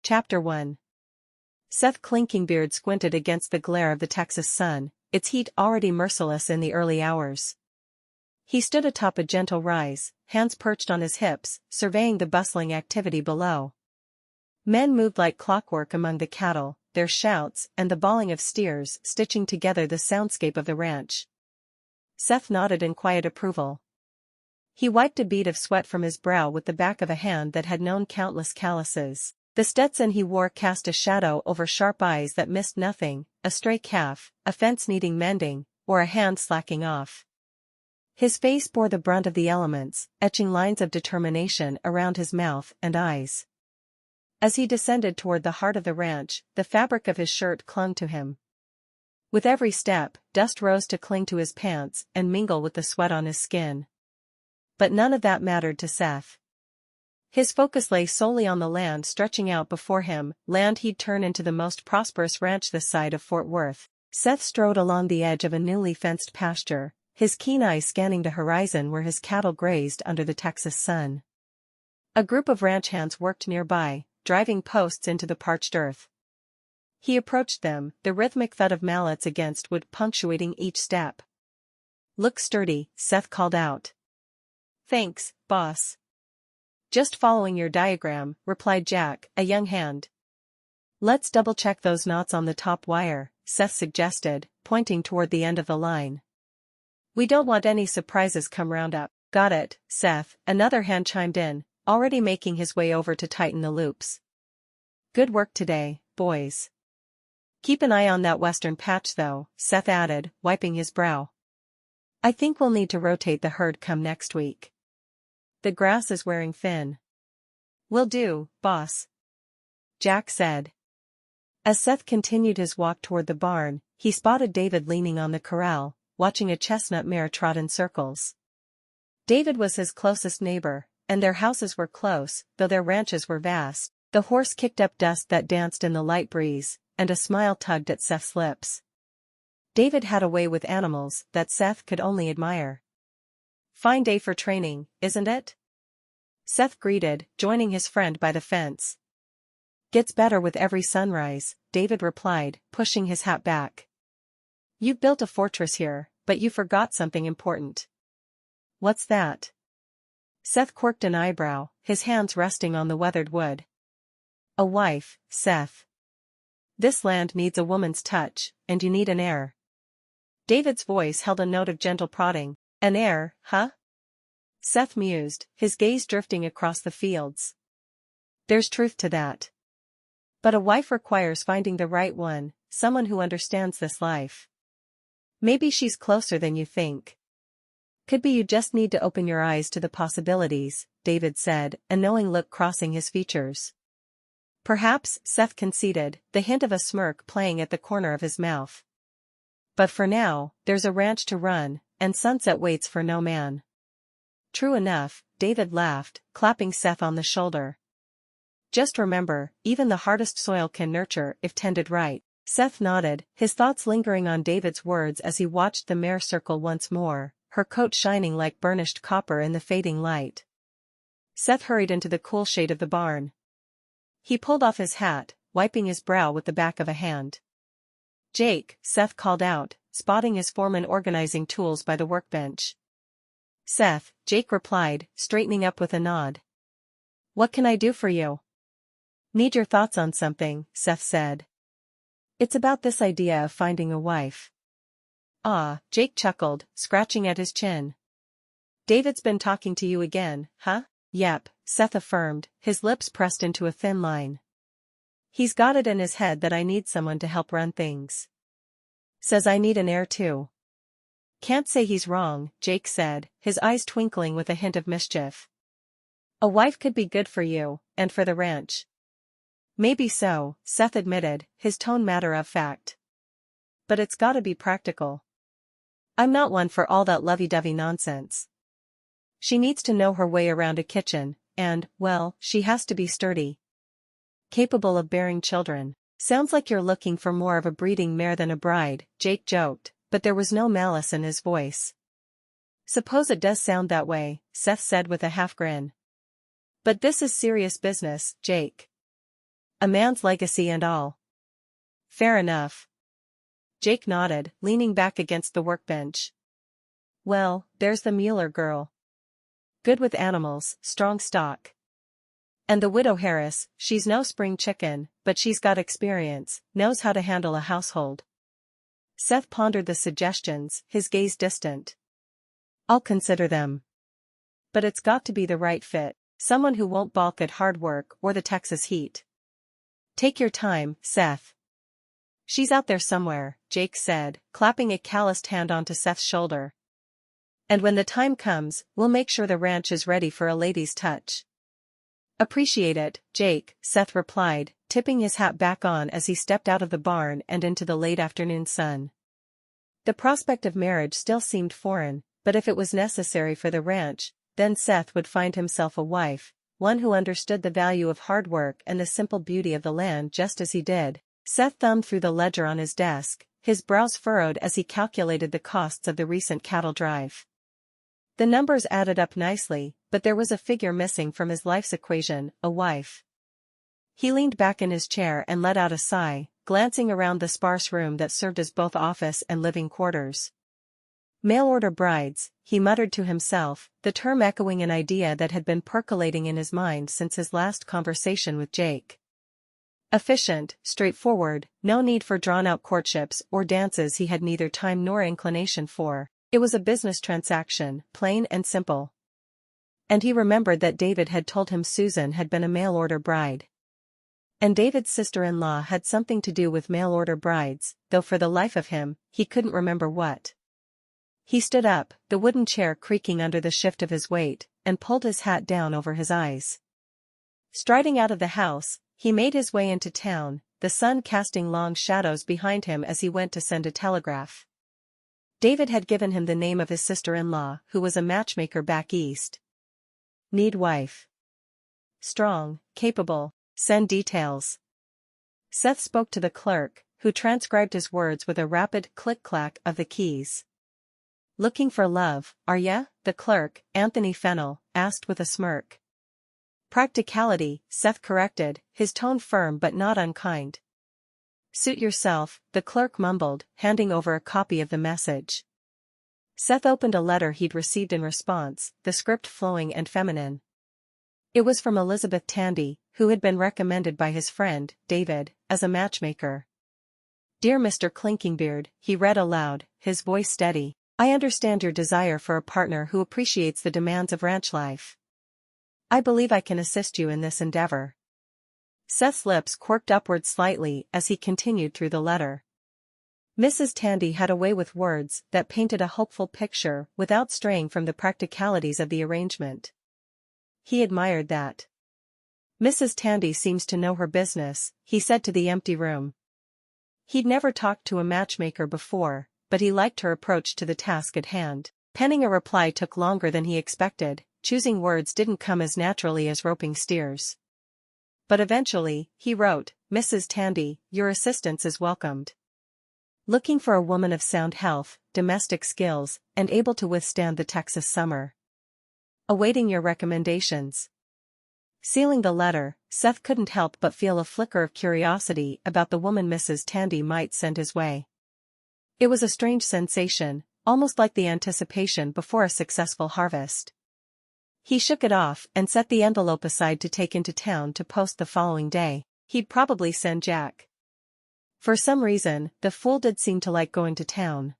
Chapter 1. Seth Clinkinbeard squinted against the glare of the Texas sun, its heat already merciless in the early hours. He stood atop a gentle rise, hands perched on his hips, surveying the bustling activity below. Men moved like clockwork among the cattle, their shouts and the bawling of steers stitching together the soundscape of the ranch. Seth nodded in quiet approval. He wiped a bead of sweat from his brow with the back of a hand that had known countless calluses. The Stetson he wore cast a shadow over sharp eyes that missed nothing, a stray calf, a fence needing mending, or a hand slacking off. His face bore the brunt of the elements, etching lines of determination around his mouth and eyes. As he descended toward the heart of the ranch, the fabric of his shirt clung to him. With every step, dust rose to cling to his pants and mingle with the sweat on his skin. But none of that mattered to Seth. His focus lay solely on the land stretching out before him, land he'd turn into the most prosperous ranch this side of Fort Worth. Seth strode along the edge of a newly fenced pasture, his keen eyes scanning the horizon where his cattle grazed under the Texas sun. A group of ranch hands worked nearby, driving posts into the parched earth. He approached them, the rhythmic thud of mallets against wood punctuating each step. "Look sturdy," Seth called out. "Thanks, boss." "Just following your diagram," replied Jack, a young hand. "Let's double-check those knots on the top wire," Seth suggested, pointing toward the end of the line. "We don't want any surprises come round up." "Got it, Seth," another hand chimed in, already making his way over to tighten the loops. "Good work today, boys. Keep an eye on that western patch though," Seth added, wiping his brow. "I think we'll need to rotate the herd come next week. The grass is wearing thin." "Will do, boss," Jack said. As Seth continued his walk toward the barn, he spotted David leaning on the corral, watching a chestnut mare trot in circles. David was his closest neighbor, and their houses were close, though their ranches were vast. The horse kicked up dust that danced in the light breeze, and a smile tugged at Seth's lips. David had a way with animals that Seth could only admire. "Fine day for training, isn't it?" Seth greeted, joining his friend by the fence. "Gets better with every sunrise," David replied, pushing his hat back. "You've built a fortress here, but you forgot something important." "What's that?" Seth quirked an eyebrow, his hands resting on the weathered wood. "A wife, Seth. This land needs a woman's touch, and you need an heir." David's voice held a note of gentle prodding. "An heir, huh?" Seth mused, his gaze drifting across the fields. "There's truth to that. But a wife requires finding the right one, someone who understands this life. Maybe she's closer than you think. Could be you just need to open your eyes to the possibilities," David said, a knowing look crossing his features. "Perhaps," Seth conceded, the hint of a smirk playing at the corner of his mouth. "But for now, there's a ranch to run, and sunset waits for no man." "True enough," David laughed, clapping Seth on the shoulder. "Just remember, even the hardest soil can nurture if tended right." Seth nodded, his thoughts lingering on David's words as he watched the mare circle once more, her coat shining like burnished copper in the fading light. Seth hurried into the cool shade of the barn. He pulled off his hat, wiping his brow with the back of a hand. "Jake," Seth called out, spotting his foreman organizing tools by the workbench. "Seth," Jake replied, straightening up with a nod. "What can I do for you?" "Need your thoughts on something," Seth said. "It's about this idea of finding a wife." "Ah," Jake chuckled, scratching at his chin. "David's been talking to you again, huh?" "Yep," Seth affirmed, his lips pressed into a thin line. "He's got it in his head that I need someone to help run things. Says I need an heir too." "Can't say he's wrong," Jake said, his eyes twinkling with a hint of mischief. "A wife could be good for you, and for the ranch." "Maybe so," Seth admitted, his tone matter of fact. "But it's gotta be practical. I'm not one for all that lovey-dovey nonsense. She needs to know her way around a kitchen, and, well, she has to be sturdy. Capable of bearing children." "Sounds like you're looking for more of a breeding mare than a bride," Jake joked, but there was no malice in his voice. "Suppose it does sound that way," Seth said with a half grin. "But this is serious business, Jake. A man's legacy and all. Fair enough. Jake nodded, leaning back against the workbench. Well, there's the Mueller girl. Good with animals, strong stock. And the widow Harris, she's no spring chicken, but she's got experience, knows how to handle a household. Seth pondered the suggestions, his gaze distant. I'll consider them. But it's got to be the right fit, someone who won't balk at hard work or the Texas heat. Take your time, Seth. She's out there somewhere, Jake said, clapping a calloused hand onto Seth's shoulder. And when the time comes, we'll make sure the ranch is ready for a lady's touch. Appreciate it, Jake, Seth replied, tipping his hat back on as he stepped out of the barn and into the late afternoon sun. The prospect of marriage still seemed foreign, but if it was necessary for the ranch, then Seth would find himself a wife, one who understood the value of hard work and the simple beauty of the land just as he did. Seth thumbed through the ledger on his desk, his brows furrowed as he calculated the costs of the recent cattle drive. The numbers added up nicely, but there was a figure missing from his life's equation, a wife. He leaned back in his chair and let out a sigh, glancing around the sparse room that served as both office and living quarters. Mail-order brides, he muttered to himself, the term echoing an idea that had been percolating in his mind since his last conversation with Jake. Efficient, straightforward, no need for drawn-out courtships or dances he had neither time nor inclination for. It was a business transaction, plain and simple. And he remembered that David had told him Susan had been a mail-order bride. And David's sister-in-law had something to do with mail-order brides, though for the life of him, he couldn't remember what. He stood up, the wooden chair creaking under the shift of his weight, and pulled his hat down over his eyes. Striding out of the house, he made his way into town, the sun casting long shadows behind him as he went to send a telegraph. David had given him the name of his sister-in-law, who was a matchmaker back east. Need wife. Strong, capable, send details. Seth spoke to the clerk, who transcribed his words with a rapid click-clack of the keys. Looking for love, are ya? The clerk, Anthony Fennell, asked with a smirk. Practicality, Seth corrected, his tone firm but not unkind. Suit yourself, the clerk mumbled, handing over a copy of the message. Seth opened a letter he'd received in response, the script flowing and feminine. It was from Elizabeth Tandy, who had been recommended by his friend, David, as a matchmaker. Dear Mr. Clinkinbeard, he read aloud, his voice steady, I understand your desire for a partner who appreciates the demands of ranch life. I believe I can assist you in this endeavor. Seth's lips quirked upward slightly as he continued through the letter. Mrs. Tandy had a way with words that painted a hopeful picture without straying from the practicalities of the arrangement. He admired that. Mrs. Tandy seems to know her business, he said to the empty room. He'd never talked to a matchmaker before, but he liked her approach to the task at hand. Penning a reply took longer than he expected, choosing words didn't come as naturally as roping steers. But eventually, he wrote, Mrs. Tandy, your assistance is welcomed. Looking for a woman of sound health, domestic skills, and able to withstand the Texas summer. Awaiting your recommendations. Sealing the letter, Seth couldn't help but feel a flicker of curiosity about the woman Mrs. Tandy might send his way. It was a strange sensation, almost like the anticipation before a successful harvest. He shook it off and set the envelope aside to take into town to post the following day. He'd probably send Jack. For some reason, the fool did seem to like going to town.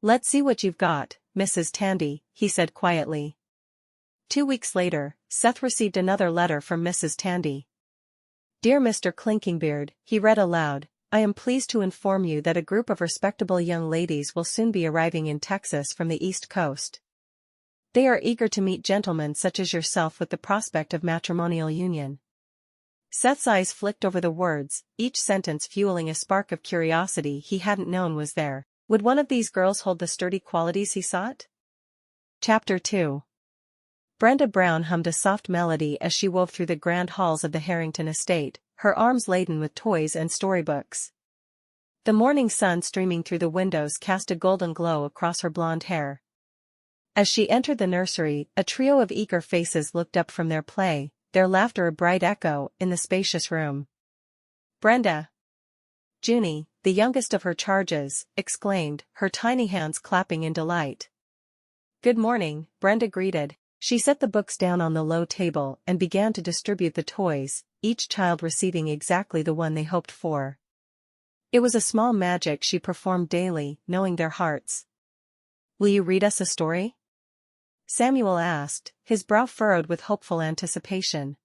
Let's see what you've got, Mrs. Tandy, he said quietly. 2 weeks later, Seth received another letter from Mrs. Tandy. Dear Mr. Clinkinbeard, he read aloud, I am pleased to inform you that a group of respectable young ladies will soon be arriving in Texas from the East Coast. They are eager to meet gentlemen such as yourself with the prospect of matrimonial union. Seth's eyes flicked over the words, each sentence fueling a spark of curiosity he hadn't known was there. Would one of these girls hold the sturdy qualities he sought? Chapter 2. Brenda Brown hummed a soft melody as she wove through the grand halls of the Harrington estate, her arms laden with toys and storybooks. The morning sun streaming through the windows cast a golden glow across her blonde hair. As she entered the nursery, a trio of eager faces looked up from their play, their laughter a bright echo in the spacious room. Brenda. Junie, the youngest of her charges, exclaimed, her tiny hands clapping in delight. Good morning, Brenda greeted. She set the books down on the low table and began to distribute the toys, each child receiving exactly the one they hoped for. It was a small magic she performed daily, knowing their hearts. Will you read us a story? Samuel asked, his brow furrowed with hopeful anticipation.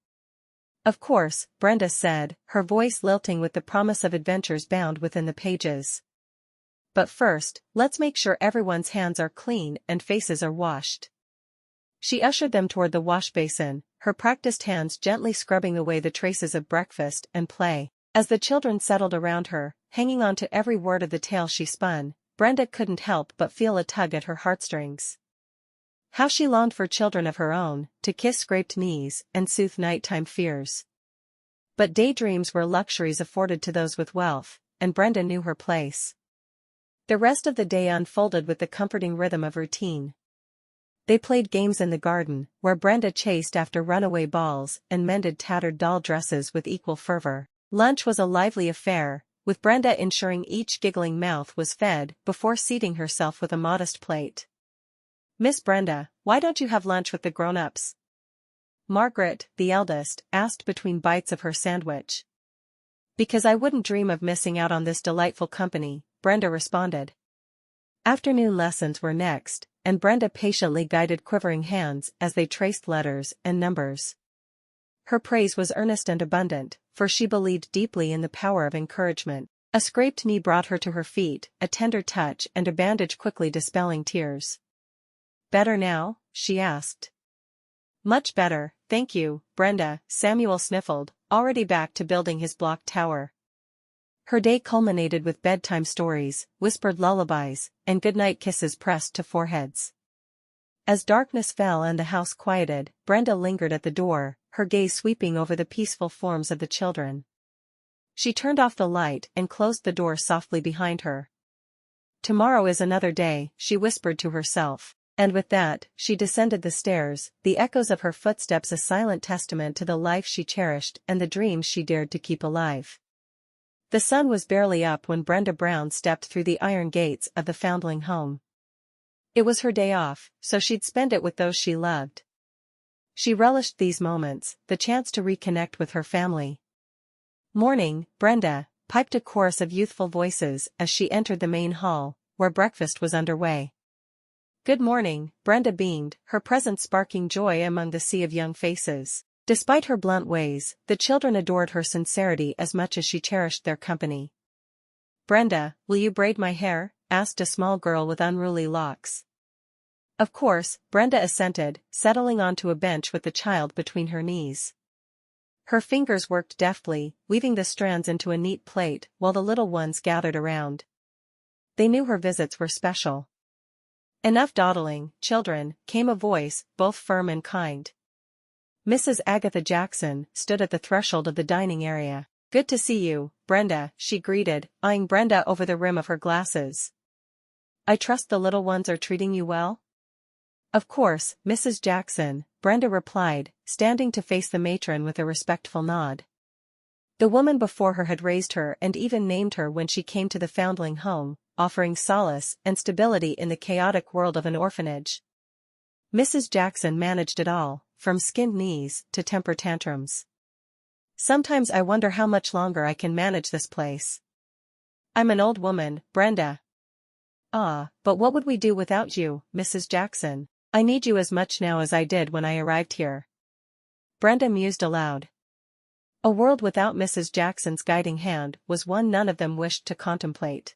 Of course, Brenda said, her voice lilting with the promise of adventures bound within the pages. But first, let's make sure everyone's hands are clean and faces are washed. She ushered them toward the wash basin, her practiced hands gently scrubbing away the traces of breakfast and play. As the children settled around her, hanging on to every word of the tale she spun, Brenda couldn't help but feel a tug at her heartstrings. How she longed for children of her own, to kiss scraped knees and soothe nighttime fears. But daydreams were luxuries afforded to those with wealth, and Brenda knew her place. The rest of the day unfolded with the comforting rhythm of routine. They played games in the garden, where Brenda chased after runaway balls and mended tattered doll dresses with equal fervor. Lunch was a lively affair, with Brenda ensuring each giggling mouth was fed before seating herself with a modest plate. Miss Brenda, why don't you have lunch with the grown-ups? Margaret, the eldest, asked between bites of her sandwich. Because I wouldn't dream of missing out on this delightful company, Brenda responded. Afternoon lessons were next, and Brenda patiently guided quivering hands as they traced letters and numbers. Her praise was earnest and abundant, for she believed deeply in the power of encouragement. A scraped knee brought her to her feet, a tender touch and a bandage quickly dispelling tears. Better now? She asked. Much better, thank you, Brenda, Samuel sniffled, already back to building his block tower. Her day culminated with bedtime stories, whispered lullabies, and goodnight kisses pressed to foreheads. As darkness fell and the house quieted, Brenda lingered at the door, her gaze sweeping over the peaceful forms of the children. She turned off the light and closed the door softly behind her. Tomorrow is another day, she whispered to herself. And with that, she descended the stairs, the echoes of her footsteps a silent testament to the life she cherished and the dreams she dared to keep alive. The sun was barely up when Brenda Brown stepped through the iron gates of the foundling home. It was her day off, so she'd spend it with those she loved. She relished these moments, the chance to reconnect with her family. Morning, Brenda, piped a chorus of youthful voices as she entered the main hall, where breakfast was underway. Good morning, Brenda beamed, her presence sparking joy among the sea of young faces. Despite her blunt ways, the children adored her sincerity as much as she cherished their company. Brenda, will you braid my hair? Asked a small girl with unruly locks. Of course, Brenda assented, settling onto a bench with the child between her knees. Her fingers worked deftly, weaving the strands into a neat plait while the little ones gathered around. They knew her visits were special. Enough dawdling, children, came a voice, both firm and kind. Mrs. Agatha Jackson stood at the threshold of the dining area. Good to see you, Brenda, she greeted, eyeing Brenda over the rim of her glasses. I trust the little ones are treating you well? Of course, Mrs. Jackson, Brenda replied, standing to face the matron with a respectful nod. The woman before her had raised her and even named her when she came to the foundling home, offering solace and stability in the chaotic world of an orphanage. Mrs. Jackson managed it all, from skinned knees to temper tantrums. Sometimes I wonder how much longer I can manage this place. I'm an old woman, Brenda. Ah, but what would we do without you, Mrs. Jackson? I need you as much now as I did when I arrived here. Brenda mused aloud. A world without Mrs. Jackson's guiding hand was one none of them wished to contemplate.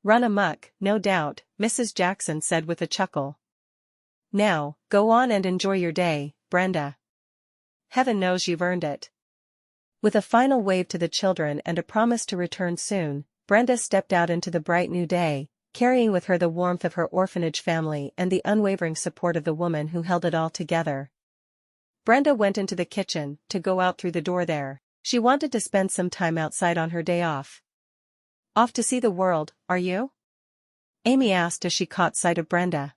Run amok, no doubt, Mrs. Jackson said with a chuckle. Now, go on and enjoy your day, Brenda. Heaven knows you've earned it. With a final wave to the children and a promise to return soon, Brenda stepped out into the bright new day, carrying with her the warmth of her orphanage family and the unwavering support of the woman who held it all together. Brenda went into the kitchen, to go out through the door there. She wanted to spend some time outside on her day off. Off to see the world, are you? Amy asked as she caught sight of Brenda.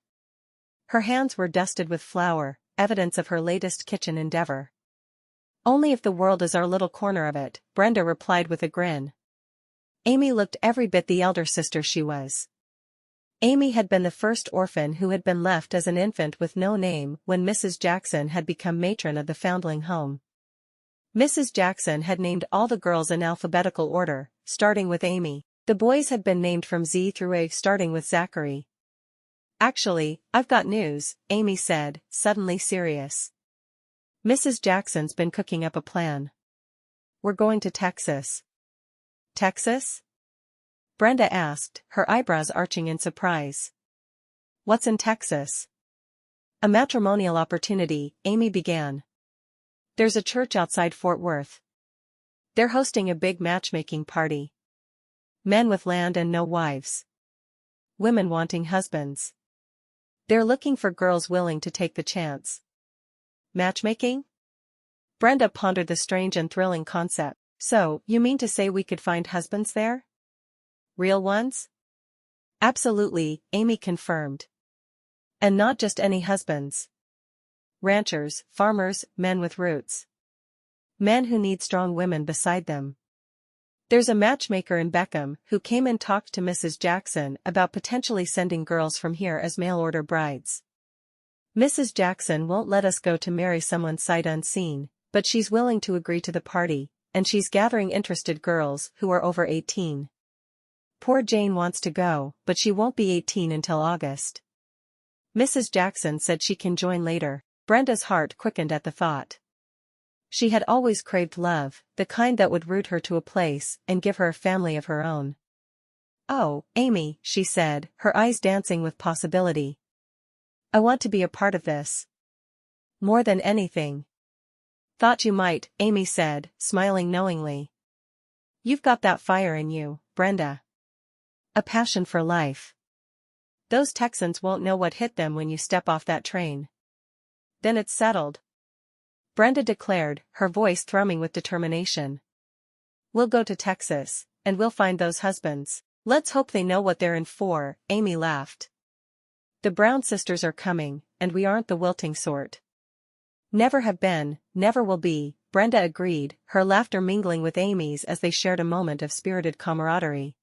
Her hands were dusted with flour, evidence of her latest kitchen endeavor. Only if the world is our little corner of it, Brenda replied with a grin. Amy looked every bit the elder sister she was. Amy had been the first orphan who had been left as an infant with no name when Mrs. Jackson had become matron of the foundling home. Mrs. Jackson had named all the girls in alphabetical order, starting with Amy. The boys had been named from Z through A, starting with Zachary. Actually, I've got news, Amy said, suddenly serious. Mrs. Jackson's been cooking up a plan. We're going to Texas. Texas? Brenda asked, her eyebrows arching in surprise. What's in Texas? A matrimonial opportunity, Amy began. There's a church outside Fort Worth. They're hosting a big matchmaking party. Men with land and no wives. Women wanting husbands. They're looking for girls willing to take the chance. Matchmaking? Brenda pondered the strange and thrilling concept. So, you mean to say we could find husbands there? Real ones? Absolutely, Amy confirmed. And not just any husbands. Ranchers, farmers, men with roots. Men who need strong women beside them. There's a matchmaker in Beckham who came and talked to Mrs. Jackson about potentially sending girls from here as mail-order brides. Mrs. Jackson won't let us go to marry someone sight unseen, but she's willing to agree to the party, and she's gathering interested girls who are over 18. Poor Jane wants to go, but she won't be 18 until August. Mrs. Jackson said she can join later. Brenda's heart quickened at the thought. She had always craved love, the kind that would root her to a place and give her a family of her own. Oh, Amy, she said, her eyes dancing with possibility. I want to be a part of this. More than anything. Thought you might, Amy said, smiling knowingly. You've got that fire in you, Brenda. A passion for life. Those Texans won't know what hit them when you step off that train. Then it's settled. Brenda declared, her voice thrumming with determination. We'll go to Texas, and we'll find those husbands. Let's hope they know what they're in for, Amy laughed. The Brown sisters are coming, and we aren't the wilting sort. Never have been, never will be, Brenda agreed, her laughter mingling with Amy's as they shared a moment of spirited camaraderie.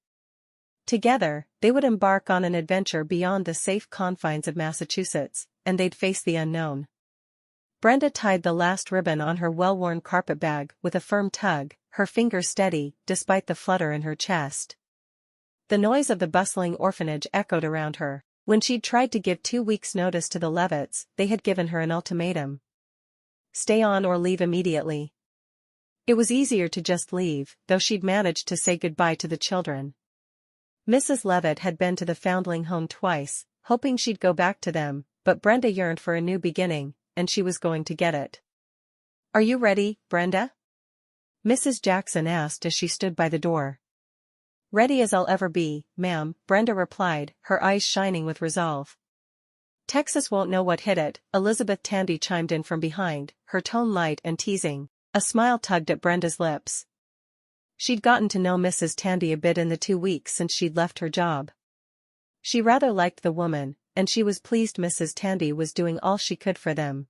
Together, they would embark on an adventure beyond the safe confines of Massachusetts, and they'd face the unknown. Brenda tied the last ribbon on her well-worn carpet bag with a firm tug, her fingers steady, despite the flutter in her chest. The noise of the bustling orphanage echoed around her. When she'd tried to give 2 weeks' notice to the Levitts, they had given her an ultimatum. Stay on or leave immediately. It was easier to just leave, though she'd managed to say goodbye to the children. Mrs. Levitt had been to the foundling home twice, hoping she'd go back to them, but Brenda yearned for a new beginning, and she was going to get it. Are you ready, Brenda? Mrs. Jackson asked as she stood by the door. Ready as I'll ever be, ma'am, Brenda replied, her eyes shining with resolve. Texas won't know what hit it, Elizabeth Tandy chimed in from behind, her tone light and teasing. A smile tugged at Brenda's lips. She'd gotten to know Mrs. Tandy a bit in the 2 weeks since she'd left her job. She rather liked the woman, and she was pleased Mrs. Tandy was doing all she could for them.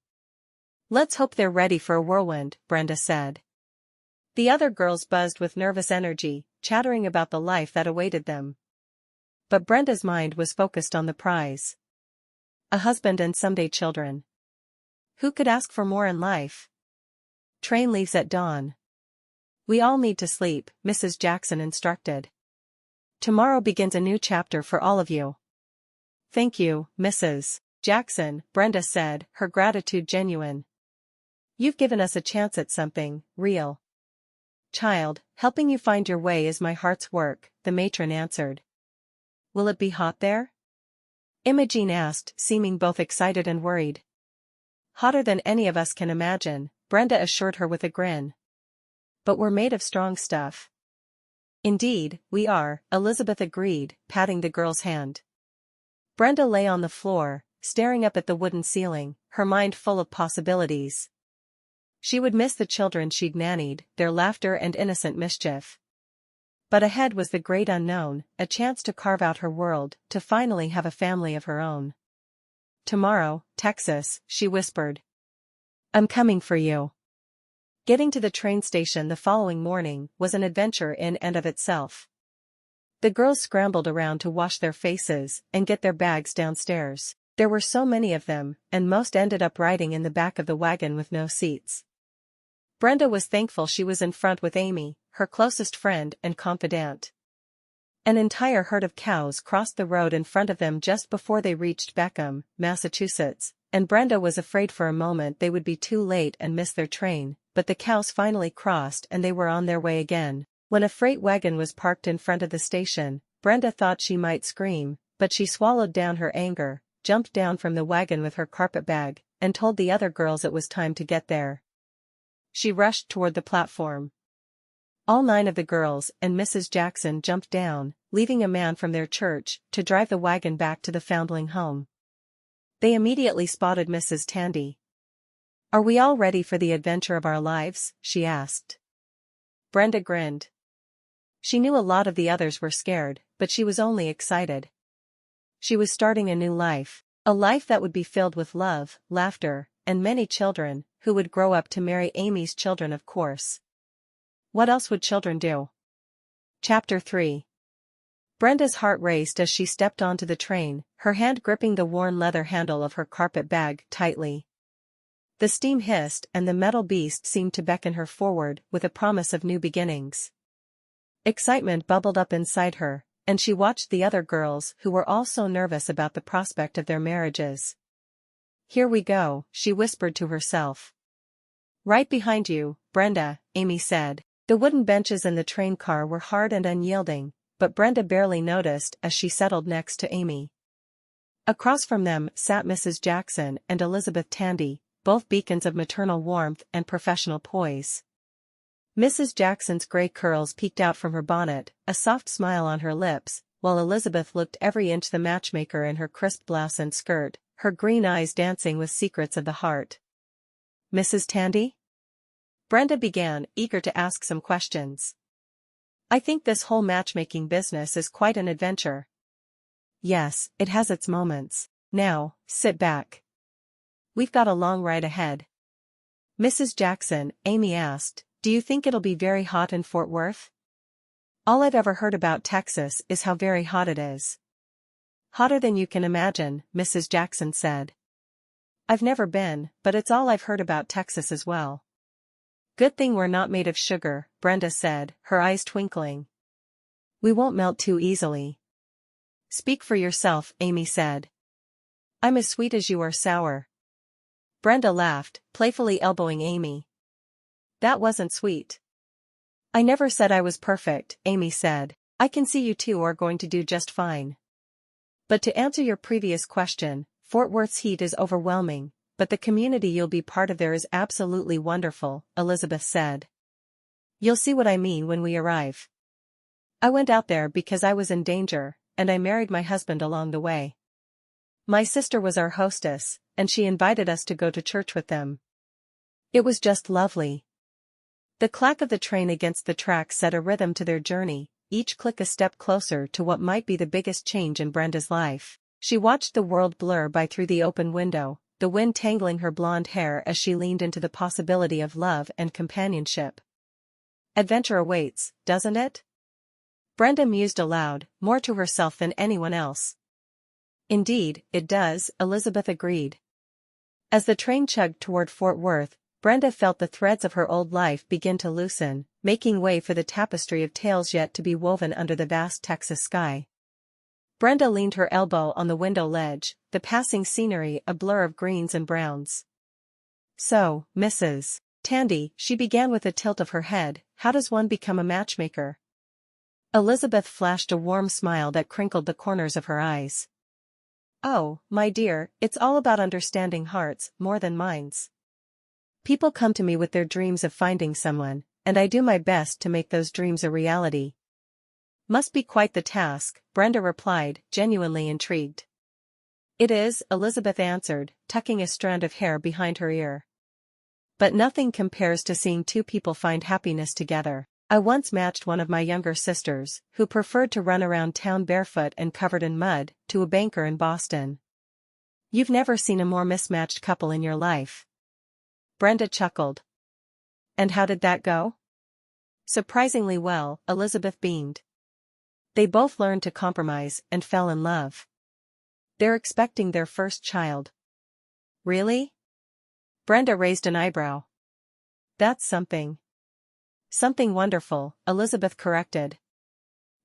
Let's hope they're ready for a whirlwind, Brenda said. The other girls buzzed with nervous energy, chattering about the life that awaited them. But Brenda's mind was focused on the prize. A husband and someday children. Who could ask for more in life? Train leaves at dawn. We all need to sleep, Mrs. Jackson instructed. Tomorrow begins a new chapter for all of you. Thank you, Mrs. Jackson, Brenda said, her gratitude genuine. You've given us a chance at something real. Child, helping you find your way is my heart's work, the matron answered. Will it be hot there? Imogene asked, seeming both excited and worried. Hotter than any of us can imagine, Brenda assured her with a grin. But we're made of strong stuff. Indeed, we are, Elizabeth agreed, patting the girl's hand. Brenda lay on the floor, staring up at the wooden ceiling, her mind full of possibilities. She would miss the children she'd nannied, their laughter and innocent mischief. But ahead was the great unknown, a chance to carve out her world, to finally have a family of her own. Tomorrow, Texas, she whispered. I'm coming for you. Getting to the train station the following morning was an adventure in and of itself. The girls scrambled around to wash their faces and get their bags downstairs. There were so many of them, and most ended up riding in the back of the wagon with no seats. Brenda was thankful she was in front with Amy, her closest friend and confidant. An entire herd of cows crossed the road in front of them just before they reached Beckham, Massachusetts, and Brenda was afraid for a moment they would be too late and miss their train, but the cows finally crossed and they were on their way again. When a freight wagon was parked in front of the station, Brenda thought she might scream, but she swallowed down her anger, jumped down from the wagon with her carpet bag, and told the other girls it was time to get there. She rushed toward the platform. All 9 of the girls and Mrs. Jackson jumped down, leaving a man from their church to drive the wagon back to the foundling home. They immediately spotted Mrs. Tandy. "Are we all ready for the adventure of our lives?" she asked. Brenda grinned. She knew a lot of the others were scared, but she was only excited. She was starting a new life, a life that would be filled with love, laughter, and many children, who would grow up to marry Amy's children, of course. What else would children do? Chapter 3. Brenda's heart raced as she stepped onto the train, her hand gripping the worn leather handle of her carpet bag tightly. The steam hissed and the metal beast seemed to beckon her forward with a promise of new beginnings. Excitement bubbled up inside her, and she watched the other girls who were all so nervous about the prospect of their marriages. "Here we go," she whispered to herself. "Right behind you, Brenda," Amy said. The wooden benches in the train car were hard and unyielding, but Brenda barely noticed as she settled next to Amy. Across from them sat Mrs. Jackson and Elizabeth Tandy, both beacons of maternal warmth and professional poise. Mrs. Jackson's gray curls peeked out from her bonnet, a soft smile on her lips, while Elizabeth looked every inch the matchmaker in her crisp blouse and skirt, her green eyes dancing with secrets of the heart. "Mrs. Tandy?" Brenda began, eager to ask some questions. "I think this whole matchmaking business is quite an adventure." "Yes, it has its moments. Now, sit back. We've got a long ride ahead." "Mrs. Jackson," Amy asked, "do you think it'll be very hot in Fort Worth?" "All I've ever heard about Texas is how very hot it is." "Hotter than you can imagine," Mrs. Jackson said. "I've never been, but it's all I've heard about Texas as well." "Good thing we're not made of sugar," Brenda said, her eyes twinkling. "We won't melt too easily." "Speak for yourself," Amy said. "I'm as sweet as you are sour." Brenda laughed, playfully elbowing Amy. "That wasn't sweet." "I never said I was perfect," Amy said. "I can see you two are going to do just fine." "But to answer your previous question, Fort Worth's heat is overwhelming, but the community you'll be part of there is absolutely wonderful," Elizabeth said. "You'll see what I mean when we arrive. I went out there because I was in danger, and I married my husband along the way. My sister was our hostess, and she invited us to go to church with them. It was just lovely." The clack of the train against the tracks set a rhythm to their journey, each click a step closer to what might be the biggest change in Brenda's life. She watched the world blur by through the open window, the wind tangling her blonde hair as she leaned into the possibility of love and companionship. "Adventure awaits, doesn't it?" Brenda mused aloud, more to herself than anyone else. "Indeed, it does," Elizabeth agreed. As the train chugged toward Fort Worth, Brenda felt the threads of her old life begin to loosen, making way for the tapestry of tales yet to be woven under the vast Texas sky. Brenda leaned her elbow on the window ledge, the passing scenery a blur of greens and browns. "So, Mrs. Tandy," she began with a tilt of her head, "how does one become a matchmaker?" Elizabeth flashed a warm smile that crinkled the corners of her eyes. "Oh, my dear, it's all about understanding hearts, more than minds. People come to me with their dreams of finding someone, and I do my best to make those dreams a reality." "Must be quite the task," Brenda replied, genuinely intrigued. "It is," Elizabeth answered, tucking a strand of hair behind her ear. "But nothing compares to seeing two people find happiness together. I once matched one of my younger sisters, who preferred to run around town barefoot and covered in mud, to a banker in Boston. You've never seen a more mismatched couple in your life." Brenda chuckled. And how did that go? Surprisingly well, Elizabeth beamed. They both learned to compromise and fell in love. They're expecting their first child. Really? Brenda raised an eyebrow. That's something. Something wonderful, Elizabeth corrected.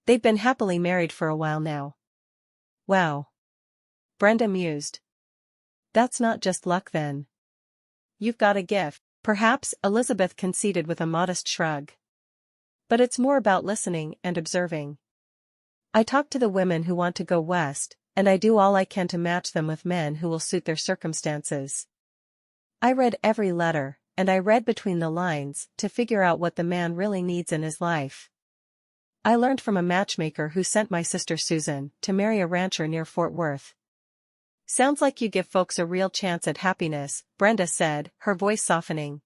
They've been happily married for a while now. Wow. Brenda mused. That's not just luck then. You've got a gift. Perhaps, Elizabeth conceded with a modest shrug. But it's more about listening and observing. I talk to the women who want to go west, and I do all I can to match them with men who will suit their circumstances. I read every letter, and I read between the lines to figure out what the man really needs in his life. I learned from a matchmaker who sent my sister Susan to marry a rancher near Fort Worth. Sounds like you give folks a real chance at happiness, Brenda said, her voice softening.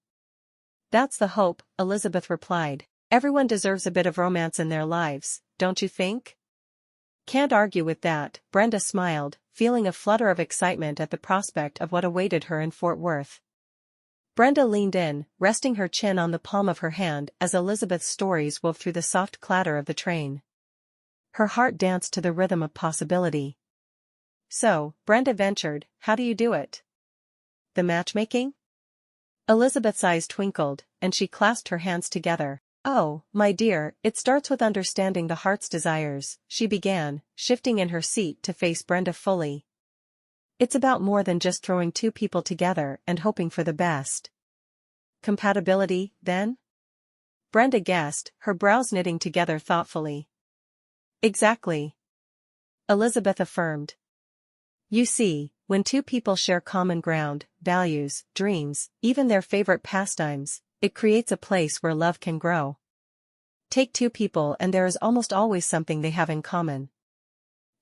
That's the hope, Elizabeth replied. Everyone deserves a bit of romance in their lives, don't you think? Can't argue with that, Brenda smiled, feeling a flutter of excitement at the prospect of what awaited her in Fort Worth. Brenda leaned in, resting her chin on the palm of her hand as Elizabeth's stories wove through the soft clatter of the train. Her heart danced to the rhythm of possibility. So, Brenda ventured, how do you do it? The matchmaking? Elizabeth's eyes twinkled, and she clasped her hands together. Oh, my dear, it starts with understanding the heart's desires, she began, shifting in her seat to face Brenda fully. It's about more than just throwing two people together and hoping for the best. Compatibility, then? Brenda guessed, her brows knitting together thoughtfully. Exactly. Elizabeth affirmed. You see, when two people share common ground, values, dreams, even their favorite pastimes, it creates a place where love can grow. Take two people and there is almost always something they have in common.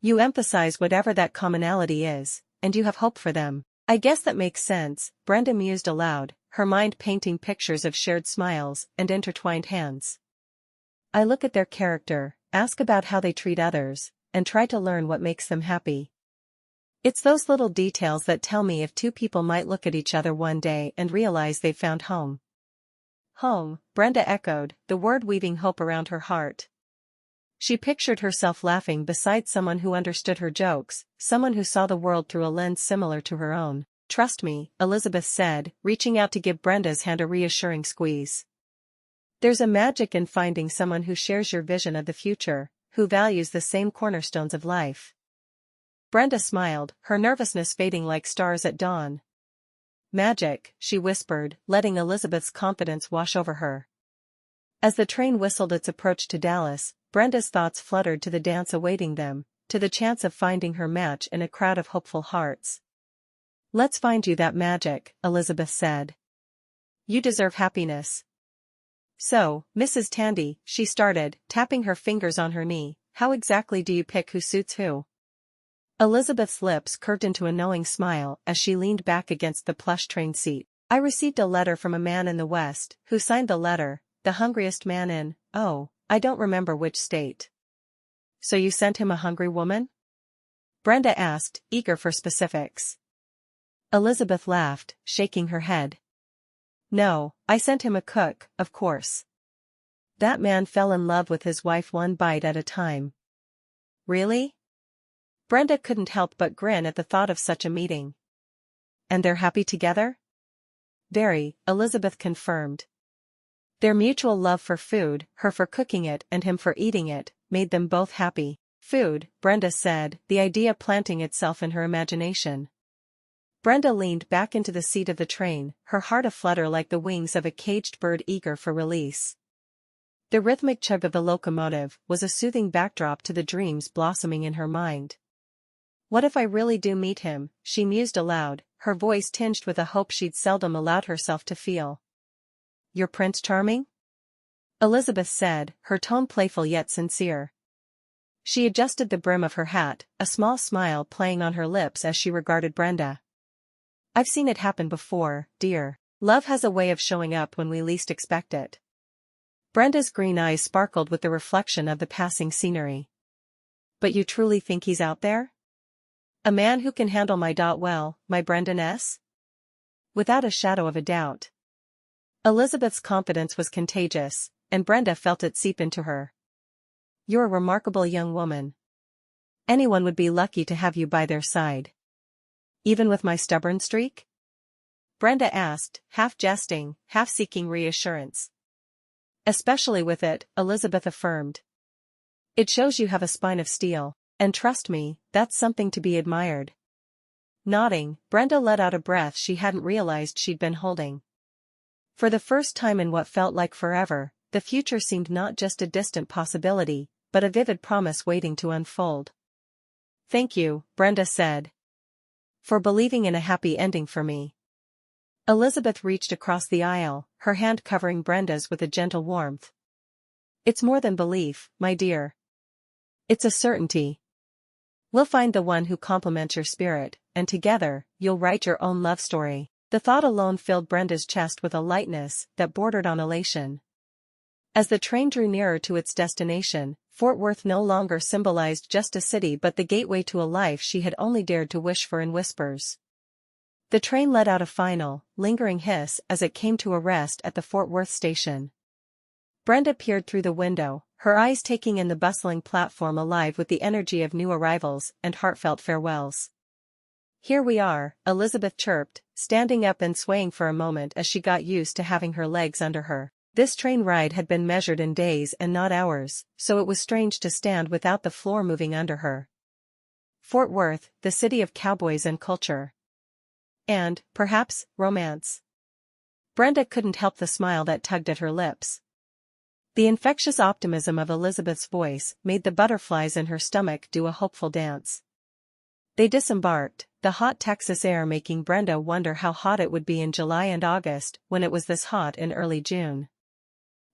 You emphasize whatever that commonality is, and you have hope for them. I guess that makes sense, Brenda mused aloud, her mind painting pictures of shared smiles and intertwined hands. I look at their character, ask about how they treat others, and try to learn what makes them happy. It's those little details that tell me if two people might look at each other one day and realize they've found home. Home, Brenda echoed, the word weaving hope around her heart. She pictured herself laughing beside someone who understood her jokes, someone who saw the world through a lens similar to her own. Trust me, Elizabeth said, reaching out to give Brenda's hand a reassuring squeeze. There's a magic in finding someone who shares your vision of the future, who values the same cornerstones of life. Brenda smiled, her nervousness fading like stars at dawn. Magic, she whispered, letting Elizabeth's confidence wash over her. As the train whistled its approach to Dallas, Brenda's thoughts fluttered to the dance awaiting them, to the chance of finding her match in a crowd of hopeful hearts. Let's find you that magic, Elizabeth said. You deserve happiness. So, Mrs. Tandy, she started, tapping her fingers on her knee, how exactly do you pick who suits who? Elizabeth's lips curved into a knowing smile as she leaned back against the plush train seat. I received a letter from a man in the West, who signed the letter, the hungriest man in, I don't remember which state. So you sent him a hungry woman? Brenda asked, eager for specifics. Elizabeth laughed, shaking her head. No, I sent him a cook, of course. That man fell in love with his wife one bite at a time. Really? Brenda couldn't help but grin at the thought of such a meeting. And they're happy together? Very, Elizabeth confirmed. Their mutual love for food, her for cooking it and him for eating it, made them both happy. Food, Brenda said, the idea planting itself in her imagination. Brenda leaned back into the seat of the train, her heart aflutter like the wings of a caged bird eager for release. The rhythmic chug of the locomotive was a soothing backdrop to the dreams blossoming in her mind. What if I really do meet him, she mused aloud, her voice tinged with a hope she'd seldom allowed herself to feel. You're Prince Charming? Elizabeth said, her tone playful yet sincere. She adjusted the brim of her hat, a small smile playing on her lips as she regarded Brenda. I've seen it happen before, dear. Love has a way of showing up when we least expect it. Brenda's green eyes sparkled with the reflection of the passing scenery. But you truly think he's out there? A man who can handle my well, my Brendan S? Without a shadow of a doubt. Elizabeth's confidence was contagious, and Brenda felt it seep into her. "You're a remarkable young woman. Anyone would be lucky to have you by their side." "Even with my stubborn streak?" Brenda asked, half jesting, half seeking reassurance. "Especially with it," Elizabeth affirmed. "It shows you have a spine of steel, and trust me, that's something to be admired." Nodding, Brenda let out a breath she hadn't realized she'd been holding. For the first time in what felt like forever, the future seemed not just a distant possibility, but a vivid promise waiting to unfold. "Thank you," Brenda said, "for believing in a happy ending for me." Elizabeth reached across the aisle, her hand covering Brenda's with a gentle warmth. "It's more than belief, my dear. It's a certainty. We'll find the one who complements your spirit, and together, you'll write your own love story." The thought alone filled Brenda's chest with a lightness that bordered on elation. As the train drew nearer to its destination, Fort Worth no longer symbolized just a city but the gateway to a life she had only dared to wish for in whispers. The train let out a final, lingering hiss as it came to a rest at the Fort Worth station. Brenda peered through the window, her eyes taking in the bustling platform alive with the energy of new arrivals and heartfelt farewells. "Here we are," Elizabeth chirped, standing up and swaying for a moment as she got used to having her legs under her. This train ride had been measured in days and not hours, so it was strange to stand without the floor moving under her. Fort Worth, the city of cowboys and culture. And, perhaps, romance. Brenda couldn't help the smile that tugged at her lips. The infectious optimism of Elizabeth's voice made the butterflies in her stomach do a hopeful dance. They disembarked, the hot Texas air making Brenda wonder how hot it would be in July and August when it was this hot in early June.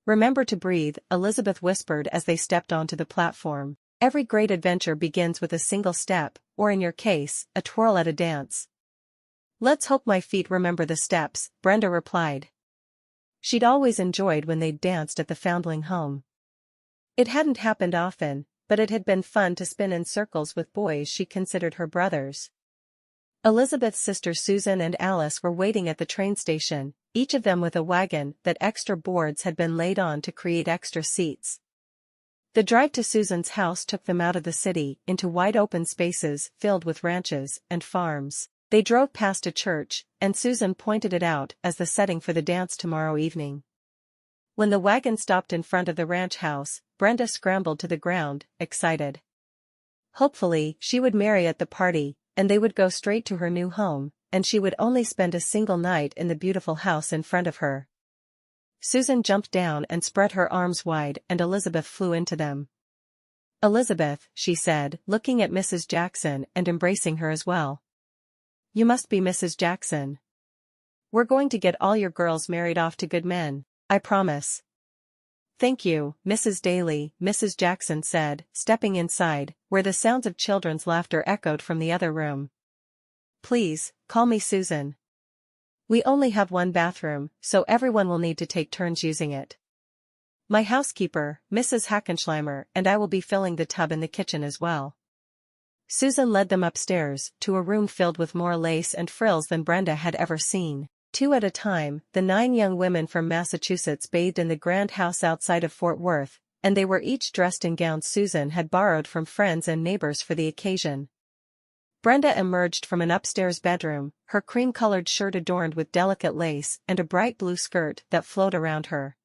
"Remember to breathe," Elizabeth whispered as they stepped onto the platform. "Every great adventure begins with a single step, or in your case, a twirl at a dance." "Let's hope my feet remember the steps," Brenda replied. She'd always enjoyed when they'd danced at the foundling home. It hadn't happened often, but it had been fun to spin in circles with boys she considered her brothers. Elizabeth's sisters Susan and Alice were waiting at the train station, each of them with a wagon that extra boards had been laid on to create extra seats. The drive to Susan's house took them out of the city into wide open spaces filled with ranches and farms. They drove past a church, and Susan pointed it out as the setting for the dance tomorrow evening. When the wagon stopped in front of the ranch house, Brenda scrambled to the ground, excited. Hopefully, she would marry at the party, and they would go straight to her new home, and she would only spend a single night in the beautiful house in front of her. Susan jumped down and spread her arms wide, and Elizabeth flew into them. "Elizabeth," she said, looking at Mrs. Jackson and embracing her as well. "You must be Mrs. Jackson. We're going to get all your girls married off to good men, I promise." "Thank you, Mrs. Daly," Mrs. Jackson said, stepping inside, where the sounds of children's laughter echoed from the other room. "Please, call me Susan. We only have one bathroom, so everyone will need to take turns using it. My housekeeper, Mrs. Hackenschleimer, and I will be filling the tub in the kitchen as well." Susan led them upstairs, to a room filled with more lace and frills than Brenda had ever seen. Two at a time, the 9 young women from Massachusetts bathed in the grand house outside of Fort Worth, and they were each dressed in gowns Susan had borrowed from friends and neighbors for the occasion. Brenda emerged from an upstairs bedroom, her cream-colored shirt adorned with delicate lace and a bright blue skirt that flowed around her.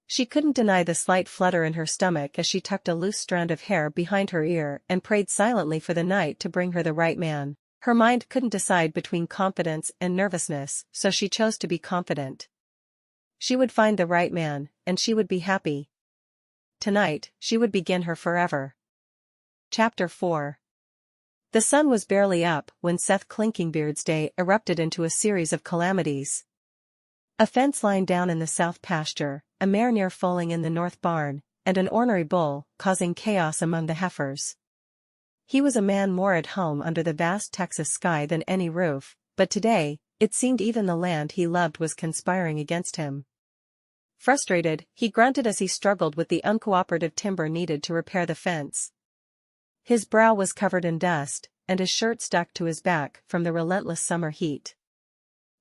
She couldn't deny the slight flutter in her stomach as she tucked a loose strand of hair behind her ear and prayed silently for the night to bring her the right man. Her mind couldn't decide between confidence and nervousness, so she chose to be confident. She would find the right man, and she would be happy. Tonight, she would begin her forever. Chapter 4. The sun was barely up when Seth Clinkinbeard's day erupted into a series of calamities. A fence lying down in the south pasture, a mare near foaling in the north barn, and an ornery bull, causing chaos among the heifers. He was a man more at home under the vast Texas sky than any roof, but today, it seemed even the land he loved was conspiring against him. Frustrated, he grunted as he struggled with the uncooperative timber needed to repair the fence. His brow was covered in dust, and his shirt stuck to his back from the relentless summer heat.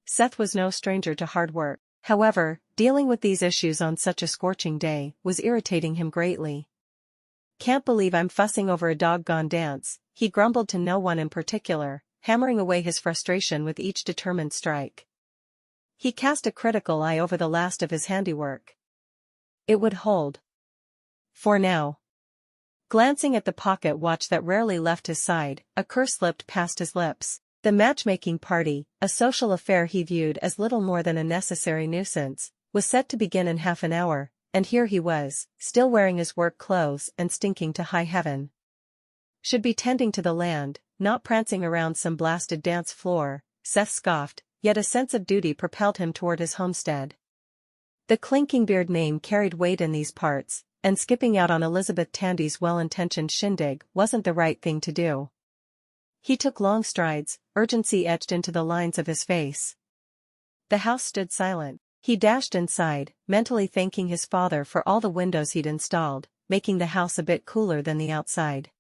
Seth was no stranger to hard work. However, dealing with these issues on such a scorching day was irritating him greatly. "Can't believe I'm fussing over a doggone dance," he grumbled to no one in particular, hammering away his frustration with each determined strike. He cast a critical eye over the last of his handiwork. It would hold. For now. Glancing at the pocket watch that rarely left his side, a curse slipped past his lips. The matchmaking party, a social affair he viewed as little more than a necessary nuisance, was set to begin in half an hour, and here he was, still wearing his work clothes and stinking to high heaven. Should be tending to the land, not prancing around some blasted dance floor, Seth scoffed, yet a sense of duty propelled him toward his homestead. The Clinkinbeard name carried weight in these parts, and skipping out on Elizabeth Tandy's well-intentioned shindig wasn't the right thing to do. He took long strides, urgency etched into the lines of his face. The house stood silent. He dashed inside, mentally thanking his father for all the windows he'd installed, making the house a bit cooler than the outside.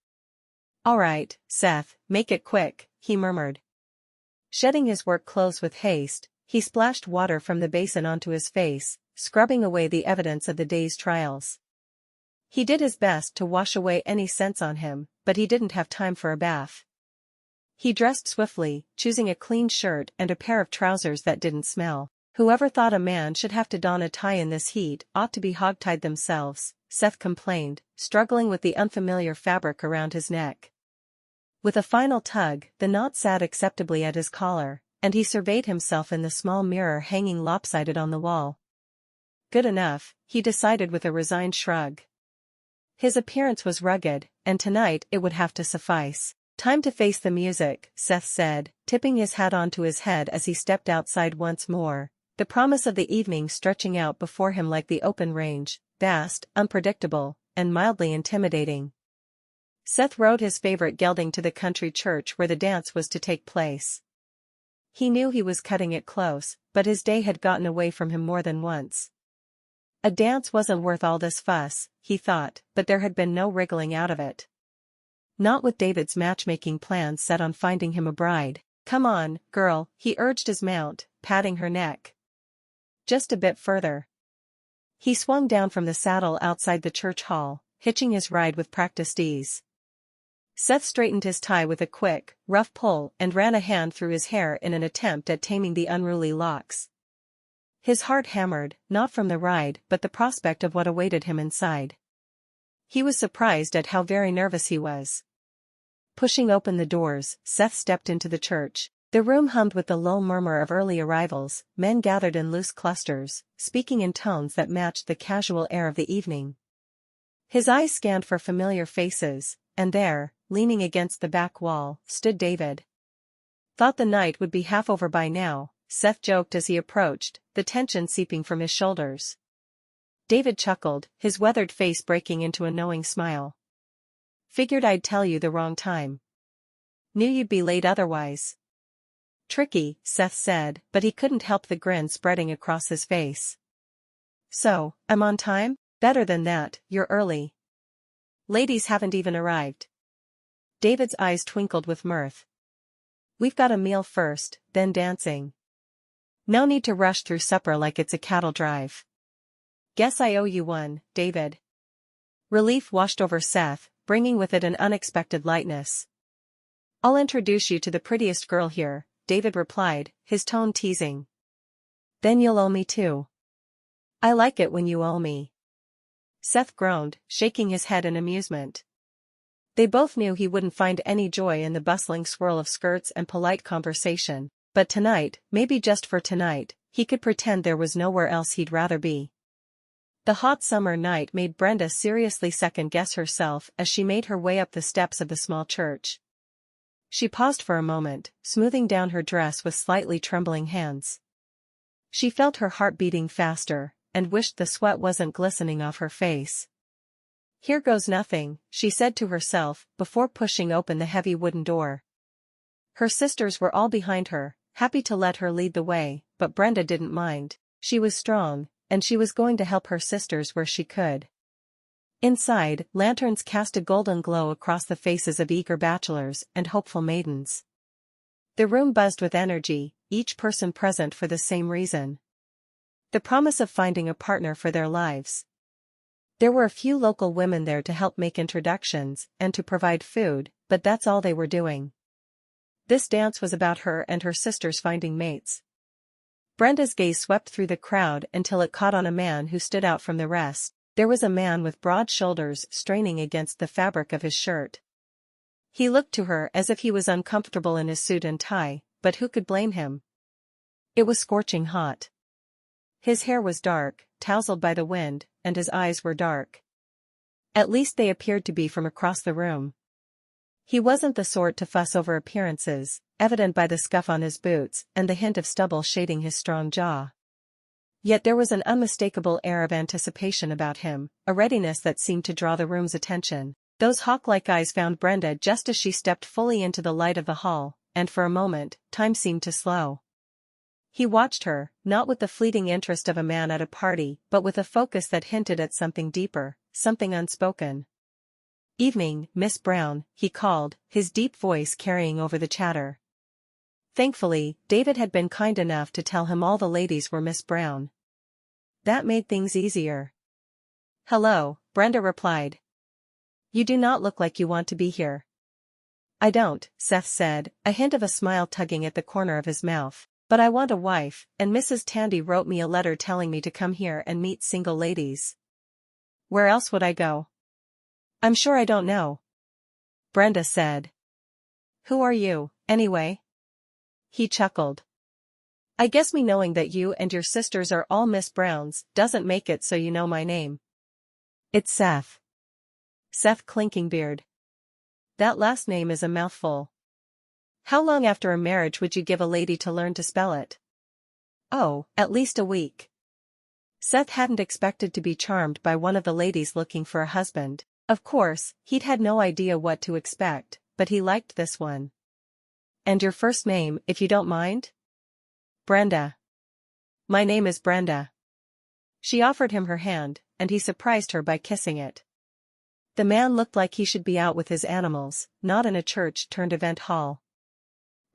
"All right, Seth, make it quick," he murmured. Shedding his work clothes with haste, he splashed water from the basin onto his face, scrubbing away the evidence of the day's trials. He did his best to wash away any scents on him, but he didn't have time for a bath. He dressed swiftly, choosing a clean shirt and a pair of trousers that didn't smell. "Whoever thought a man should have to don a tie in this heat ought to be hogtied themselves," Seth complained, struggling with the unfamiliar fabric around his neck. With a final tug, the knot sat acceptably at his collar, and he surveyed himself in the small mirror hanging lopsided on the wall. Good enough, he decided with a resigned shrug. His appearance was rugged, and tonight it would have to suffice. "Time to face the music," Seth said, tipping his hat onto his head as he stepped outside once more, the promise of the evening stretching out before him like the open range, vast, unpredictable, and mildly intimidating. Seth rode his favorite gelding to the country church where the dance was to take place. He knew he was cutting it close, but his day had gotten away from him more than once. A dance wasn't worth all this fuss, he thought, but there had been no wriggling out of it. Not with David's matchmaking plans set on finding him a bride. "Come on, girl," he urged his mount, patting her neck. "Just a bit further." He swung down from the saddle outside the church hall, hitching his ride with practiced ease. Seth straightened his tie with a quick, rough pull and ran a hand through his hair in an attempt at taming the unruly locks. His heart hammered, not from the ride but the prospect of what awaited him inside. He was surprised at how very nervous he was. Pushing open the doors, Seth stepped into the church. The room hummed with the low murmur of early arrivals, men gathered in loose clusters, speaking in tones that matched the casual air of the evening. His eyes scanned for familiar faces, and there, leaning against the back wall, stood David. "Thought the night would be half over by now," Seth joked as he approached, the tension seeping from his shoulders. David chuckled, his weathered face breaking into a knowing smile. "Figured I'd tell you the wrong time. Knew you'd be late otherwise." "Tricky," Seth said, but he couldn't help the grin spreading across his face. "So, I'm on time?" "Better than that, you're early. Ladies haven't even arrived." David's eyes twinkled with mirth. "We've got a meal first, then dancing. No need to rush through supper like it's a cattle drive." "Guess I owe you one, David." Relief washed over Seth, bringing with it an unexpected lightness. "I'll introduce you to the prettiest girl here," David replied, his tone teasing. "Then you'll owe me too." "I like it when you owe me." Seth groaned, shaking his head in amusement. They both knew he wouldn't find any joy in the bustling swirl of skirts and polite conversation, but tonight, maybe just for tonight, he could pretend there was nowhere else he'd rather be. The hot summer night made Brenda seriously second-guess herself as she made her way up the steps of the small church. She paused for a moment, smoothing down her dress with slightly trembling hands. She felt her heart beating faster, and wished the sweat wasn't glistening off her face. "Here goes nothing," she said to herself, before pushing open the heavy wooden door. Her sisters were all behind her, happy to let her lead the way, but Brenda didn't mind. She was strong, and she was going to help her sisters where she could. Inside, lanterns cast a golden glow across the faces of eager bachelors and hopeful maidens. The room buzzed with energy, each person present for the same reason. The promise of finding a partner for their lives. There were a few local women there to help make introductions and to provide food, but that's all they were doing. This dance was about her and her sisters finding mates. Brenda's gaze swept through the crowd until it caught on a man who stood out from the rest. There was a man with broad shoulders straining against the fabric of his shirt. He looked to her as if he was uncomfortable in his suit and tie, but who could blame him? It was scorching hot. His hair was dark, tousled by the wind, and his eyes were dark. At least they appeared to be from across the room. He wasn't the sort to fuss over appearances, evident by the scuff on his boots and the hint of stubble shading his strong jaw. Yet there was an unmistakable air of anticipation about him, a readiness that seemed to draw the room's attention. Those hawk-like eyes found Brenda just as she stepped fully into the light of the hall, and for a moment, time seemed to slow. He watched her, not with the fleeting interest of a man at a party, but with a focus that hinted at something deeper, something unspoken. "Evening, Miss Brown," he called, his deep voice carrying over the chatter. Thankfully, David had been kind enough to tell him all the ladies were Miss Brown. That made things easier. "Hello," Brenda replied. "You do not look like you want to be here." "I don't," Seth said, a hint of a smile tugging at the corner of his mouth, "but I want a wife, and Mrs. Tandy wrote me a letter telling me to come here and meet single ladies." "Where else would I go?" "I'm sure I don't know," Brenda said. "Who are you, anyway?" He chuckled. "I guess me knowing that you and your sisters are all Miss Browns doesn't make it so you know my name." "It's Seth. Seth Clinkinbeard. That last name is a mouthful. How long after a marriage would you give a lady to learn to spell it?" "Oh, at least a week." Seth hadn't expected to be charmed by one of the ladies looking for a husband. Of course, he'd had no idea what to expect, but he liked this one. "And your first name, if you don't mind?" "Brenda. My name is Brenda." She offered him her hand, and he surprised her by kissing it. The man looked like he should be out with his animals, not in a church-turned-event hall.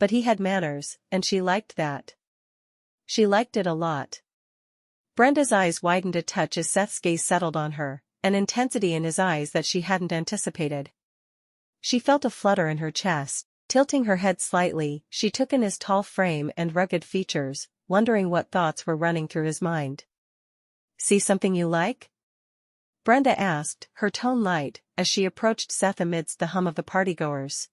But he had manners, and she liked that. She liked it a lot. Brenda's eyes widened a touch as Seth's gaze settled on her, an intensity in his eyes that she hadn't anticipated. She felt a flutter in her chest. Tilting her head slightly, she took in his tall frame and rugged features, wondering what thoughts were running through his mind. "See something you like?" Brenda asked, her tone light, as she approached Seth amidst the hum of the partygoers.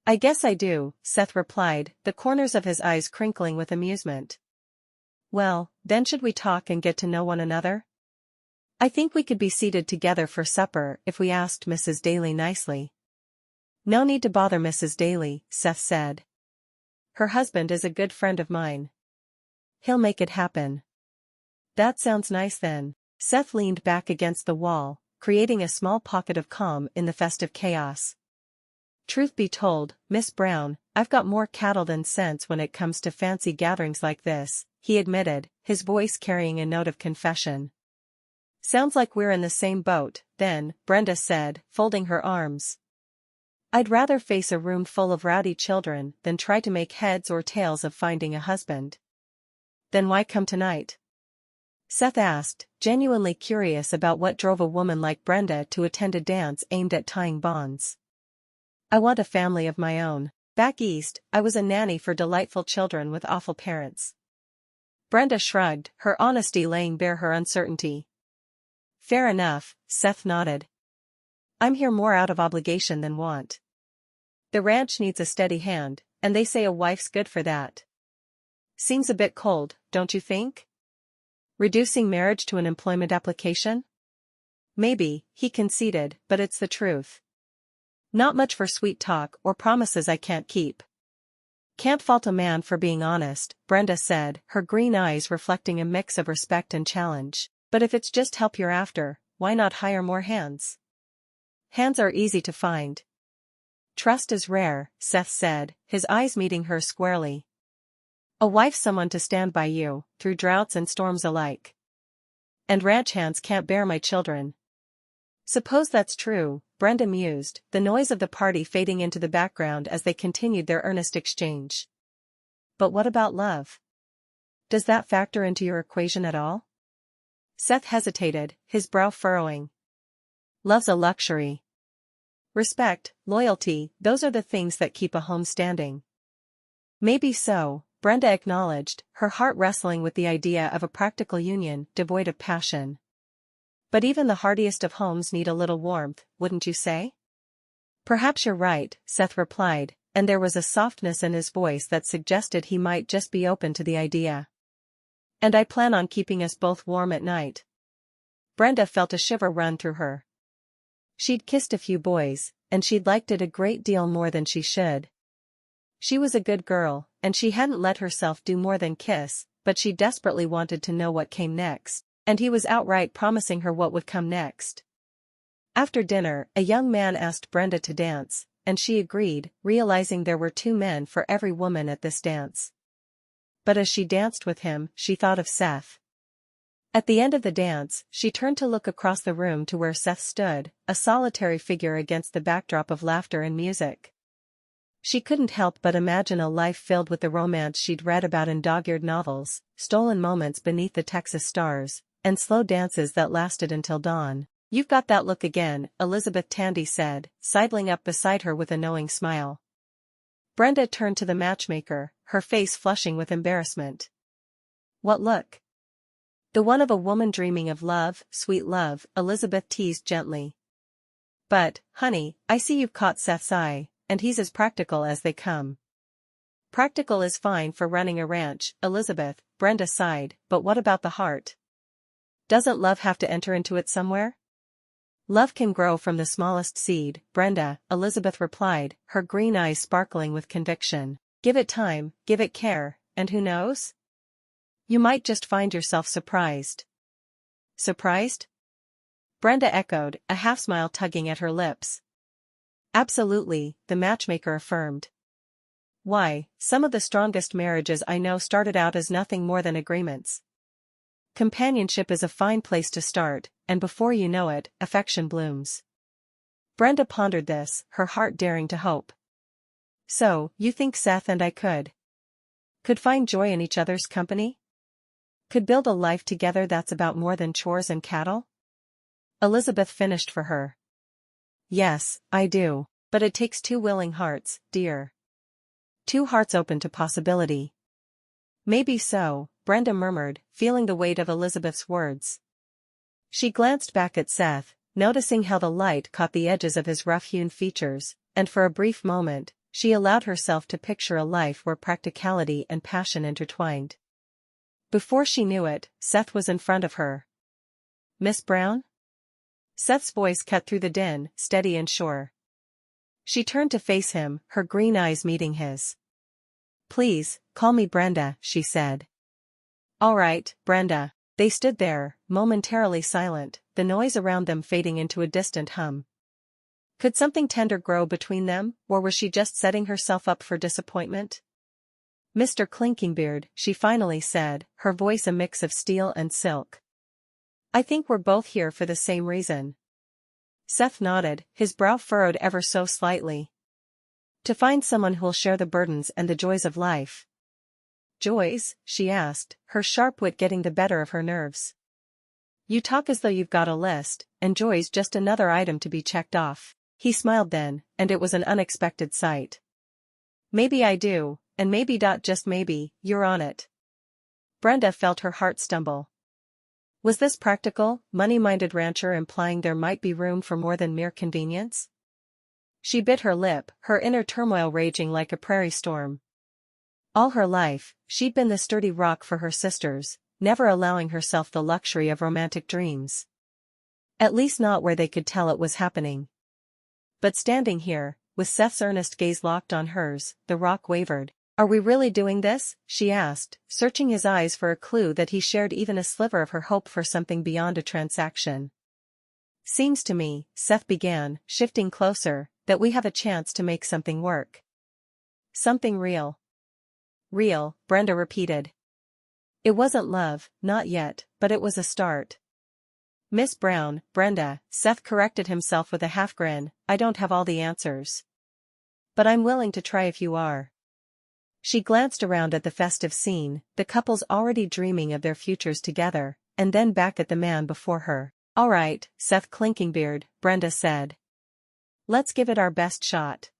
"I guess I do," Seth replied, the corners of his eyes crinkling with amusement. "Well, then should we talk and get to know one another? I think we could be seated together for supper if we asked Mrs. Daly nicely." "No need to bother Mrs. Daly," Seth said. "Her husband is a good friend of mine. He'll make it happen." "That sounds nice then." Seth leaned back against the wall, creating a small pocket of calm in the festive chaos. "Truth be told, Miss Brown, I've got more cattle than sense when it comes to fancy gatherings like this," he admitted, his voice carrying a note of confession. "Sounds like we're in the same boat, then," Brenda said, folding her arms. "I'd rather face a room full of rowdy children than try to make heads or tails of finding a husband." "Then why come tonight?" Seth asked, genuinely curious about what drove a woman like Brenda to attend a dance aimed at tying bonds. "I want a family of my own. Back east, I was a nanny for delightful children with awful parents." Brenda shrugged, her honesty laying bare her uncertainty. "Fair enough," Seth nodded. "I'm here more out of obligation than want. The ranch needs a steady hand, and they say a wife's good for that." "Seems a bit cold, don't you think? Reducing marriage to an employment application?" "Maybe," he conceded, "but it's the truth. Not much for sweet talk or promises I can't keep." "Can't fault a man for being honest," Brenda said, her green eyes reflecting a mix of respect and challenge. "But if it's just help you're after, why not hire more hands? Hands are easy to find." "Trust is rare," Seth said, his eyes meeting hers squarely. "A wife's someone to stand by you, through droughts and storms alike. And ranch hands can't bear my children." "Suppose that's true," Brenda mused, the noise of the party fading into the background as they continued their earnest exchange. "But what about love? Does that factor into your equation at all? Seth hesitated, his brow furrowing. Love's a luxury. Respect, loyalty, those are the things that keep a home standing. Maybe so, Brenda acknowledged, her heart wrestling with the idea of a practical union devoid of passion. But even the hardiest of homes need a little warmth, wouldn't you say? Perhaps you're right, Seth replied, and there was a softness in his voice that suggested he might just be open to the idea. And I plan on keeping us both warm at night. Brenda felt a shiver run through her. She'd kissed a few boys, and she'd liked it a great deal more than she should. She was a good girl, and she hadn't let herself do more than kiss, but she desperately wanted to know what came next, and he was outright promising her what would come next. After dinner, a young man asked Brenda to dance, and she agreed, realizing there were 2 men for every woman at this dance. But as she danced with him, she thought of Seth. At the end of the dance, she turned to look across the room to where Seth stood, a solitary figure against the backdrop of laughter and music. She couldn't help but imagine a life filled with the romance she'd read about in dog-eared novels, stolen moments beneath the Texas stars, and slow dances that lasted until dawn. You've got that look again, Elizabeth Tandy said, sidling up beside her with a knowing smile. Brenda turned to the matchmaker, her face flushing with embarrassment. What look? The one of a woman dreaming of love, sweet love, Elizabeth teased gently. But, honey, I see you've caught Seth's eye, and he's as practical as they come. Practical is fine for running a ranch, Elizabeth, Brenda sighed, but what about the heart? Doesn't love have to enter into it somewhere? Love can grow from the smallest seed, Brenda, Elizabeth replied, her green eyes sparkling with conviction. Give it time, give it care, and who knows? You might just find yourself surprised. Surprised? Brenda echoed, a half-smile tugging at her lips. Absolutely, the matchmaker affirmed. Why, some of the strongest marriages I know started out as nothing more than agreements. Companionship is a fine place to start, and before you know it, affection blooms. Brenda pondered this, her heart daring to hope. So, you think Seth and I could find joy in each other's company? Could build a life together that's about more than chores and cattle? Elizabeth finished for her. Yes, I do, but it takes 2 willing hearts, dear. 2 hearts open to possibility. Maybe so, Brenda murmured, feeling the weight of Elizabeth's words. She glanced back at Seth, noticing how the light caught the edges of his rough-hewn features, and for a brief moment, she allowed herself to picture a life where practicality and passion intertwined. Before she knew it, Seth was in front of her. Miss Brown? Seth's voice cut through the din, steady and sure. She turned to face him, her green eyes meeting his. Please, call me Brenda, she said. All right, Brenda. They stood there, momentarily silent, the noise around them fading into a distant hum. Could something tender grow between them, or was she just setting herself up for disappointment? Mr. Clinkinbeard, she finally said, her voice a mix of steel and silk. I think we're both here for the same reason. Seth nodded, his brow furrowed ever so slightly. To find someone who'll share the burdens and the joys of life. Joys? She asked, her sharp wit getting the better of her nerves. You talk as though you've got a list, and joy's just another item to be checked off. He smiled then, and it was an unexpected sight. Maybe I do, and maybe just maybe, you're on it. Brenda felt her heart stumble. Was this practical, money-minded rancher implying there might be room for more than mere convenience? She bit her lip, her inner turmoil raging like a prairie storm. All her life, she'd been the sturdy rock for her sisters, never allowing herself the luxury of romantic dreams. At least not where they could tell it was happening. But standing here, with Seth's earnest gaze locked on hers, the rock wavered. Are we really doing this? She asked, searching his eyes for a clue that he shared even a sliver of her hope for something beyond a transaction. Seems to me, Seth began, shifting closer, that we have a chance to make something work. Something real. Real, Brenda repeated. It wasn't love, not yet, but it was a start. Miss Brown, Brenda, Seth corrected himself with a half-grin, I don't have all the answers. But I'm willing to try if you are. She glanced around at the festive scene, the couples already dreaming of their futures together, and then back at the man before her. "All right, Seth Clinkinbeard," Brenda said. "Let's give it our best shot.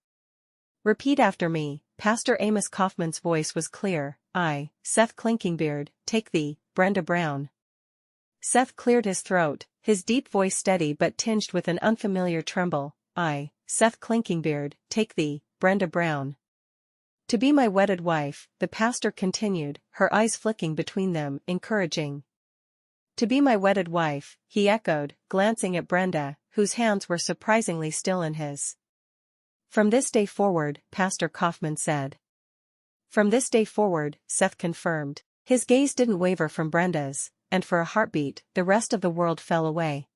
Repeat after me." Pastor Amos Kaufman's voice was clear. "I, Seth Clinkinbeard, take thee, Brenda Brown." Seth cleared his throat, his deep voice steady but tinged with an unfamiliar tremble. "I, Seth Clinkinbeard, take thee, Brenda Brown. To be my wedded wife," the pastor continued, her eyes flicking between them, encouraging. "To be my wedded wife," he echoed, glancing at Brenda, whose hands were surprisingly still in his. "From this day forward," Pastor Kaufman said. "From this day forward," Seth confirmed. His gaze didn't waver from Brenda's, and for a heartbeat, the rest of the world fell away.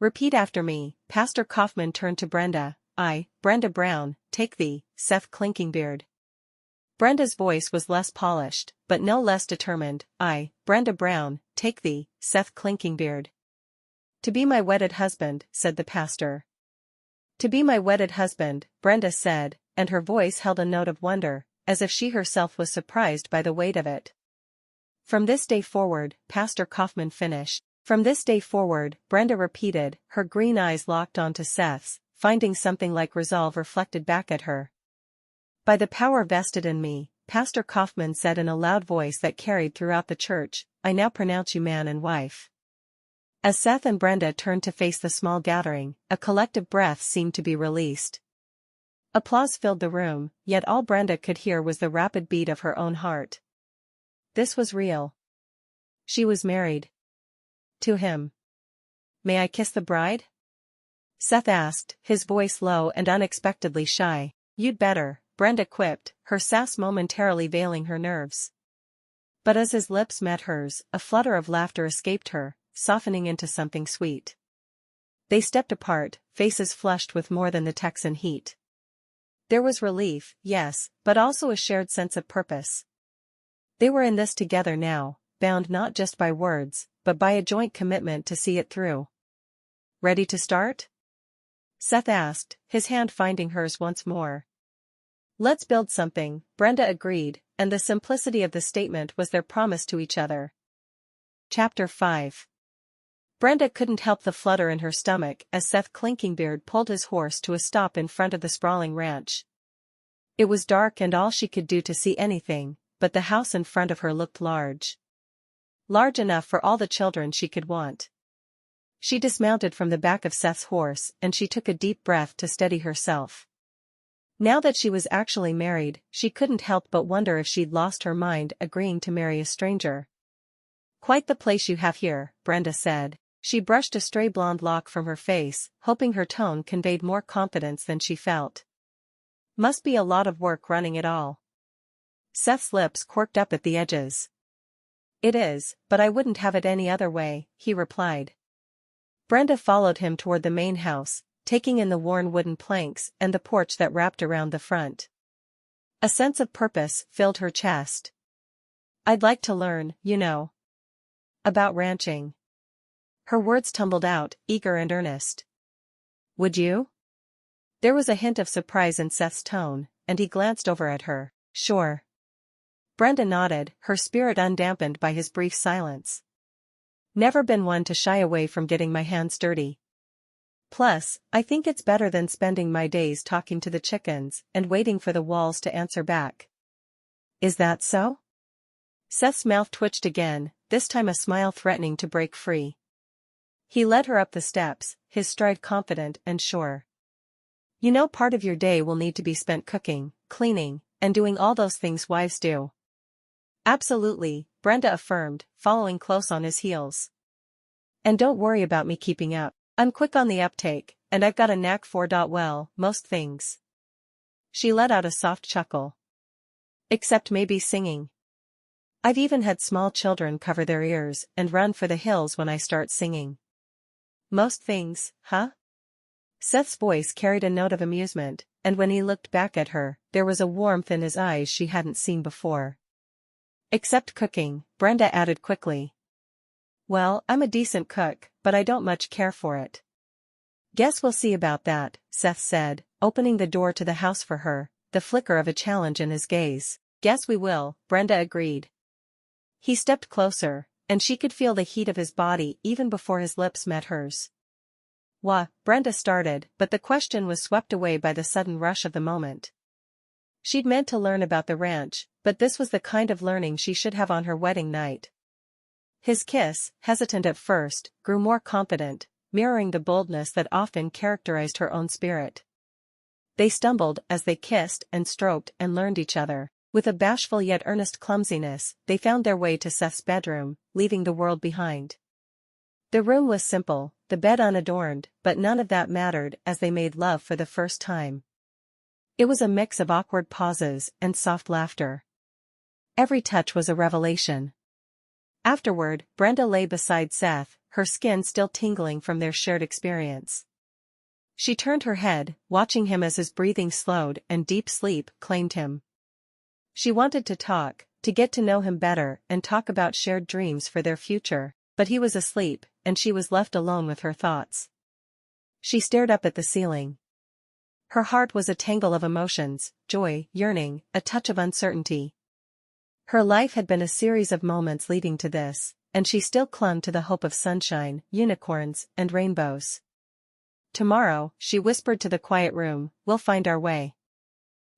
"Repeat after me." Pastor Kaufman turned to Brenda. "I, Brenda Brown, take thee, Seth Clinkinbeard." Brenda's voice was less polished, but no less determined. "I, Brenda Brown, take thee, Seth Clinkinbeard. To be my wedded husband," said the pastor. "To be my wedded husband," Brenda said, and her voice held a note of wonder, as if she herself was surprised by the weight of it. "From this day forward," Pastor Kaufman finished. "From this day forward," Brenda repeated, her green eyes locked onto Seth's, finding something like resolve reflected back at her. "By the power vested in me," Pastor Kaufman said in a loud voice that carried throughout the church, "I now pronounce you man and wife." As Seth and Brenda turned to face the small gathering, a collective breath seemed to be released. Applause filled the room, yet all Brenda could hear was the rapid beat of her own heart. This was real. She was married. To him. "May I kiss the bride?" Seth asked, his voice low and unexpectedly shy. "You'd better," Brenda quipped, her sass momentarily veiling her nerves. But as his lips met hers, a flutter of laughter escaped her, softening into something sweet. They stepped apart, faces flushed with more than the Texan heat. There was relief, yes, but also a shared sense of purpose. They were in this together now, bound not just by words, but by a joint commitment to see it through. "Ready to start?" Seth asked, his hand finding hers once more. "Let's build something," Brenda agreed, and the simplicity of the statement was their promise to each other. Chapter 5. Brenda couldn't help the flutter in her stomach as Seth Clinkinbeard pulled his horse to a stop in front of the sprawling ranch. It was dark and all she could do to see anything, but the house in front of her looked large. Large enough for all the children she could want. She dismounted from the back of Seth's horse and she took a deep breath to steady herself. Now that she was actually married, she couldn't help but wonder if she'd lost her mind agreeing to marry a stranger. "Quite the place you have here," Brenda said. She brushed a stray blonde lock from her face, hoping her tone conveyed more confidence than she felt. "Must be a lot of work running it all." Seth's lips quirked up at the edges. "It is, but I wouldn't have it any other way," he replied. Brenda followed him toward the main house, taking in the worn wooden planks and the porch that wrapped around the front. A sense of purpose filled her chest. "I'd like to learn, about ranching." Her words tumbled out, eager and earnest. "Would you?" There was a hint of surprise in Seth's tone, and he glanced over at her. "Sure." Brenda nodded, her spirit undampened by his brief silence. "Never been one to shy away from getting my hands dirty. Plus, I think it's better than spending my days talking to the chickens and waiting for the walls to answer back." "Is that so?" Seth's mouth twitched again, this time a smile threatening to break free. He led her up the steps, his stride confident and sure. Part of your day will need to be spent cooking, cleaning, and doing all those things wives do." "Absolutely," Brenda affirmed, following close on his heels. "And don't worry about me keeping up. I'm quick on the uptake, and I've got a knack for, most things." She let out a soft chuckle. "Except maybe singing. I've even had small children cover their ears and run for the hills when I start singing." "Most things, huh?" Seth's voice carried a note of amusement, and when he looked back at her, there was a warmth in his eyes she hadn't seen before. "Except cooking," Brenda added quickly. "Well, I'm a decent cook, but I don't much care for it." "Guess we'll see about that," Seth said, opening the door to the house for her, the flicker of a challenge in his gaze. Guess we will, Brenda agreed. He stepped closer, and she could feel the heat of his body even before his lips met hers. Wha? Brenda started, but the question was swept away by the sudden rush of the moment. She'd meant to learn about the ranch, but this was the kind of learning she should have on her wedding night. His kiss, hesitant at first, grew more confident, mirroring the boldness that often characterized her own spirit. They stumbled as they kissed and stroked and learned each other. With a bashful yet earnest clumsiness, they found their way to Seth's bedroom, leaving the world behind. The room was simple, the bed unadorned, but none of that mattered as they made love for the first time. It was a mix of awkward pauses and soft laughter. Every touch was a revelation. Afterward, Brenda lay beside Seth, her skin still tingling from their shared experience. She turned her head, watching him as his breathing slowed and deep sleep claimed him. She wanted to talk, to get to know him better and talk about shared dreams for their future, but he was asleep, and she was left alone with her thoughts. She stared up at the ceiling. Her heart was a tangle of emotions, joy, yearning, a touch of uncertainty. Her life had been a series of moments leading to this, and she still clung to the hope of sunshine, unicorns, and rainbows. Tomorrow, she whispered to the quiet room, we'll find our way.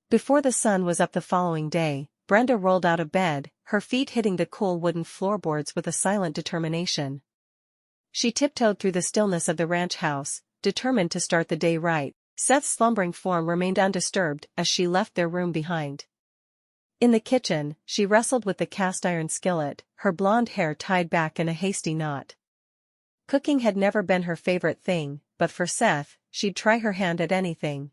Before the sun was up the following day, Brenda rolled out of bed, her feet hitting the cool wooden floorboards with a silent determination. She tiptoed through the stillness of the ranch house, determined to start the day right. Seth's slumbering form remained undisturbed as she left their room behind. In the kitchen, she wrestled with the cast-iron skillet, her blonde hair tied back in a hasty knot. Cooking had never been her favorite thing, but for Seth, she'd try her hand at anything.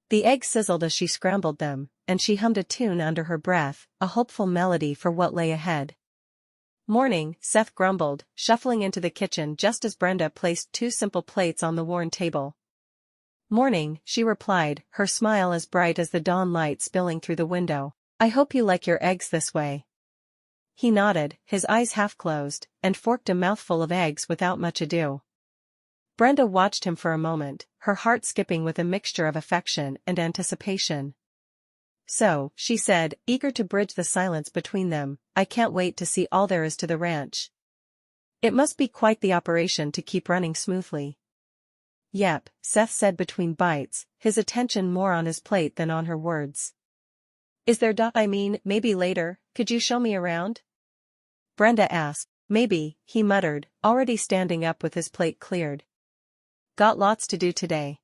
The eggs sizzled as she scrambled them, and she hummed a tune under her breath, a hopeful melody for what lay ahead. Morning, Seth grumbled, shuffling into the kitchen just as Brenda placed 2 simple plates on the worn table. Morning, she replied, her smile as bright as the dawn light spilling through the window. I hope you like your eggs this way. He nodded, his eyes half closed, and forked a mouthful of eggs without much ado. Brenda watched him for a moment, her heart skipping with a mixture of affection and anticipation. So, she said, eager to bridge the silence between them, I can't wait to see all there is to the ranch. It must be quite the operation to keep running smoothly. Yep, Seth said between bites, his attention more on his plate than on her words. Is there maybe later, could you show me around? Brenda asked. Maybe, he muttered, already standing up with his plate cleared. Got lots to do today.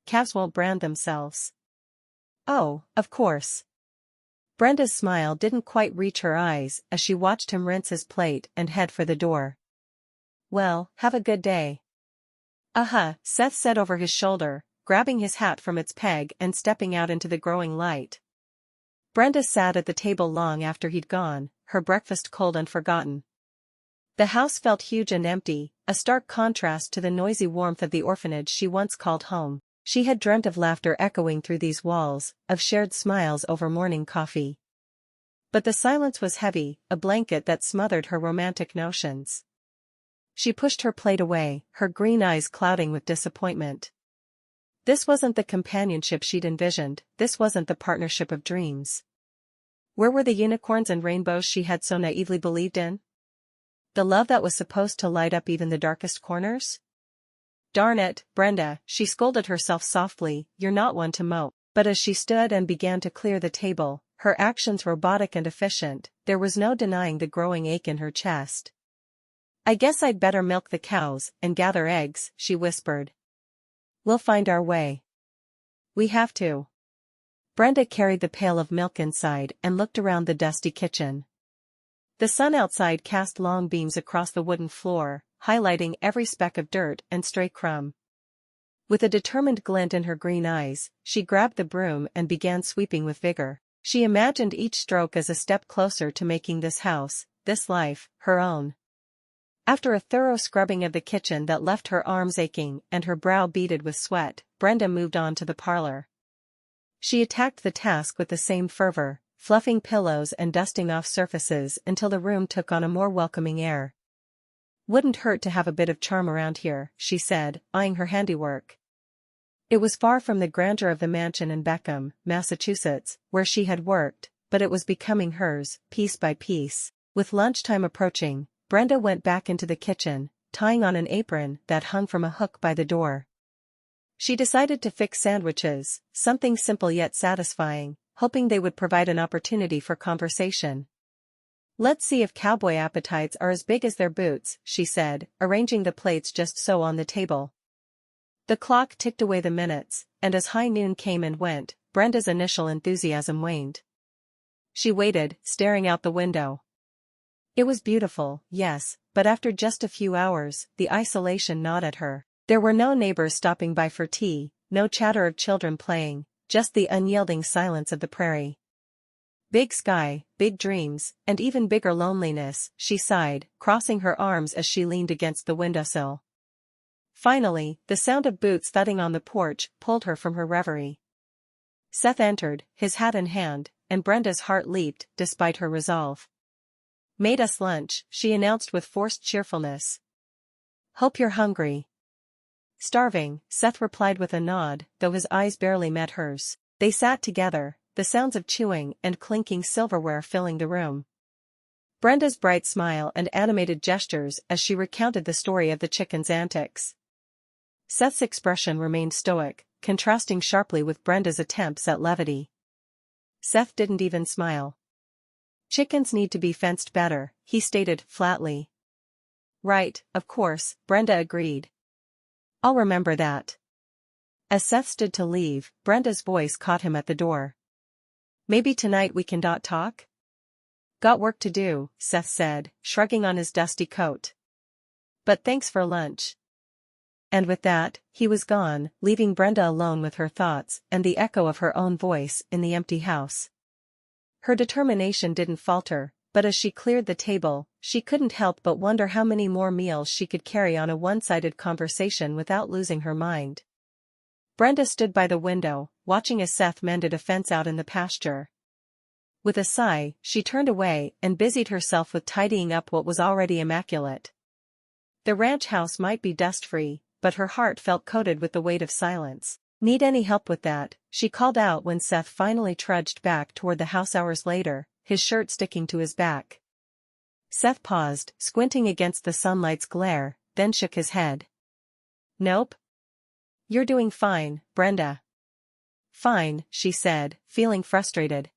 Calves won't brand themselves. Oh, of course. Brenda's smile didn't quite reach her eyes as she watched him rinse his plate and head for the door. Well, have a good day. Seth said over his shoulder, grabbing his hat from its peg and stepping out into the growing light. Brenda sat at the table long after he'd gone, her breakfast cold and forgotten. The house felt huge and empty, a stark contrast to the noisy warmth of the orphanage she once called home. She had dreamt of laughter echoing through these walls, of shared smiles over morning coffee. But the silence was heavy, a blanket that smothered her romantic notions. She pushed her plate away, her green eyes clouding with disappointment. This wasn't the companionship she'd envisioned, this wasn't the partnership of dreams. Where were the unicorns and rainbows she had so naively believed in? The love that was supposed to light up even the darkest corners? Darn it, Brenda, she scolded herself softly, you're not one to mope. But as she stood and began to clear the table, her actions robotic and efficient, there was no denying the growing ache in her chest. I guess I'd better milk the cows and gather eggs, she whispered. We'll find our way. We have to. Brenda carried the pail of milk inside and looked around the dusty kitchen. The sun outside cast long beams across the wooden floor, highlighting every speck of dirt and stray crumb. With a determined glint in her green eyes, she grabbed the broom and began sweeping with vigor. She imagined each stroke as a step closer to making this house, this life, her own. After a thorough scrubbing of the kitchen that left her arms aching and her brow beaded with sweat, Brenda moved on to the parlor. She attacked the task with the same fervor, fluffing pillows and dusting off surfaces until the room took on a more welcoming air. Wouldn't hurt to have a bit of charm around here, she said, eyeing her handiwork. It was far from the grandeur of the mansion in Beckham, Massachusetts, where she had worked, but it was becoming hers, piece by piece. With lunchtime approaching, Brenda went back into the kitchen, tying on an apron that hung from a hook by the door. She decided to fix sandwiches, something simple yet satisfying, hoping they would provide an opportunity for conversation. "Let's see if cowboy appetites are as big as their boots," she said, arranging the plates just so on the table. The clock ticked away the minutes, and as high noon came and went, Brenda's initial enthusiasm waned. She waited, staring out the window. It was beautiful, yes, but after just a few hours, the isolation gnawed at her. There were no neighbors stopping by for tea, no chatter of children playing, just the unyielding silence of the prairie. Big sky, big dreams, and even bigger loneliness, she sighed, crossing her arms as she leaned against the windowsill. Finally, the sound of boots thudding on the porch pulled her from her reverie. Seth entered, his hat in hand, and Brenda's heart leaped, despite her resolve. "Made us lunch," she announced with forced cheerfulness. "Hope you're hungry." "Starving," Seth replied with a nod, though his eyes barely met hers. They sat together, the sounds of chewing and clinking silverware filling the room. Brenda's bright smile and animated gestures as she recounted the story of the chicken's antics. Seth's expression remained stoic, contrasting sharply with Brenda's attempts at levity. Seth didn't even smile. "Chickens need to be fenced better," he stated flatly. "Right, of course," Brenda agreed. "I'll remember that." As Seth stood to leave, Brenda's voice caught him at the door. "Maybe tonight we can talk?" "Got work to do," Seth said, shrugging on his dusty coat. "But thanks for lunch." And with that, he was gone, leaving Brenda alone with her thoughts and the echo of her own voice in the empty house. Her determination didn't falter, but as she cleared the table, she couldn't help but wonder how many more meals she could carry on a one-sided conversation without losing her mind. Brenda stood by the window, watching as Seth mended a fence out in the pasture. With a sigh, she turned away and busied herself with tidying up what was already immaculate. The ranch house might be dust-free, but her heart felt coated with the weight of silence. "Need any help with that?" she called out when Seth finally trudged back toward the house hours later, his shirt sticking to his back. Seth paused, squinting against the sunlight's glare, then shook his head. "Nope. You're doing fine, Brenda." "Fine," she said, feeling frustrated.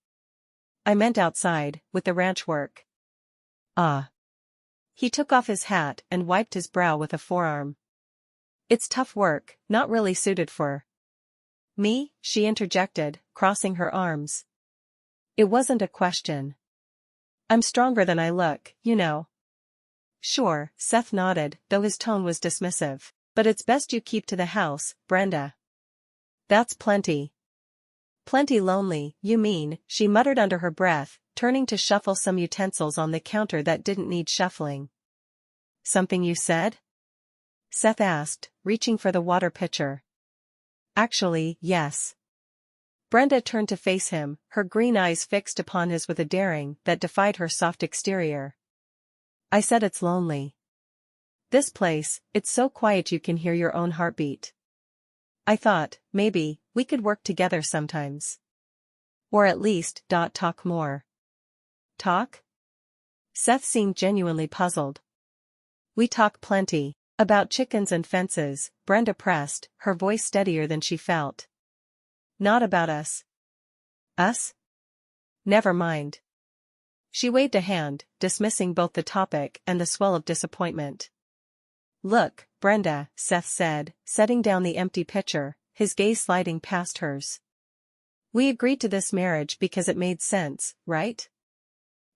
"I meant outside, with the ranch work." "Ah." He took off his hat and wiped his brow with a forearm. "It's tough work, not really suited for me," she interjected, crossing her arms. "It wasn't a question. I'm stronger than I look, you know." "Sure," Seth nodded, though his tone was dismissive. "But it's best you keep to the house, Brenda." "That's plenty." "Plenty lonely, you mean," she muttered under her breath, turning to shuffle some utensils on the counter that didn't need shuffling. "Something you said?" Seth asked, reaching for the water pitcher. "Actually, yes." Brenda turned to face him, her green eyes fixed upon his with a daring that defied her soft exterior. "I said it's lonely. This place, it's so quiet you can hear your own heartbeat. I thought, maybe, we could work together sometimes. Or at least, talk more." "Talk?" Seth seemed genuinely puzzled. "We talk plenty. About chickens and fences," Brenda pressed, her voice steadier than she felt. "Not about us." "Us?" "Never mind." She waved a hand, dismissing both the topic and the swell of disappointment. "Look, Brenda," Seth said, setting down the empty pitcher, his gaze sliding past hers. "We agreed to this marriage because it made sense, right?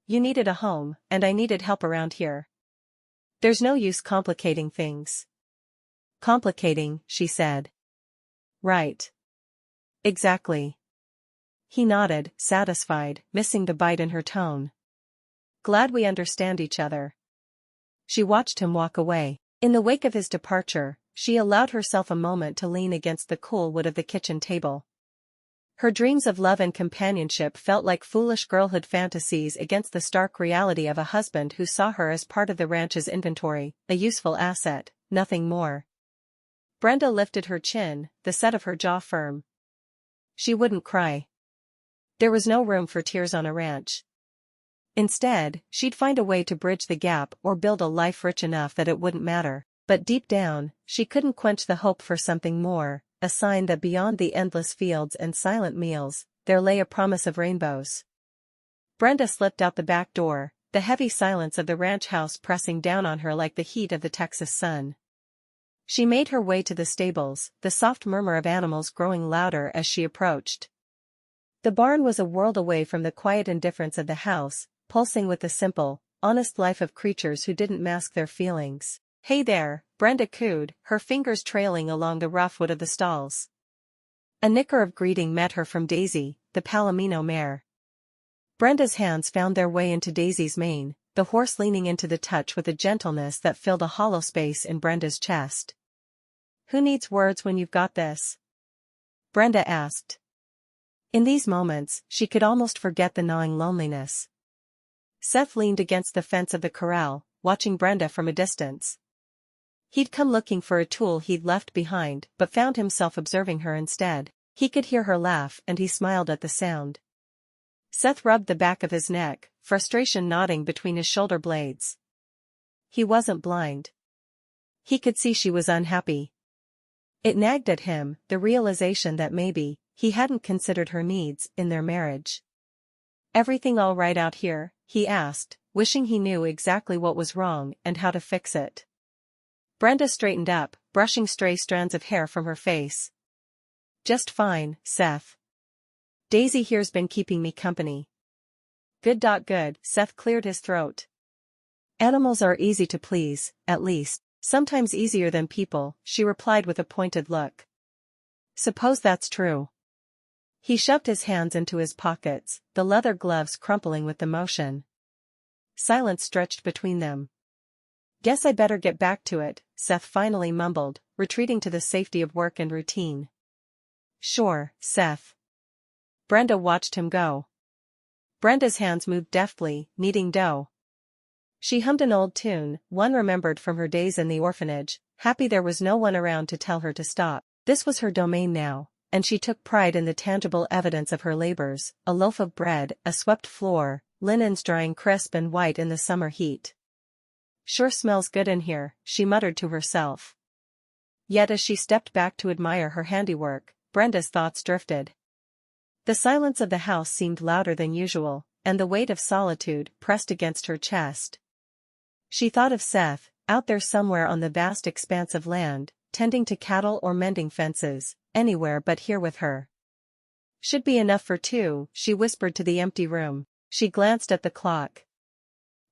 You needed a home, and I needed help around here. There's no use complicating things." "Complicating," she said. "Right. Exactly." He nodded, satisfied, missing the bite in her tone. "Glad we understand each other." She watched him walk away. In the wake of his departure, she allowed herself a moment to lean against the cool wood of the kitchen table. Her dreams of love and companionship felt like foolish girlhood fantasies against the stark reality of a husband who saw her as part of the ranch's inventory, a useful asset, nothing more. Brenda lifted her chin, the set of her jaw firm. She wouldn't cry. There was no room for tears on a ranch. Instead, she'd find a way to bridge the gap or build a life rich enough that it wouldn't matter. But deep down, she couldn't quench the hope for something more, a sign that beyond the endless fields and silent meals, there lay a promise of rainbows. Brenda slipped out the back door, the heavy silence of the ranch house pressing down on her like the heat of the Texas sun. She made her way to the stables, the soft murmur of animals growing louder as she approached. The barn was a world away from the quiet indifference of the house, pulsing with the simple, honest life of creatures who didn't mask their feelings. "Hey there," Brenda cooed, her fingers trailing along the rough wood of the stalls. A nicker of greeting met her from Daisy, the Palomino mare. Brenda's hands found their way into Daisy's mane, the horse leaning into the touch with a gentleness that filled a hollow space in Brenda's chest. "Who needs words when you've got this?" Brenda asked. In these moments, she could almost forget the gnawing loneliness. Seth leaned against the fence of the corral, watching Brenda from a distance. He'd come looking for a tool he'd left behind but found himself observing her instead. He could hear her laugh and he smiled at the sound. Seth rubbed the back of his neck, frustration knotting between his shoulder blades. He wasn't blind. He could see she was unhappy. It nagged at him, the realization that maybe he hadn't considered her needs in their marriage. "Everything all right out here?" he asked, wishing he knew exactly what was wrong and how to fix it. Brenda straightened up, brushing stray strands of hair from her face. "Just fine, Seth. Daisy here's been keeping me company." Good. Good, Seth cleared his throat. "Animals are easy to please, at least, sometimes easier than people," she replied with a pointed look. "Suppose that's true." He shoved his hands into his pockets, the leather gloves crumpling with the motion. Silence stretched between them. "Guess I better get back to it," Seth finally mumbled, retreating to the safety of work and routine. "Sure, Seth." Brenda watched him go. Brenda's hands moved deftly, kneading dough. She hummed an old tune, one remembered from her days in the orphanage, happy there was no one around to tell her to stop. This was her domain now, and she took pride in the tangible evidence of her labors, a loaf of bread, a swept floor, linens drying crisp and white in the summer heat. "Sure smells good in here," she muttered to herself. Yet as she stepped back to admire her handiwork, Brenda's thoughts drifted. The silence of the house seemed louder than usual, and the weight of solitude pressed against her chest. She thought of Seth, out there somewhere on the vast expanse of land, tending to cattle or mending fences, anywhere but here with her. "Should be enough for two," she whispered to the empty room. She glanced at the clock.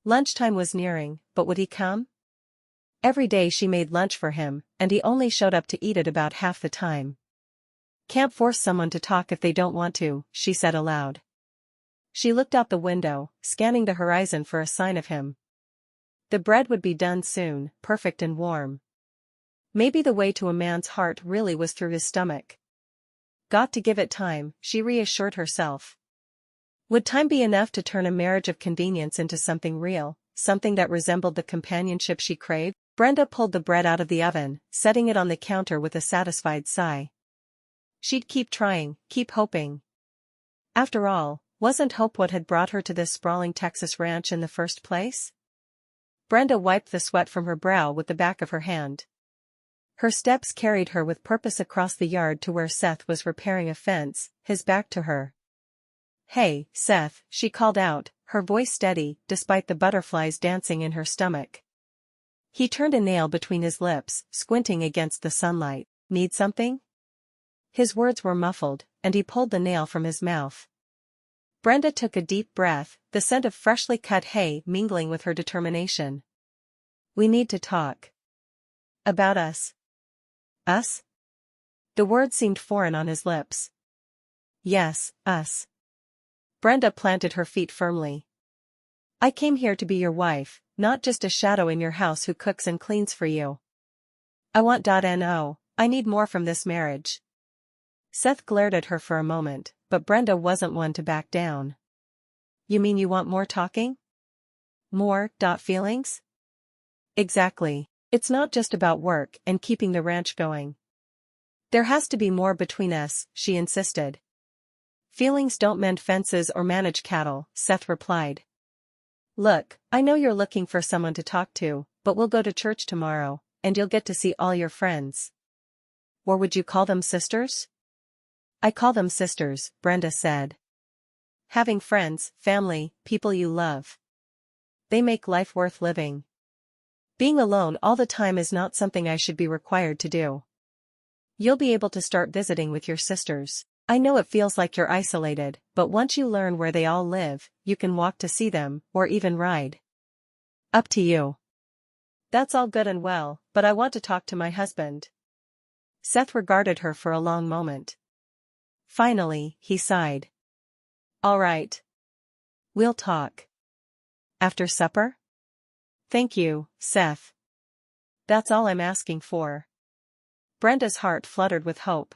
Lunchtime was nearing, but would he come? Every day she made lunch for him, and he only showed up to eat it about half the time. "Can't force someone to talk if they don't want to," she said aloud. She looked out the window, scanning the horizon for a sign of him. The bread would be done soon, perfect and warm. Maybe the way to a man's heart really was through his stomach. Got to give it time, she reassured herself. Would time be enough to turn a marriage of convenience into something real, something that resembled the companionship she craved? Brenda pulled the bread out of the oven, setting it on the counter with a satisfied sigh. She'd keep trying, keep hoping. After all, wasn't hope what had brought her to this sprawling Texas ranch in the first place? Brenda wiped the sweat from her brow with the back of her hand. Her steps carried her with purpose across the yard to where Seth was repairing a fence, his back to her. "Hey, Seth," she called out, her voice steady, despite the butterflies dancing in her stomach. He turned a nail between his lips, squinting against the sunlight. "Need something?" His words were muffled, and he pulled the nail from his mouth. Brenda took a deep breath, the scent of freshly cut hay mingling with her determination. "We need to talk." "About us?" "Us?" The word seemed foreign on his lips. "Yes, us." Brenda planted her feet firmly. "I came here to be your wife, not just a shadow in your house who cooks and cleans for you. I want .no, I need more from this marriage." Seth glared at her for a moment, but Brenda wasn't one to back down. "You mean you want more talking? More, feelings?" "Exactly. It's not just about work and keeping the ranch going. There has to be more between us," she insisted. Feelings don't mend fences or manage cattle, Seth replied. Look, I know you're looking for someone to talk to, but we'll go to church tomorrow, and you'll get to see all your friends. Or would you call them sisters? I call them sisters, Brenda said. Having friends, family, people you love. They make life worth living. Being alone all the time is not something I should be required to do. You'll be able to start visiting with your sisters. I know it feels like you're isolated, but once you learn where they all live, you can walk to see them, or even ride. Up to you. That's all good and well, but I want to talk to my husband. Seth regarded her for a long moment. Finally, he sighed. All right. We'll talk. After supper? Thank you, Seth. That's all I'm asking for. Brenda's heart fluttered with hope.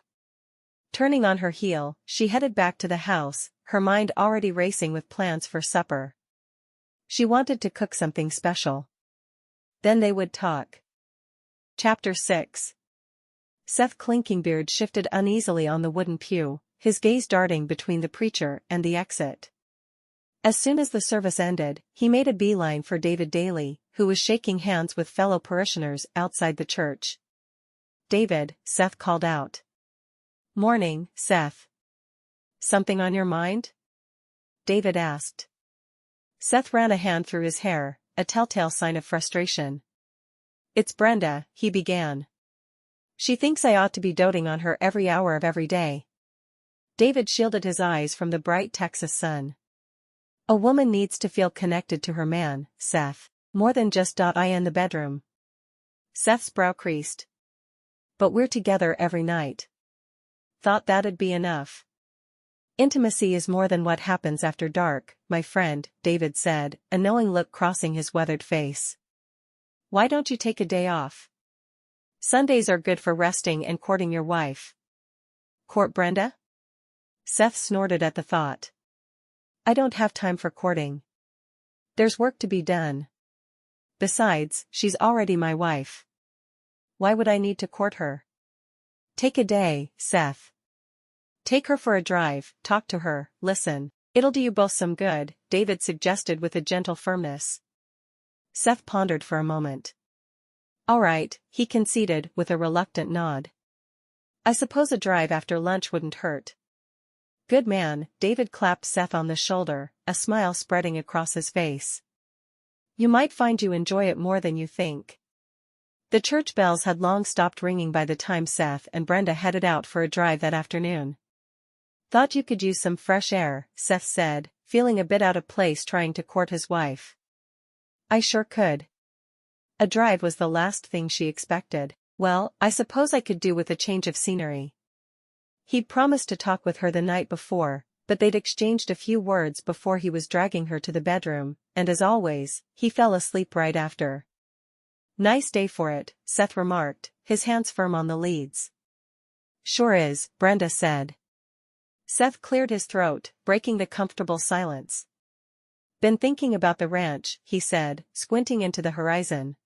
Turning on her heel, she headed back to the house, her mind already racing with plans for supper. She wanted to cook something special. Then they would talk. Chapter 6. Seth Clinkinbeard shifted uneasily on the wooden pew, his gaze darting between the preacher and the exit. As soon as the service ended, he made a beeline for David Daly, who was shaking hands with fellow parishioners outside the church. David, Seth called out. Morning, Seth. Something on your mind? David asked. Seth ran a hand through his hair, a telltale sign of frustration. It's Brenda, he began. She thinks I ought to be doting on her every hour of every day. David shielded his eyes from the bright Texas sun. A woman needs to feel connected to her man, Seth, more than just in the bedroom. Seth's brow creased. But we're together every night. Thought that'd be enough. Intimacy is more than what happens after dark, my friend, David said, a knowing look crossing his weathered face. Why don't you take a day off? Sundays are good for resting and courting your wife. Court Brenda? Seth snorted at the thought. I don't have time for courting. There's work to be done. Besides, she's already my wife. Why would I need to court her? Take a day, Seth. Take her for a drive, talk to her, listen. It'll do you both some good, David suggested with a gentle firmness. Seth pondered for a moment. All right, he conceded with a reluctant nod. I suppose a drive after lunch wouldn't hurt. Good man, David clapped Seth on the shoulder, a smile spreading across his face. You might find you enjoy it more than you think. The church bells had long stopped ringing by the time Seth and Brenda headed out for a drive that afternoon. Thought you could use some fresh air, Seth said, feeling a bit out of place trying to court his wife. I sure could. A drive was the last thing she expected. Well, I suppose I could do with a change of scenery. He'd promised to talk with her the night before, but they'd exchanged a few words before he was dragging her to the bedroom, and as always, he fell asleep right after. Nice day for it, Seth remarked, his hands firm on the leads. Sure is, Brenda said. Seth cleared his throat, breaking the comfortable silence. Been thinking about the ranch, he said, squinting into the horizon.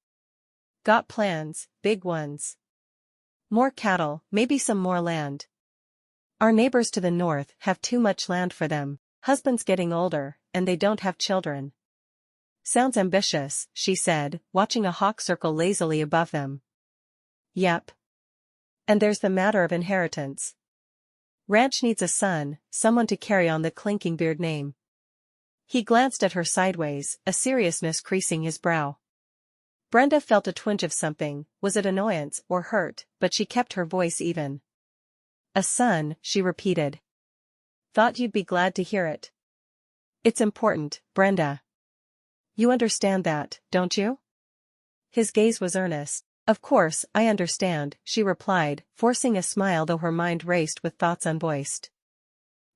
Got plans, big ones. More cattle, maybe some more land. Our neighbors to the north have too much land for them, husband's getting older, and they don't have children. Sounds ambitious, she said, watching a hawk circle lazily above them. Yep. And there's the matter of inheritance. Ranch needs a son, someone to carry on the Clinkinbeard name. He glanced at her sideways, a seriousness creasing his brow. Brenda felt a twinge of something, was it annoyance or hurt, but she kept her voice even. A son, she repeated. Thought you'd be glad to hear it. It's important, Brenda. You understand that, don't you? His gaze was earnest. Of course, I understand, she replied, forcing a smile though her mind raced with thoughts unvoiced.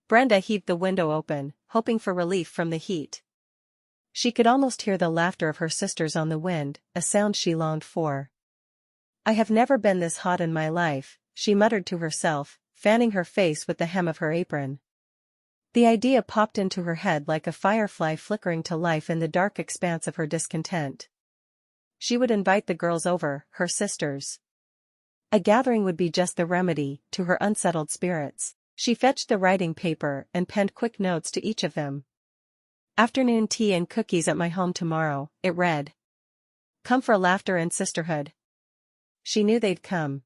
Brenda heaved the window open, hoping for relief from the heat. She could almost hear the laughter of her sisters on the wind, a sound she longed for. I have never been this hot in my life, she muttered to herself, fanning her face with the hem of her apron. The idea popped into her head like a firefly flickering to life in the dark expanse of her discontent. She would invite the girls over, her sisters. A gathering would be just the remedy to her unsettled spirits. She fetched the writing paper and penned quick notes to each of them. "Afternoon tea and cookies at my home tomorrow," it read. "Come for laughter and sisterhood." She knew they'd come.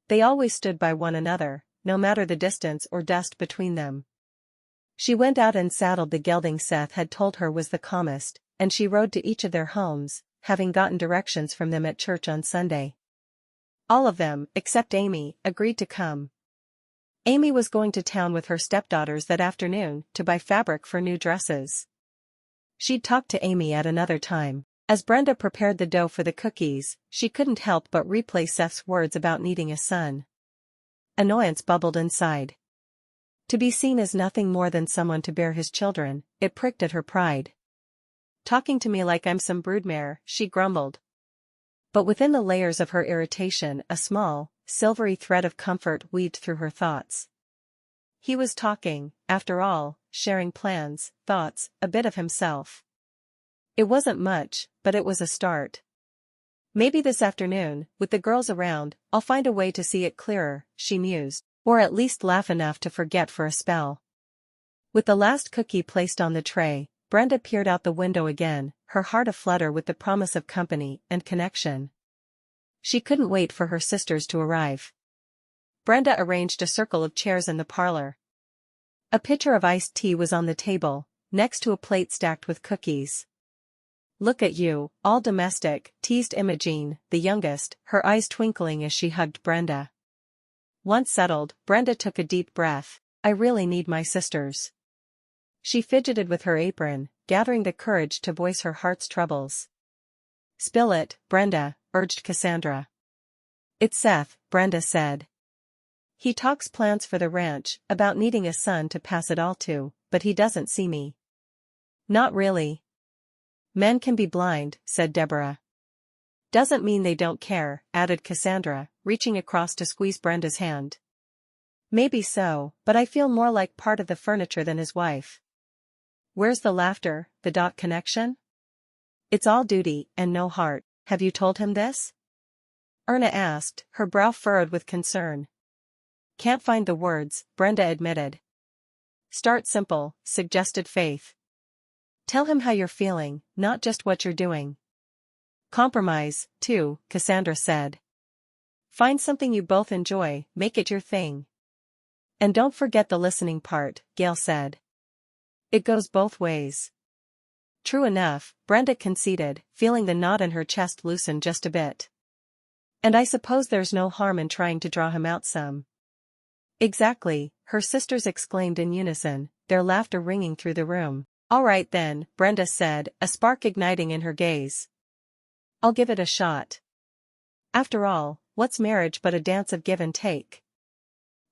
They always stood by one another, no matter the distance or dust between them. She went out and saddled the gelding Seth had told her was the calmest, and she rode to each of their homes, having gotten directions from them at church on Sunday. All of them, except Amy, agreed to come. Amy was going to town with her stepdaughters that afternoon to buy fabric for new dresses. She'd talk to Amy at another time. As Brenda prepared the dough for the cookies, she couldn't help but replay Seth's words about needing a son. Annoyance bubbled inside. To be seen as nothing more than someone to bear his children, it pricked at her pride. "Talking to me like I'm some broodmare," she grumbled. But within the layers of her irritation a small, silvery thread of comfort weaved through her thoughts. He was talking, after all, sharing plans, thoughts, a bit of himself. It wasn't much, but it was a start. "Maybe this afternoon, with the girls around, I'll find a way to see it clearer," she mused, "or at least laugh enough to forget for a spell." With the last cookie placed on the tray, Brenda peered out the window again, her heart aflutter with the promise of company and connection. She couldn't wait for her sisters to arrive. Brenda arranged a circle of chairs in the parlor. A pitcher of iced tea was on the table, next to a plate stacked with cookies. "Look at you, all domestic," teased Imogene, the youngest, her eyes twinkling as she hugged Brenda. Once settled, Brenda took a deep breath. "I really need my sisters." She fidgeted with her apron, gathering the courage to voice her heart's troubles. "Spill it, Brenda," urged Cassandra. "It's Seth," Brenda said. "He talks plans for the ranch, about needing a son to pass it all to, but he doesn't see me." "Not really." "Men can be blind," said Deborah. "Doesn't mean they don't care," added Cassandra, reaching across to squeeze Brenda's hand. "Maybe so, but I feel more like part of the furniture than his wife." "Where's the laughter, the dot connection?" "It's all duty, and no heart. Have you told him this?" Erna asked, her brow furrowed with concern. "Can't find the words," Brenda admitted. "Start simple," suggested Faith. "Tell him how you're feeling, not just what you're doing." "Compromise, too," Cassandra said. "Find something you both enjoy, make it your thing." "And don't forget the listening part," Gail said. "It goes both ways." "True enough," Brenda conceded, feeling the knot in her chest loosen just a bit. "And I suppose there's no harm in trying to draw him out some." "Exactly," her sisters exclaimed in unison, their laughter ringing through the room. "All right then," Brenda said, a spark igniting in her gaze. "I'll give it a shot. After all, what's marriage but a dance of give and take?"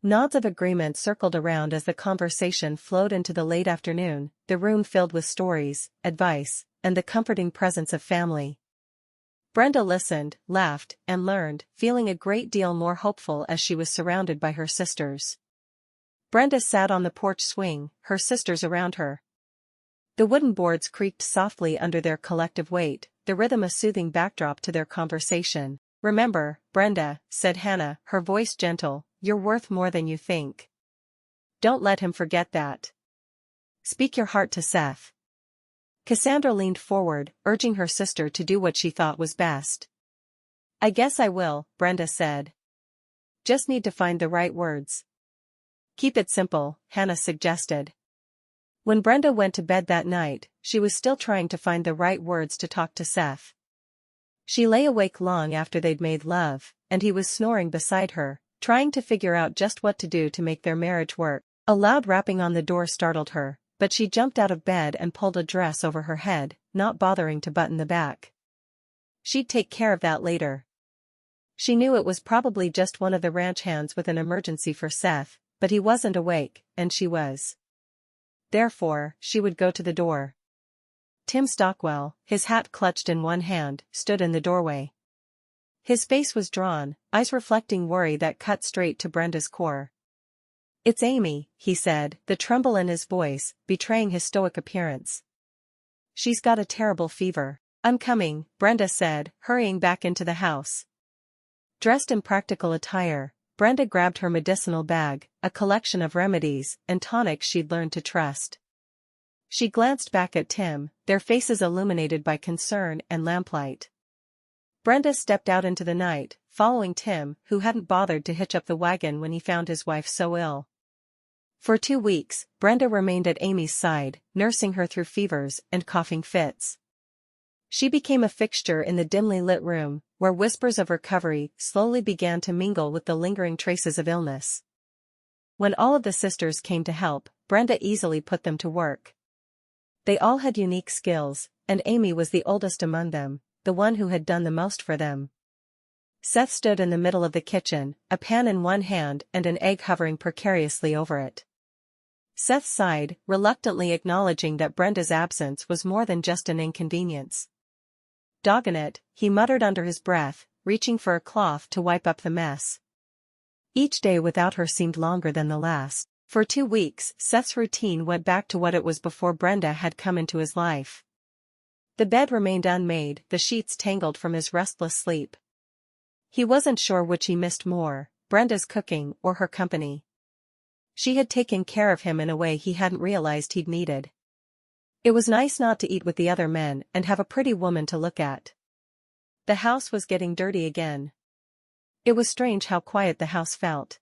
Nods of agreement circled around as the conversation flowed into the late afternoon, the room filled with stories, advice, and the comforting presence of family. Brenda listened, laughed, and learned, feeling a great deal more hopeful as she was surrounded by her sisters. Brenda sat on the porch swing, her sisters around her. The wooden boards creaked softly under their collective weight, the rhythm a soothing backdrop to their conversation. "Remember, Brenda," said Hannah, her voice gentle, "you're worth more than you think. Don't let him forget that. Speak your heart to Seth." Cassandra leaned forward, urging her sister to do what she thought was best. "I guess I will," Brenda said. "Just need to find the right words." "Keep it simple," Hannah suggested. When Brenda went to bed that night, she was still trying to find the right words to talk to Seth. She lay awake long after they'd made love, and he was snoring beside her, trying to figure out just what to do to make their marriage work. A loud rapping on the door startled her, but she jumped out of bed and pulled a dress over her head, not bothering to button the back. She'd take care of that later. She knew it was probably just one of the ranch hands with an emergency for Seth, but he wasn't awake, and she was. Therefore, she would go to the door. Tim Stockwell, his hat clutched in one hand, stood in the doorway. His face was drawn, eyes reflecting worry that cut straight to Brenda's core. "It's Amy," he said, the tremble in his voice, betraying his stoic appearance. "She's got a terrible fever." "I'm coming," Brenda said, hurrying back into the house. Dressed in practical attire, Brenda grabbed her medicinal bag, a collection of remedies and tonics she'd learned to trust. She glanced back at Tim, their faces illuminated by concern and lamplight. Brenda stepped out into the night, following Tim, who hadn't bothered to hitch up the wagon when he found his wife so ill. For 2 weeks, Brenda remained at Amy's side, nursing her through fevers and coughing fits. She became a fixture in the dimly lit room, where whispers of recovery slowly began to mingle with the lingering traces of illness. When all of the sisters came to help, Brenda easily put them to work. They all had unique skills, and Amy was the oldest among them, the one who had done the most for them. Seth stood in the middle of the kitchen, a pan in one hand and an egg hovering precariously over it. Seth sighed, reluctantly acknowledging that Brenda's absence was more than just an inconvenience. "Doggone it," he muttered under his breath, reaching for a cloth to wipe up the mess. Each day without her seemed longer than the last. For 2 weeks, Seth's routine went back to what it was before Brenda had come into his life. The bed remained unmade, the sheets tangled from his restless sleep. He wasn't sure which he missed more, Brenda's cooking or her company. She had taken care of him in a way he hadn't realized he'd needed. It was nice not to eat with the other men and have a pretty woman to look at. The house was getting dirty again. It was strange how quiet the house felt.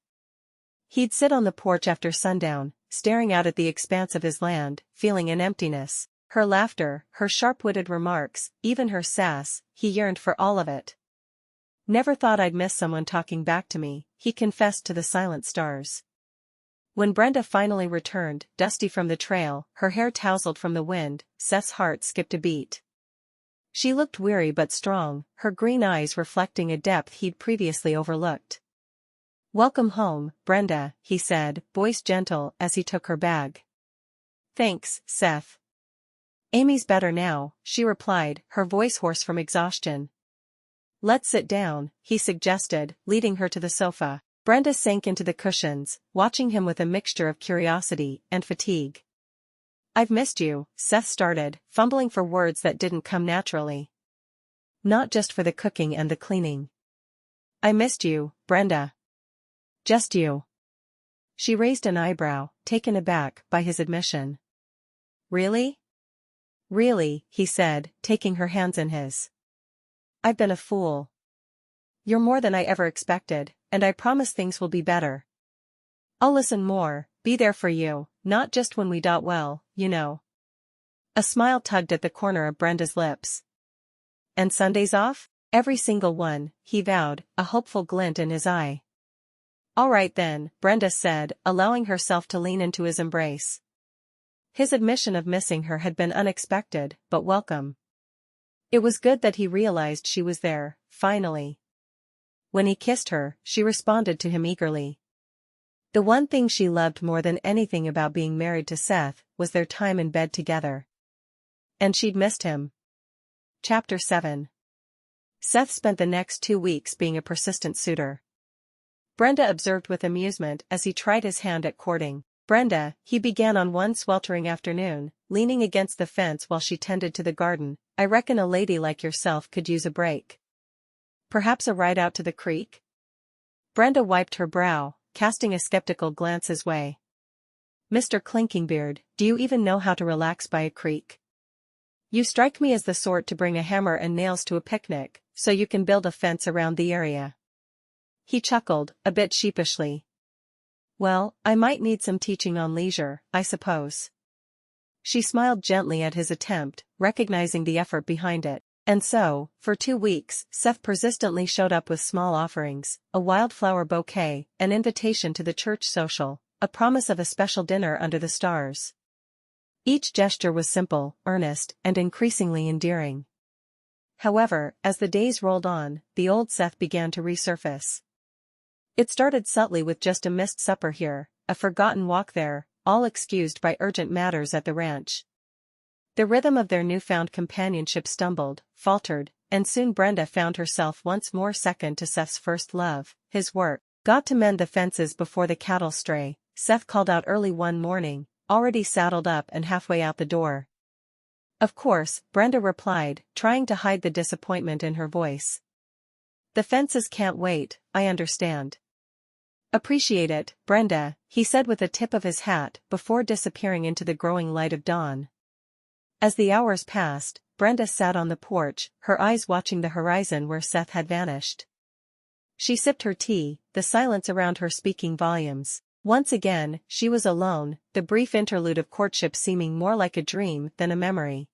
He'd sit on the porch after sundown, staring out at the expanse of his land, feeling an emptiness. Her laughter, her sharp-witted remarks, even her sass, he yearned for all of it. "Never thought I'd miss someone talking back to me," he confessed to the silent stars. When Brenda finally returned, dusty from the trail, her hair tousled from the wind, Seth's heart skipped a beat. She looked weary but strong, her green eyes reflecting a depth he'd previously overlooked. "Welcome home, Brenda," he said, voice gentle as he took her bag. "Thanks, Seth." "Amy's better now," she replied, her voice hoarse from exhaustion. "Let's sit down," he suggested, leading her to the sofa. Brenda sank into the cushions, watching him with a mixture of curiosity and fatigue. "I've missed you," Seth started, fumbling for words that didn't come naturally. "Not just for the cooking and the cleaning. I missed you, Brenda." "Just you?" She raised an eyebrow, taken aback by his admission. "Really?" "Really," he said, taking her hands in his. "I've been a fool. You're more than I ever expected, and I promise things will be better. I'll listen more, be there for you, not just when we dot well, you know." A smile tugged at the corner of Brenda's lips. "And Sundays off?" "Every single one," he vowed, a hopeful glint in his eye. "All right then," Brenda said, allowing herself to lean into his embrace. His admission of missing her had been unexpected, but welcome. It was good that he realized she was there, finally. When he kissed her, she responded to him eagerly. The one thing she loved more than anything about being married to Seth was their time in bed together. And she'd missed him. Chapter 7. Seth spent the next 2 weeks being a persistent suitor. Brenda observed with amusement as he tried his hand at courting. "Brenda," he began on one sweltering afternoon, leaning against the fence while she tended to the garden, "I reckon a lady like yourself could use a break. Perhaps a ride out to the creek?" Brenda wiped her brow, casting a skeptical glance his way. "Mr. Clinkinbeard, do you even know how to relax by a creek? You strike me as the sort to bring a hammer and nails to a picnic, so you can build a fence around the area." He chuckled, a bit sheepishly. "Well, I might need some teaching on leisure, I suppose." She smiled gently at his attempt, recognizing the effort behind it. And so, for 2 weeks, Seth persistently showed up with small offerings, a wildflower bouquet, an invitation to the church social, a promise of a special dinner under the stars. Each gesture was simple, earnest, and increasingly endearing. However, as the days rolled on, the old Seth began to resurface. It started subtly with just a missed supper here, a forgotten walk there, all excused by urgent matters at the ranch. The rhythm of their newfound companionship stumbled, faltered, and soon Brenda found herself once more second to Seth's first love, his work. "Got to mend the fences before the cattle stray," Seth called out early one morning, already saddled up and halfway out the door. "Of course," Brenda replied, trying to hide the disappointment in her voice. "The fences can't wait, I understand." Appreciate it, Brenda, he said with a tip of his hat before disappearing into the growing light of dawn. As the hours passed, Brenda sat on the porch, her eyes watching the horizon where Seth had vanished. She sipped her tea, the silence around her speaking volumes. Once again, she was alone, the brief interlude of courtship seeming more like a dream than a memory.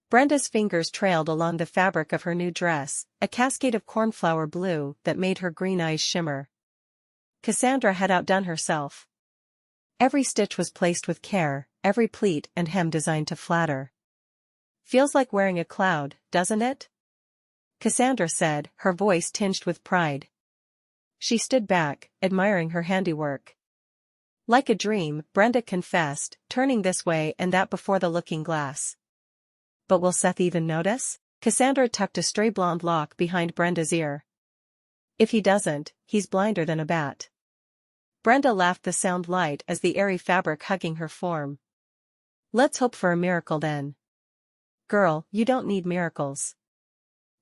Brenda's fingers trailed along the fabric of her new dress, a cascade of cornflower blue that made her green eyes shimmer. Cassandra had outdone herself. Every stitch was placed with care, every pleat and hem designed to flatter. "Feels like wearing a cloud, doesn't it?" Cassandra said, her voice tinged with pride. She stood back, admiring her handiwork. "Like a dream," Brenda confessed, turning this way and that before the looking-glass. "But will Seth even notice?" Cassandra tucked a stray blonde lock behind Brenda's ear. "If he doesn't, he's blinder than a bat." Brenda laughed, the sound light as the airy fabric hugging her form. "Let's hope for a miracle then." "Girl, you don't need miracles.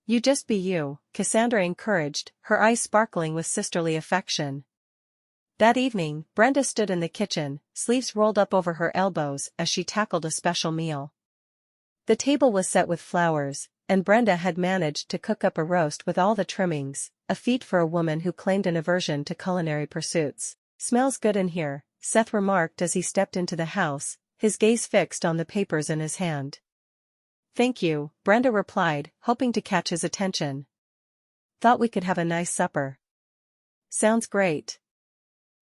You just be you," Cassandra encouraged, her eyes sparkling with sisterly affection. That evening, Brenda stood in the kitchen, sleeves rolled up over her elbows as she tackled a special meal. The table was set with flowers, and Brenda had managed to cook up a roast with all the trimmings, a feat for a woman who claimed an aversion to culinary pursuits. "Smells good in here," Seth remarked as he stepped into the house, his gaze fixed on the papers in his hand. "Thank you," Brenda replied, hoping to catch his attention. "Thought we could have a nice supper." "Sounds great."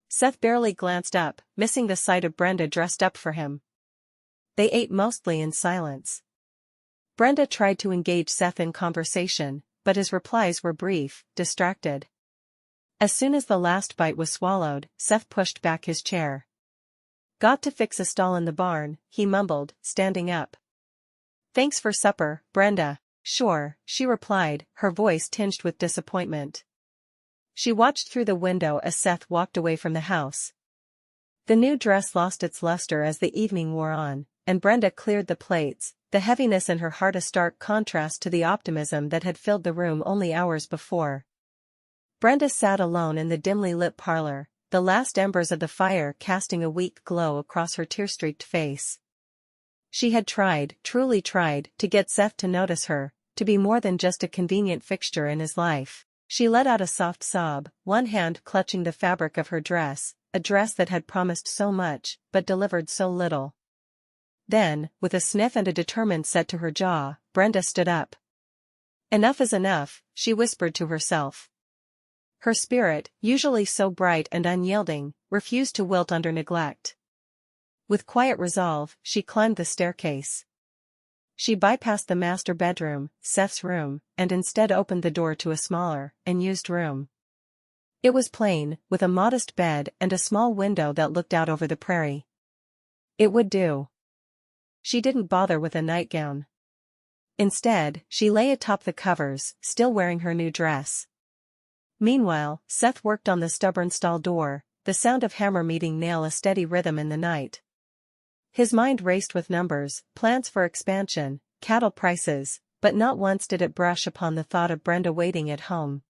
Seth barely glanced up, missing the sight of Brenda dressed up for him. They ate mostly in silence. Brenda tried to engage Seth in conversation, but his replies were brief, distracted. As soon as the last bite was swallowed, Seth pushed back his chair. "Got to fix a stall in the barn," he mumbled, standing up. "Thanks for supper, Brenda." "Sure," she replied, her voice tinged with disappointment. She watched through the window as Seth walked away from the house. The new dress lost its luster as the evening wore on, and Brenda cleared the plates, the heaviness in her heart a stark contrast to the optimism that had filled the room only hours before. Brenda sat alone in the dimly lit parlor, the last embers of the fire casting a weak glow across her tear-streaked face. She had tried, truly tried, to get Seth to notice her, to be more than just a convenient fixture in his life. She let out a soft sob, one hand clutching the fabric of her dress, a dress that had promised so much, but delivered so little. Then, with a sniff and a determined set to her jaw, Brenda stood up. "Enough is enough," she whispered to herself. Her spirit, usually so bright and unyielding, refused to wilt under neglect. With quiet resolve, she climbed the staircase. She bypassed the master bedroom, Seth's room, and instead opened the door to a smaller, unused room. It was plain, with a modest bed and a small window that looked out over the prairie. It would do. She didn't bother with a nightgown. Instead, she lay atop the covers, still wearing her new dress. Meanwhile, Seth worked on the stubborn stall door, the sound of hammer meeting nail a steady rhythm in the night. His mind raced with numbers, plans for expansion, cattle prices, but not once did it brush upon the thought of Brenda waiting at home.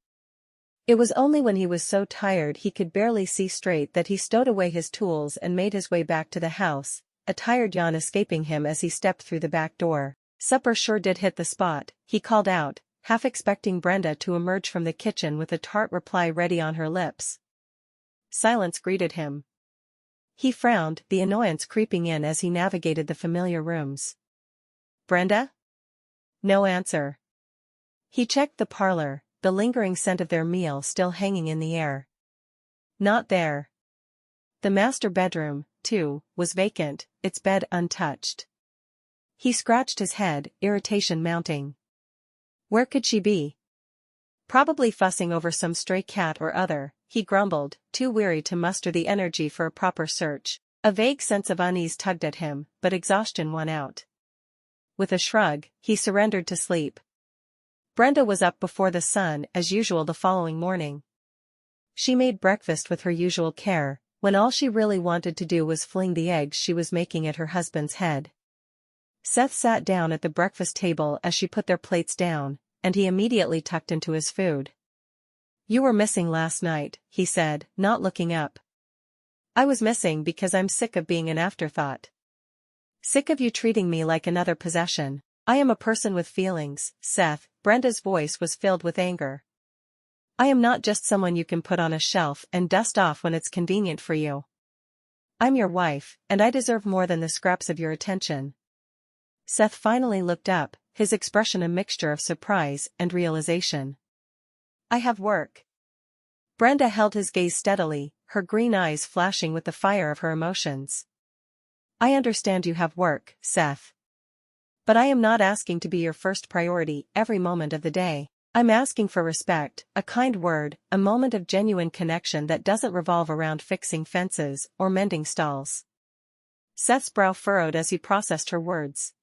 It was only when he was so tired he could barely see straight that he stowed away his tools and made his way back to the house, a tired yawn escaping him as he stepped through the back door. "Supper sure did hit the spot," he called out, half expecting Brenda to emerge from the kitchen with a tart reply ready on her lips. Silence greeted him. He frowned, the annoyance creeping in as he navigated the familiar rooms. "Brenda?" No answer. He checked the parlor, the lingering scent of their meal still hanging in the air. Not there. The master bedroom, too, was vacant, its bed untouched. He scratched his head, irritation mounting. Where could she be? Probably fussing over some stray cat or other, he grumbled, too weary to muster the energy for a proper search. A vague sense of unease tugged at him, but exhaustion won out. With a shrug, he surrendered to sleep. Brenda was up before the sun as usual the following morning. She made breakfast with her usual care, when all she really wanted to do was fling the eggs she was making at her husband's head. Seth sat down at the breakfast table as she put their plates down, and he immediately tucked into his food. You were missing last night, he said, not looking up. I was missing because I'm sick of being an afterthought. Sick of you treating me like another possession. I am a person with feelings, Seth. Brenda's voice was filled with anger. I am not just someone you can put on a shelf and dust off when it's convenient for you. I'm your wife, and I deserve more than the scraps of your attention. Seth finally looked up, his expression a mixture of surprise and realization. I have work. Brenda held his gaze steadily, her green eyes flashing with the fire of her emotions. I understand you have work, Seth. But I am not asking to be your first priority every moment of the day. I'm asking for respect, a kind word, a moment of genuine connection that doesn't revolve around fixing fences or mending stalls. Seth's brow furrowed as he processed her words.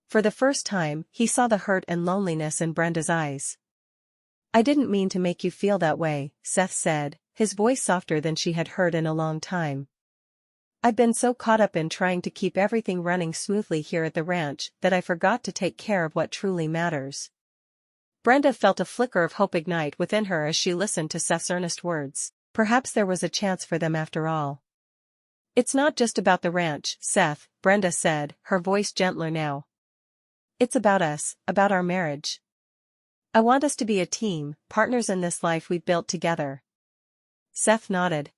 For the first time, he saw the hurt and loneliness in Brenda's eyes. I didn't mean to make you feel that way, Seth said, his voice softer than she had heard in a long time. I've been so caught up in trying to keep everything running smoothly here at the ranch that I forgot to take care of what truly matters. Brenda felt a flicker of hope ignite within her as she listened to Seth's earnest words. Perhaps there was a chance for them after all. It's not just about the ranch, Seth, Brenda said, her voice gentler now. It's about us, about our marriage. I want us to be a team, partners in this life we've built together. Seth nodded.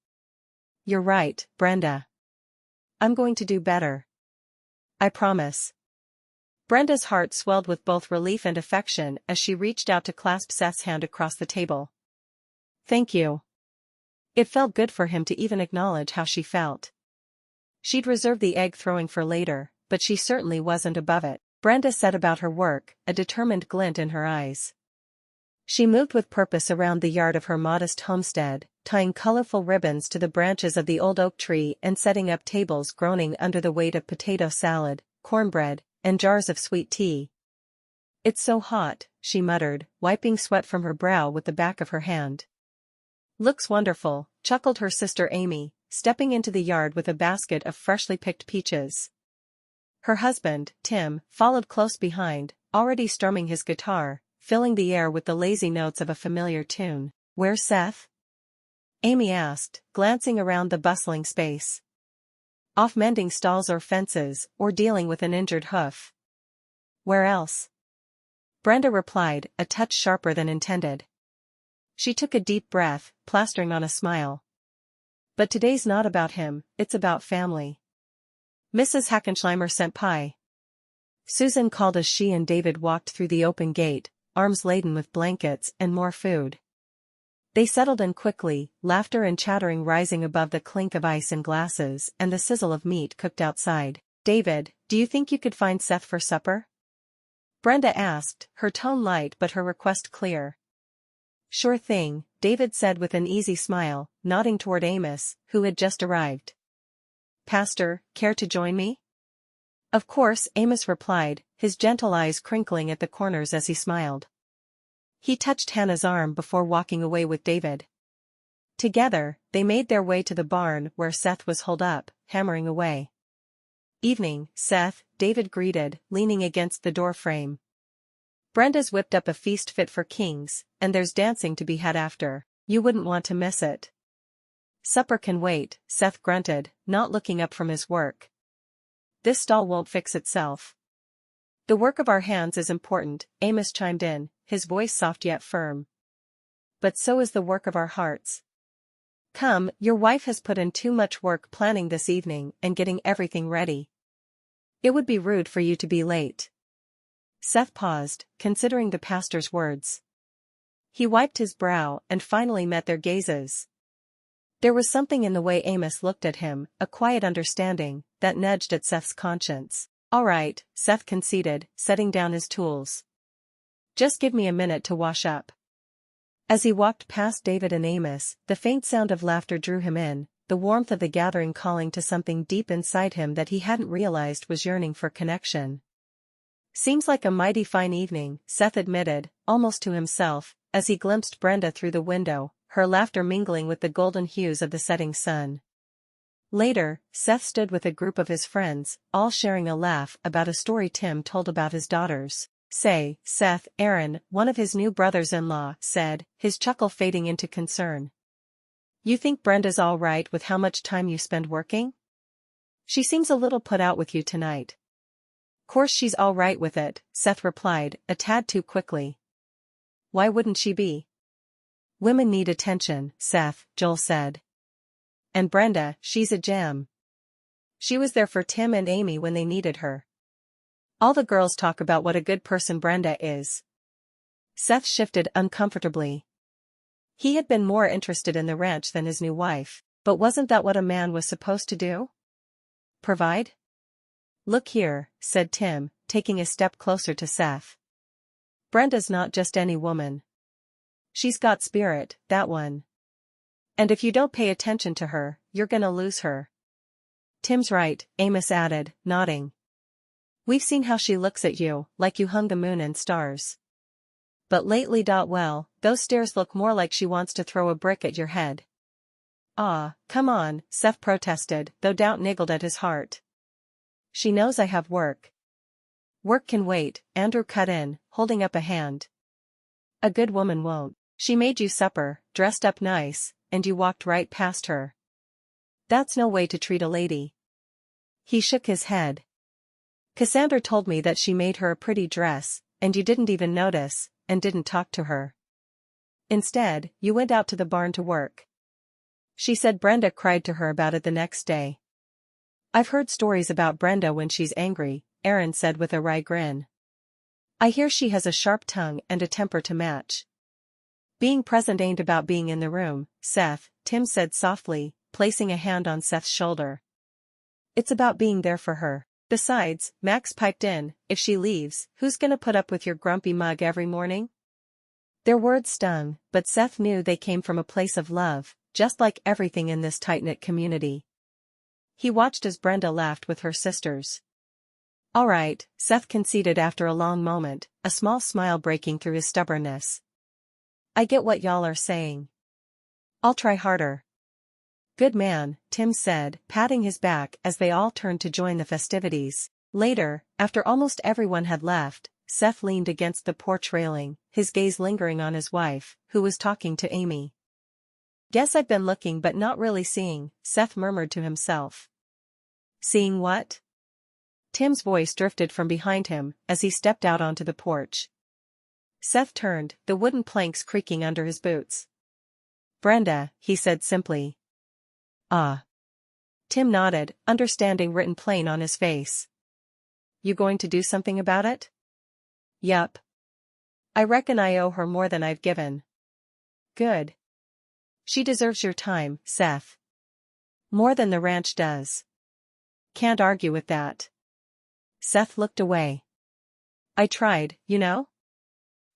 You're right, Brenda. I'm going to do better. I promise. Brenda's heart swelled with both relief and affection as she reached out to clasp Seth's hand across the table. Thank you. It felt good for him to even acknowledge how she felt. She'd reserved the egg throwing for later, but she certainly wasn't above it. Brenda set about her work, a determined glint in her eyes. She moved with purpose around the yard of her modest homestead, tying colorful ribbons to the branches of the old oak tree and setting up tables groaning under the weight of potato salad, cornbread, and jars of sweet tea. It's so hot, she muttered, wiping sweat from her brow with the back of her hand. Looks wonderful, chuckled her sister Amy, stepping into the yard with a basket of freshly picked peaches. Her husband, Tim, followed close behind, already strumming his guitar, filling the air with the lazy notes of a familiar tune. Where's Seth? Amy asked, glancing around the bustling space. Off mending stalls or fences, or dealing with an injured hoof. Where else? Brenda replied, a touch sharper than intended. She took a deep breath, plastering on a smile. But today's not about him, it's about family. Mrs. Hackenschleimer sent pie. Susan called as she and David walked through the open gate, arms laden with blankets and more food. They settled in quickly, laughter and chattering rising above the clink of ice in glasses and the sizzle of meat cooked outside. David, do you think you could find Seth for supper? Brenda asked, her tone light but her request clear. Sure thing, David said with an easy smile, nodding toward Amos, who had just arrived. Pastor, care to join me? Of course, Amos replied, his gentle eyes crinkling at the corners as he smiled. He touched Hannah's arm before walking away with David. Together, they made their way to the barn where Seth was holed up, hammering away. Evening, Seth, David greeted, leaning against the doorframe. Brenda's whipped up a feast fit for kings, and there's dancing to be had after. You wouldn't want to miss it. Supper can wait, Seth grunted, not looking up from his work. This stall won't fix itself. The work of our hands is important, Amos chimed in, his voice soft yet firm. But so is the work of our hearts. Come, your wife has put in too much work planning this evening and getting everything ready. It would be rude for you to be late. Seth paused, considering the pastor's words. He wiped his brow and finally met their gazes. There was something in the way Amos looked at him, a quiet understanding, that nudged at Seth's conscience. All right, Seth conceded, setting down his tools. Just give me a minute to wash up. As he walked past David and Amos, the faint sound of laughter drew him in, the warmth of the gathering calling to something deep inside him that he hadn't realized was yearning for connection. Seems like a mighty fine evening, Seth admitted, almost to himself, as he glimpsed Brenda through the window, her laughter mingling with the golden hues of the setting sun. Later, Seth stood with a group of his friends, all sharing a laugh about a story Tim told about his daughters. say, Seth, Aaron, one of his new brothers-in-law, said, his chuckle fading into concern. You think Brenda's all right with how much time you spend working? She seems a little put out with you tonight. Course she's all right with it, Seth replied, a tad too quickly. Why wouldn't she be? Women need attention, Seth, Joel said. And Brenda, she's a gem. She was there for Tim and Amy when they needed her. All the girls talk about what a good person Brenda is. Seth shifted uncomfortably. He had been more interested in the ranch than his new wife, but wasn't that what a man was supposed to do? Provide? Look here, said Tim, taking a step closer to Seth. Brenda's not just any woman. She's got spirit, that one. And if you don't pay attention to her, you're gonna lose her. Tim's right, Amos added, nodding. We've seen how she looks at you, like you hung the moon and stars. But lately, well, those stares look more like she wants to throw a brick at your head. Ah, come on, Seth protested, though doubt niggled at his heart. She knows I have work. Work can wait, Andrew cut in, holding up a hand. A good woman won't. She made you supper, dressed up nice, and you walked right past her. That's no way to treat a lady. He shook his head. Cassandra told me that she made her a pretty dress, and you didn't even notice, and didn't talk to her. Instead, you went out to the barn to work. She said Brenda cried to her about it the next day. I've heard stories about Brenda when she's angry, Aaron said with a wry grin. I hear she has a sharp tongue and a temper to match. Being present ain't about being in the room, Seth, Tim said softly, placing a hand on Seth's shoulder. It's about being there for her. Besides, Max piped in, if she leaves, who's gonna put up with your grumpy mug every morning? Their words stung, but Seth knew they came from a place of love, just like everything in this tight-knit community. He watched as Brenda laughed with her sisters. All right, Seth conceded after a long moment, a small smile breaking through his stubbornness. I get what y'all are saying. I'll try harder. Good man, Tim said, patting his back as they all turned to join the festivities. Later, after almost everyone had left, Seth leaned against the porch railing, his gaze lingering on his wife, who was talking to Amy. Guess I've been looking but not really seeing, Seth murmured to himself. Seeing what? Tim's voice drifted from behind him as he stepped out onto the porch. Seth turned, the wooden planks creaking under his boots. Brenda, he said simply. Ah. Tim nodded, understanding written plain on his face. You going to do something about it? Yup. I reckon I owe her more than I've given. Good. She deserves your time, Seth. More than the ranch does. Can't argue with that. Seth looked away. I tried, you know?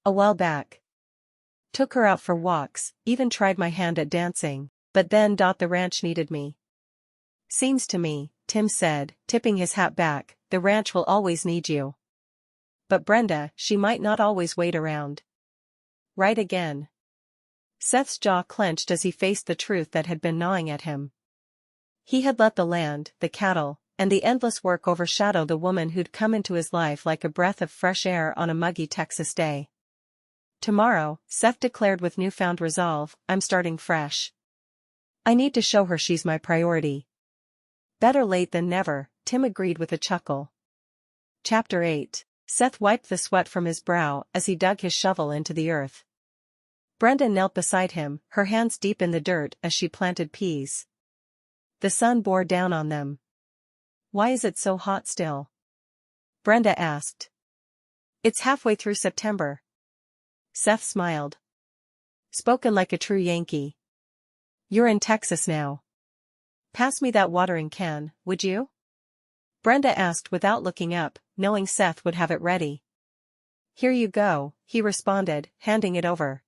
A while back. Took her out for walks, even tried my hand at dancing. But then the ranch needed me. Seems to me, Tim said, tipping his hat back, the ranch will always need you. But Brenda, she might not always wait around. Right again. Seth's jaw clenched as he faced the truth that had been gnawing at him. He had let the land, the cattle, and the endless work overshadow the woman who'd come into his life like a breath of fresh air on a muggy Texas day. Tomorrow, Seth declared with newfound resolve, I'm starting fresh. I need to show her she's my priority. Better late than never, Tim agreed with a chuckle. Chapter 8. Seth wiped the sweat from his brow as he dug his shovel into the earth. Brenda knelt beside him, her hands deep in the dirt as she planted peas. The sun bore down on them. Why is it so hot still? Brenda asked. It's halfway through September. Seth smiled. Spoken like a true Yankee. You're in Texas now. Pass me that watering can, would you? Brenda asked without looking up, knowing Seth would have it ready. Here you go, he responded, handing it over.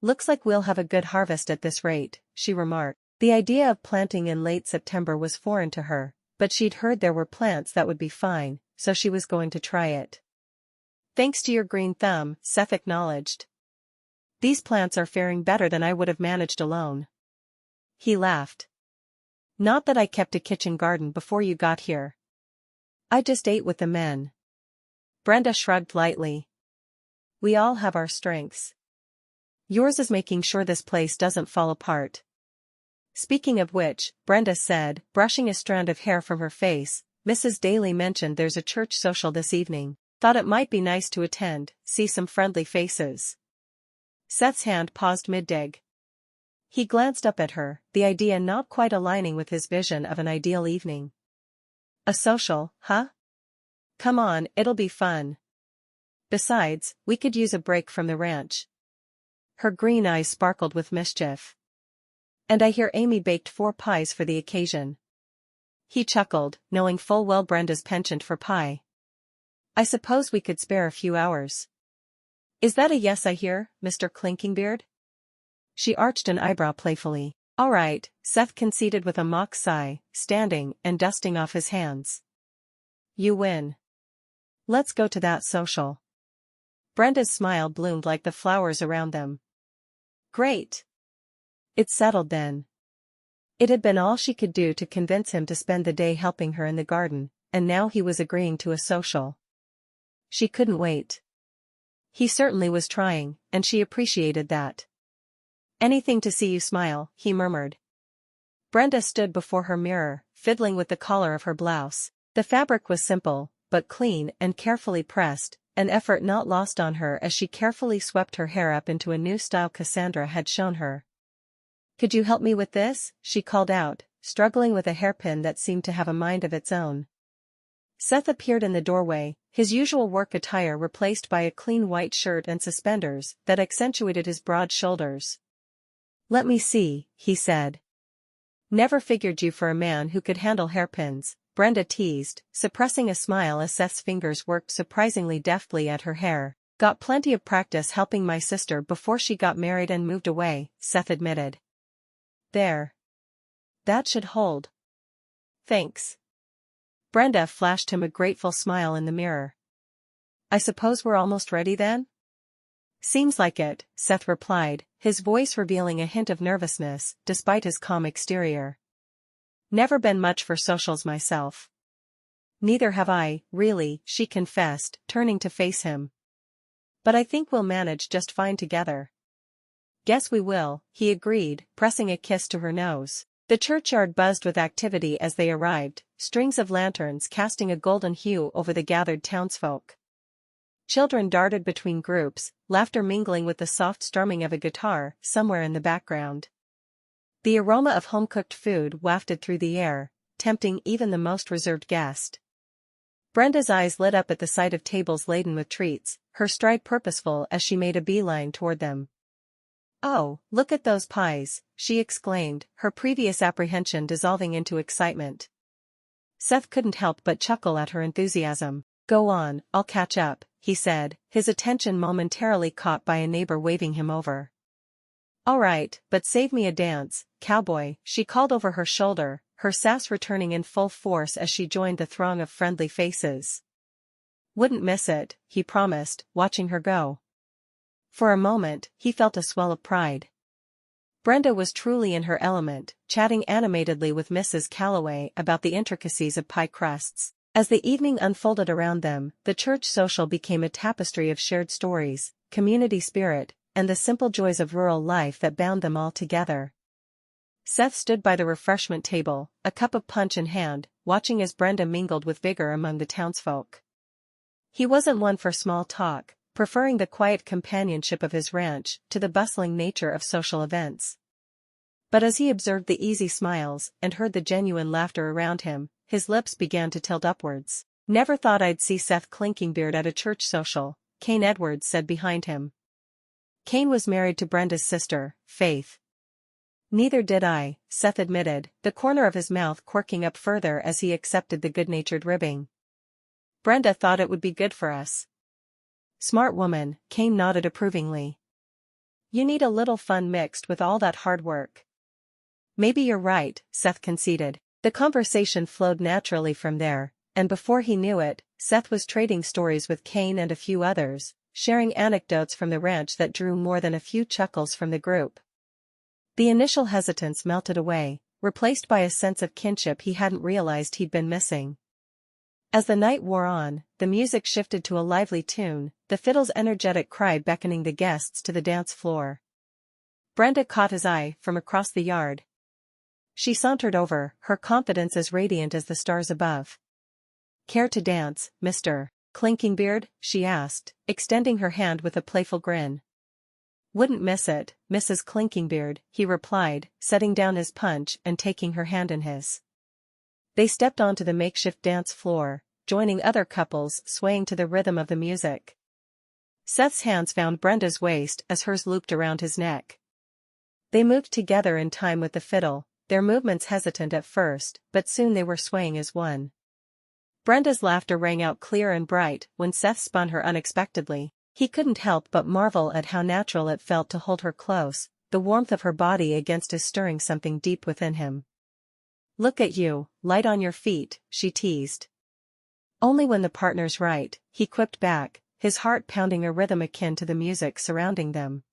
Looks like we'll have a good harvest at this rate, she remarked. The idea of planting in late September was foreign to her, but she'd heard there were plants that would be fine, so she was going to try it. Thanks to your green thumb, Seth acknowledged. These plants are faring better than I would have managed alone. He laughed. Not that I kept a kitchen garden before you got here. I just ate with the men. Brenda shrugged lightly. We all have our strengths. Yours is making sure this place doesn't fall apart. Speaking of which, Brenda said, brushing a strand of hair from her face, Mrs. Daly mentioned there's a church social this evening. Thought it might be nice to attend, see some friendly faces. Seth's hand paused mid-dig. He glanced up at her, the idea not quite aligning with his vision of an ideal evening. A social, huh? Come on, it'll be fun. Besides, we could use a break from the ranch. Her green eyes sparkled with mischief. And I hear Amy baked 4 pies for the occasion. He chuckled, knowing full well Brenda's penchant for pie. I suppose we could spare a few hours. Is that a yes I hear, Mr. Clinkinbeard? She arched an eyebrow playfully. All right, Seth conceded with a mock sigh, standing and dusting off his hands. You win. Let's go to that social. Brenda's smile bloomed like the flowers around them. Great. It's settled then. It had been all she could do to convince him to spend the day helping her in the garden, and now he was agreeing to a social. She couldn't wait. He certainly was trying, and she appreciated that. Anything to see you smile, he murmured. Brenda stood before her mirror, fiddling with the collar of her blouse. The fabric was simple, but clean and carefully pressed, an effort not lost on her as she carefully swept her hair up into a new style Cassandra had shown her. Could you help me with this? She called out, struggling with a hairpin that seemed to have a mind of its own. Seth appeared in the doorway, his usual work attire replaced by a clean white shirt and suspenders that accentuated his broad shoulders. Let me see, he said. Never figured you for a man who could handle hairpins, Brenda teased, suppressing a smile as Seth's fingers worked surprisingly deftly at her hair. Got plenty of practice helping my sister before she got married and moved away, Seth admitted. There. That should hold. Thanks. Brenda flashed him a grateful smile in the mirror. I suppose we're almost ready then? Seems like it, Seth replied, his voice revealing a hint of nervousness, despite his calm exterior. Never been much for socials myself. Neither have I, really, she confessed, turning to face him. But I think we'll manage just fine together. Guess we will, he agreed, pressing a kiss to her nose. The churchyard buzzed with activity as they arrived, strings of lanterns casting a golden hue over the gathered townsfolk. Children darted between groups, laughter mingling with the soft strumming of a guitar somewhere in the background. The aroma of home-cooked food wafted through the air, tempting even the most reserved guest. Brenda's eyes lit up at the sight of tables laden with treats, her stride purposeful as she made a beeline toward them. Oh, look at those pies, she exclaimed, her previous apprehension dissolving into excitement. Seth couldn't help but chuckle at her enthusiasm. Go on, I'll catch up, he said, his attention momentarily caught by a neighbor waving him over. All right, but save me a dance, cowboy, she called over her shoulder, her sass returning in full force as she joined the throng of friendly faces. Wouldn't miss it, he promised, watching her go. For a moment, he felt a swell of pride. Brenda was truly in her element, chatting animatedly with Mrs. Calloway about the intricacies of pie crusts. As the evening unfolded around them, the church social became a tapestry of shared stories, community spirit, and the simple joys of rural life that bound them all together. Seth stood by the refreshment table, a cup of punch in hand, watching as Brenda mingled with vigor among the townsfolk. He wasn't one for small talk, preferring the quiet companionship of his ranch to the bustling nature of social events. But as he observed the easy smiles and heard the genuine laughter around him, his lips began to tilt upwards. Never thought I'd see Seth Clinkinbeard at a church social, Kane Edwards said behind him. Kane was married to Brenda's sister, Faith. Neither did I, Seth admitted, the corner of his mouth quirking up further as he accepted the good-natured ribbing. Brenda thought it would be good for us. Smart woman, Kane nodded approvingly. You need a little fun mixed with all that hard work. Maybe you're right, Seth conceded. The conversation flowed naturally from there, and before he knew it, Seth was trading stories with Kane and a few others, sharing anecdotes from the ranch that drew more than a few chuckles from the group. The initial hesitance melted away, replaced by a sense of kinship he hadn't realized he'd been missing. As the night wore on, the music shifted to a lively tune, the fiddle's energetic cry beckoning the guests to the dance floor. Brenda caught his eye from across the yard. She sauntered over, her confidence as radiant as the stars above. "Care to dance, Mr. Clinkinbeard?" she asked, extending her hand with a playful grin. "Wouldn't miss it, Mrs. Clinkinbeard," he replied, setting down his punch and taking her hand in his. They stepped onto the makeshift dance floor, joining other couples swaying to the rhythm of the music. Seth's hands found Brenda's waist as hers looped around his neck. They moved together in time with the fiddle, their movements hesitant at first, but soon they were swaying as one. Brenda's laughter rang out clear and bright when Seth spun her unexpectedly. He couldn't help but marvel at how natural it felt to hold her close, the warmth of her body against his stirring something deep within him. "Look at you, light on your feet," she teased. "Only when the partner's right," he quipped back, his heart pounding a rhythm akin to the music surrounding them.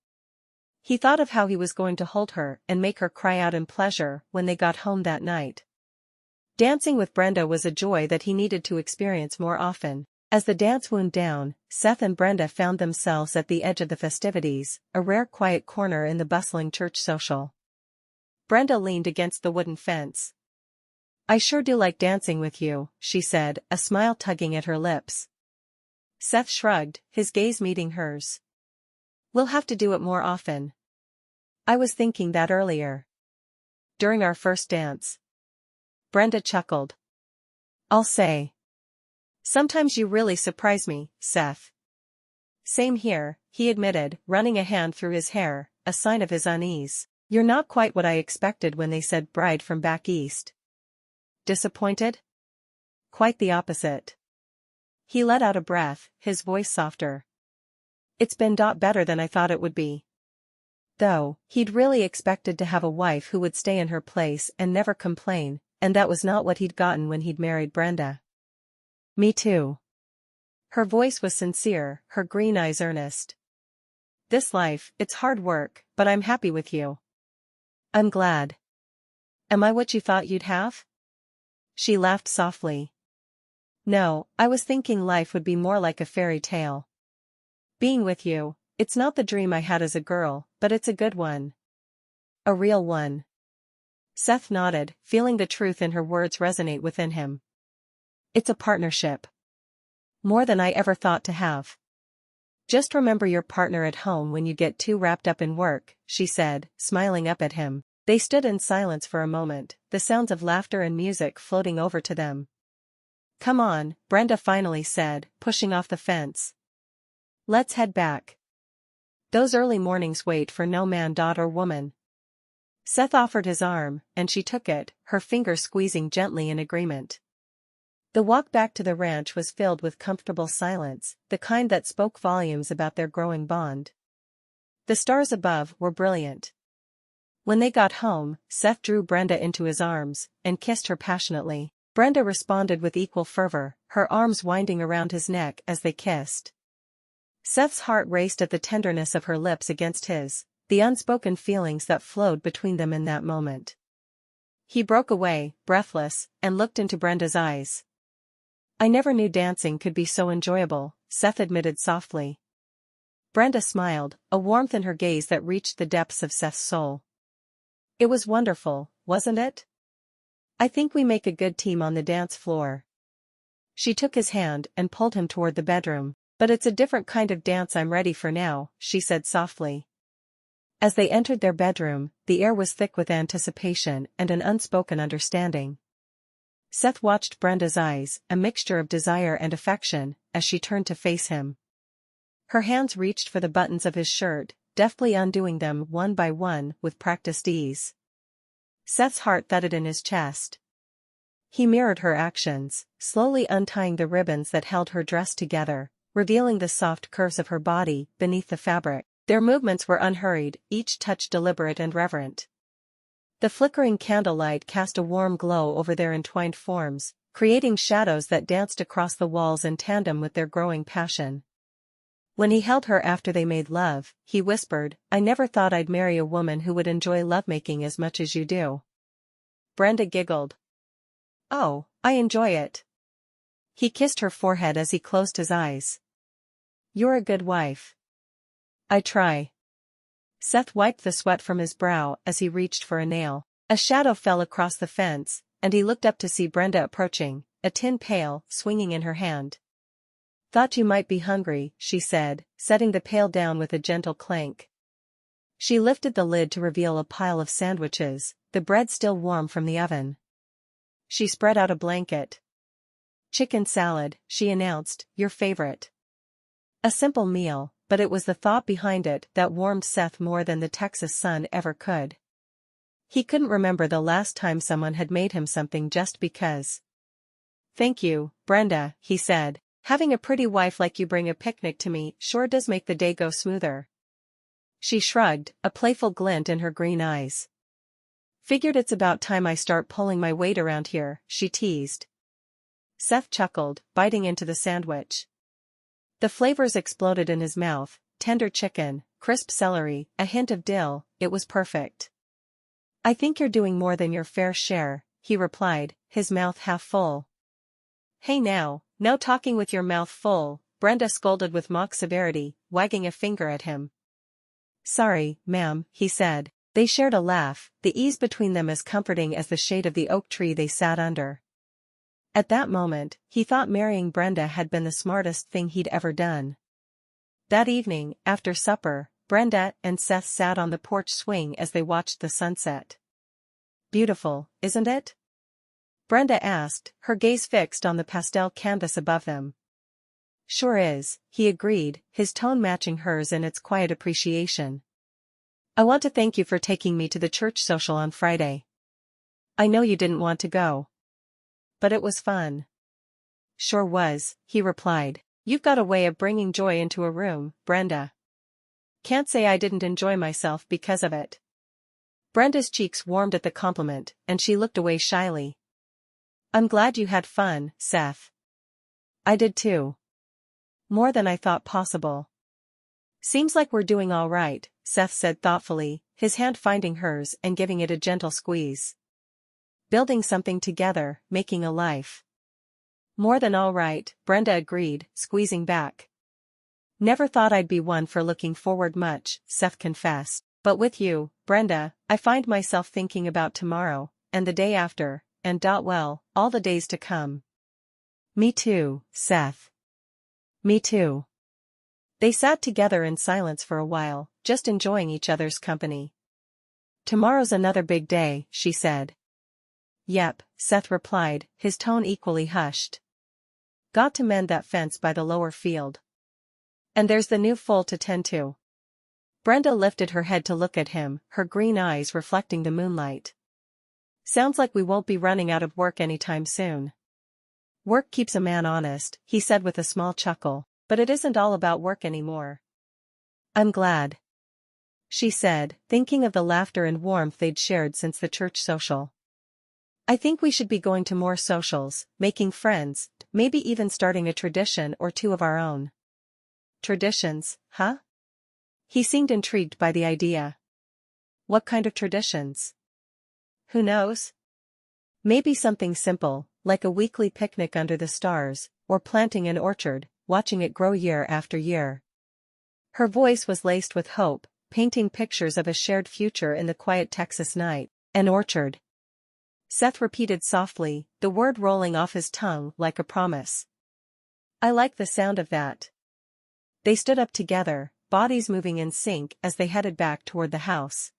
He thought of how he was going to hold her and make her cry out in pleasure when they got home that night. Dancing with Brenda was a joy that he needed to experience more often. As the dance wound down, Seth and Brenda found themselves at the edge of the festivities, a rare quiet corner in the bustling church social. Brenda leaned against the wooden fence. "I sure do like dancing with you," she said, a smile tugging at her lips. Seth shrugged, his gaze meeting hers. "We'll have to do it more often. I was thinking that earlier. During our first dance." Brenda chuckled. "I'll say. Sometimes you really surprise me, Seth." "Same here," he admitted, running a hand through his hair, a sign of his unease. "You're not quite what I expected when they said bride from back east." "Disappointed?" "Quite the opposite." He let out a breath, his voice softer. "It's been better than I thought it would be." Though, he'd really expected to have a wife who would stay in her place and never complain, and that was not what he'd gotten when he'd married Brenda. "Me too." Her voice was sincere, her green eyes earnest. "This life, it's hard work, but I'm happy with you." "I'm glad." "Am I what you thought you'd have?" She laughed softly. "No, I was thinking life would be more like a fairy tale. Being with you, it's not the dream I had as a girl, but it's a good one. A real one." Seth nodded, feeling the truth in her words resonate within him. "It's a partnership. More than I ever thought to have." "Just remember your partner at home when you get too wrapped up in work," she said, smiling up at him. They stood in silence for a moment, the sounds of laughter and music floating over to them. "Come on," Brenda finally said, pushing off the fence. "Let's head back. Those early mornings wait for no man, or woman." Seth offered his arm, and she took it, her fingers squeezing gently in agreement. The walk back to the ranch was filled with comfortable silence, the kind that spoke volumes about their growing bond. The stars above were brilliant. When they got home, Seth drew Brenda into his arms and kissed her passionately. Brenda responded with equal fervor, her arms winding around his neck as they kissed. Seth's heart raced at the tenderness of her lips against his, the unspoken feelings that flowed between them in that moment. He broke away, breathless, and looked into Brenda's eyes. "I never knew dancing could be so enjoyable," Seth admitted softly. Brenda smiled, a warmth in her gaze that reached the depths of Seth's soul. "It was wonderful, wasn't it? I think we make a good team on the dance floor." She took his hand and pulled him toward the bedroom. "But it's a different kind of dance I'm ready for now," she said softly. As they entered their bedroom, the air was thick with anticipation and an unspoken understanding. Seth watched Brenda's eyes, a mixture of desire and affection, as she turned to face him. Her hands reached for the buttons of his shirt, deftly undoing them one by one with practiced ease. Seth's heart thudded in his chest. He mirrored her actions, slowly untying the ribbons that held her dress together, revealing the soft curves of her body beneath the fabric. Their movements were unhurried, each touch deliberate and reverent. The flickering candlelight cast a warm glow over their entwined forms, creating shadows that danced across the walls in tandem with their growing passion. When he held her after they made love, he whispered, "I never thought I'd marry a woman who would enjoy lovemaking as much as you do." Brenda giggled. "Oh, I enjoy it. He kissed her forehead as he closed his eyes. "You're a good wife." "I try." Seth wiped the sweat from his brow as he reached for a nail. A shadow fell across the fence, and he looked up to see Brenda approaching, a tin pail swinging in her hand. "Thought you might be hungry," she said, setting the pail down with a gentle clank. She lifted the lid to reveal a pile of sandwiches, the bread still warm from the oven. She spread out a blanket. "Chicken salad," she announced, "your favorite." A simple meal, but it was the thought behind it that warmed Seth more than the Texas sun ever could. He couldn't remember the last time someone had made him something just because. "Thank you, Brenda," he said. "Having a pretty wife like you bring a picnic to me sure does make the day go smoother." She shrugged, a playful glint in her green eyes. "Figured it's about time I start pulling my weight around here," she teased. Seth chuckled, biting into the sandwich. The flavors exploded in his mouth: tender chicken, crisp celery, a hint of dill. It was perfect. "I think you're doing more than your fair share," he replied, his mouth half full. "Hey now, no talking with your mouth full," Brenda scolded with mock severity, wagging a finger at him. "Sorry, ma'am," he said. They shared a laugh, the ease between them as comforting as the shade of the oak tree they sat under. At that moment, he thought marrying Brenda had been the smartest thing he'd ever done. That evening, after supper, Brenda and Seth sat on the porch swing as they watched the sunset. "Beautiful, isn't it?" Brenda asked, her gaze fixed on the pastel canvas above them. "Sure is," he agreed, his tone matching hers in its quiet appreciation. "I want to thank you for taking me to the church social on Friday. I know you didn't want to go. But it was fun." "Sure was," he replied. "You've got a way of bringing joy into a room, Brenda." "Can't say I didn't enjoy myself because of it." Brenda's cheeks warmed at the compliment, and she looked away shyly. "I'm glad you had fun, Seth." "I did too. More than I thought possible." "Seems like we're doing all right," Seth said thoughtfully, his hand finding hers and giving it a gentle squeeze. "Building something together, making a life." "More than all right," Brenda agreed, squeezing back. "Never thought I'd be one for looking forward much," Seth confessed. "But with you, Brenda, I find myself thinking about tomorrow, and the day after, and well, all the days to come." "Me too, Seth. Me too." They sat together in silence for a while, just enjoying each other's company. "Tomorrow's another big day," she said. "Yep," Seth replied, his tone equally hushed. "Got to mend that fence by the lower field. And there's the new foal to tend to." Brenda lifted her head to look at him, her green eyes reflecting the moonlight. "Sounds like we won't be running out of work anytime soon." "Work keeps a man honest," he said with a small chuckle, "but it isn't all about work anymore." "I'm glad," she said, thinking of the laughter and warmth they'd shared since the church social. "I think we should be going to more socials, making friends, maybe even starting a tradition or two of our own." "Traditions, huh?" He seemed intrigued by the idea. "What kind of traditions?" "Who knows? Maybe something simple, like a weekly picnic under the stars, or planting an orchard, watching it grow year after year." Her voice was laced with hope, painting pictures of a shared future in the quiet Texas night. "An orchard," Seth repeated softly, the word rolling off his tongue like a promise. "I like the sound of that." They stood up together, bodies moving in sync as they headed back toward the house.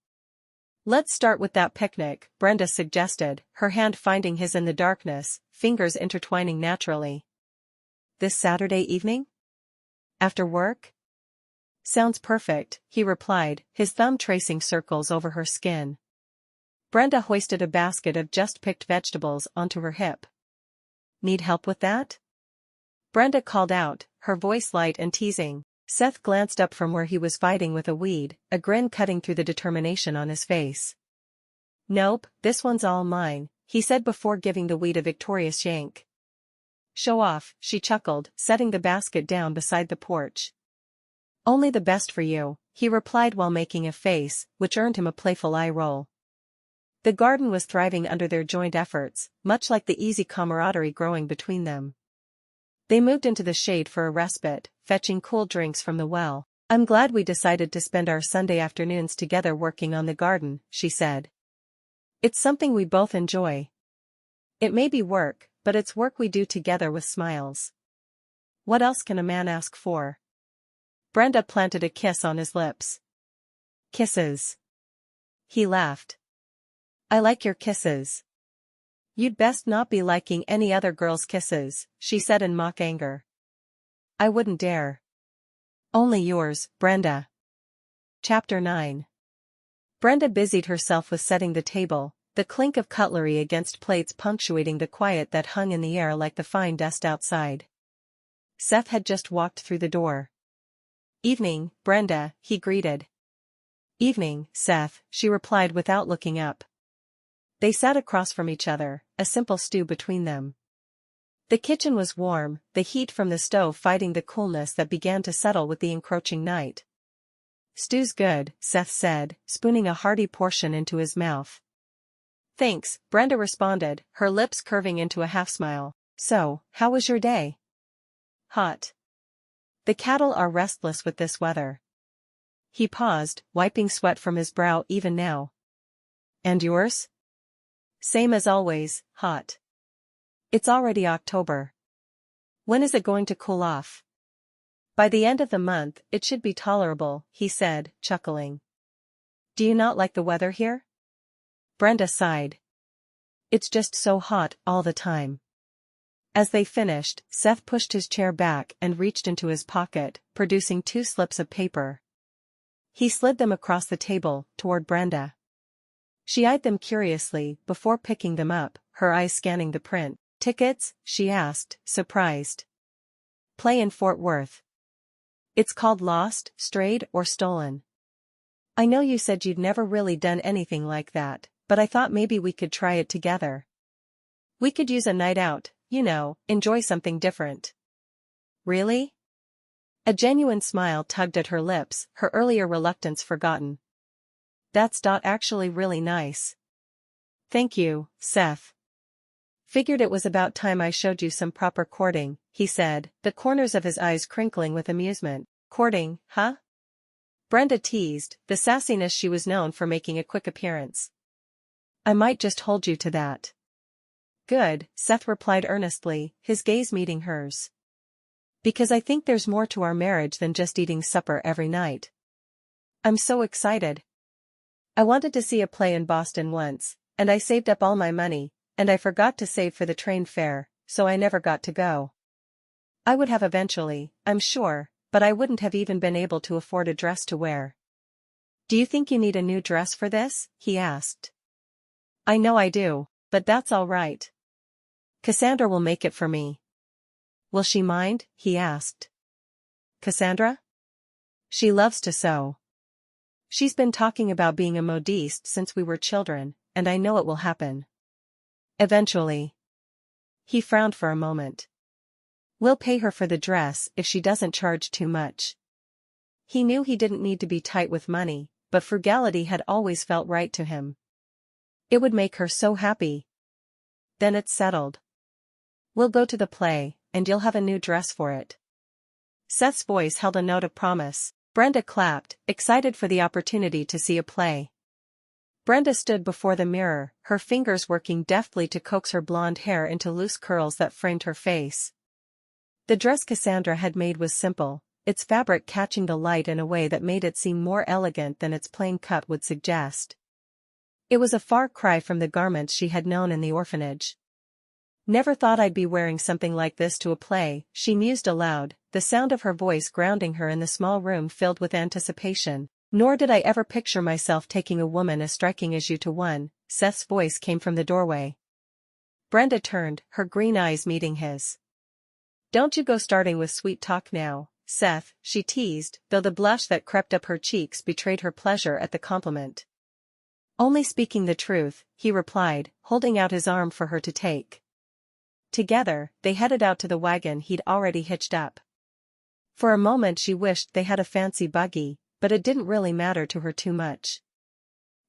"Let's start with that picnic," Brenda suggested, her hand finding his in the darkness, fingers intertwining naturally. "This Saturday evening? After work?" "Sounds perfect," he replied, his thumb tracing circles over her skin. Brenda hoisted a basket of just-picked vegetables onto her hip. "Need help with that?" Brenda called out, her voice light and teasing. Seth glanced up from where he was fighting with a weed, a grin cutting through the determination on his face. "Nope, this one's all mine," he said before giving the weed a victorious yank. "Show off," she chuckled, setting the basket down beside the porch. "Only the best for you," he replied while making a face, which earned him a playful eye roll. The garden was thriving under their joint efforts, much like the easy camaraderie growing between them. They moved into the shade for a respite, fetching cool drinks from the well. "I'm glad we decided to spend our Sunday afternoons together working on the garden," she said. "It's something we both enjoy. It may be work, but it's work we do together with smiles. What else can a man ask for?" Brenda planted a kiss on his lips. "Kisses." He laughed. "I like your kisses." "You'd best not be liking any other girl's kisses," she said in mock anger. "I wouldn't dare." "Only yours, Brenda." Chapter 9. Brenda busied herself with setting the table, the clink of cutlery against plates punctuating the quiet that hung in the air like the fine dust outside. Seth had just walked through the door. "Evening, Brenda," he greeted. "Evening, Seth," she replied without looking up. They sat across from each other, a simple stew between them. The kitchen was warm, the heat from the stove fighting the coolness that began to settle with the encroaching night. "Stew's good," Seth said, spooning a hearty portion into his mouth. "Thanks," Brenda responded, her lips curving into a half-smile. "So, how was your day?" "Hot. The cattle are restless with this weather." He paused, wiping sweat from his brow even now. "And yours?" "Same as always, hot. It's already October. When is it going to cool off?" "By the end of the month, it should be tolerable," he said, chuckling. "Do you not like the weather here?" Brenda sighed. "It's just so hot all the time." As they finished, Seth pushed his chair back and reached into his pocket, producing 2 slips of paper. He slid them across the table, toward Brenda. She eyed them curiously, before picking them up, her eyes scanning the print. "Tickets?" she asked, surprised. "Play in Fort Worth. It's called Lost, Strayed, or Stolen. I know you said you'd never really done anything like that, but I thought maybe we could try it together. We could use a night out, you know, enjoy something different." "Really?" A genuine smile tugged at her lips, her earlier reluctance forgotten. "That's actually really nice." "Thank you, Seth. Figured it was about time I showed you some proper courting," he said, the corners of his eyes crinkling with amusement. "Courting, huh?" Brenda teased, the sassiness she was known for making a quick appearance. "I might just hold you to that." "Good," Seth replied earnestly, his gaze meeting hers. "Because I think there's more to our marriage than just eating supper every night. I'm so excited. I wanted to see a play in Boston once, and I saved up all my money, and I forgot to save for the train fare, so I never got to go. I would have eventually, I'm sure, but I wouldn't have even been able to afford a dress to wear." "Do you think you need a new dress for this?" he asked. "I know I do, but that's all right. Cassandra will make it for me." "Will she mind?" he asked. "Cassandra? She loves to sew. She's been talking about being a modiste since we were children, and I know it will happen. Eventually." He frowned for a moment. "We'll pay her for the dress if she doesn't charge too much." He knew he didn't need to be tight with money, but frugality had always felt right to him. It would make her so happy. "Then it's settled. We'll go to the play, and you'll have a new dress for it." Seth's voice held a note of promise. Brenda clapped, excited for the opportunity to see a play. Brenda stood before the mirror, her fingers working deftly to coax her blonde hair into loose curls that framed her face. The dress Cassandra had made was simple, its fabric catching the light in a way that made it seem more elegant than its plain cut would suggest. It was a far cry from the garments she had known in the orphanage. "Never thought I'd be wearing something like this to a play," she mused aloud, the sound of her voice grounding her in the small room filled with anticipation. "Nor did I ever picture myself taking a woman as striking as you to one." Seth's voice came from the doorway. Brenda turned, her green eyes meeting his. "Don't you go starting with sweet talk now, Seth," she teased, though the blush that crept up her cheeks betrayed her pleasure at the compliment. "Only speaking the truth," he replied, holding out his arm for her to take. Together, they headed out to the wagon he'd already hitched up. For a moment she wished they had a fancy buggy, but it didn't really matter to her too much.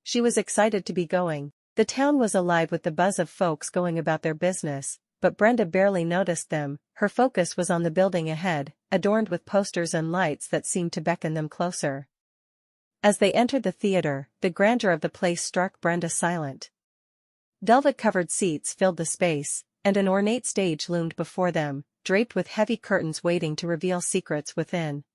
She was excited to be going. The town was alive with the buzz of folks going about their business, but Brenda barely noticed them. Her focus was on the building ahead, adorned with posters and lights that seemed to beckon them closer. As they entered the theater, the grandeur of the place struck Brenda silent. Velvet-covered seats filled the space, and an ornate stage loomed before them, draped with heavy curtains waiting to reveal secrets within.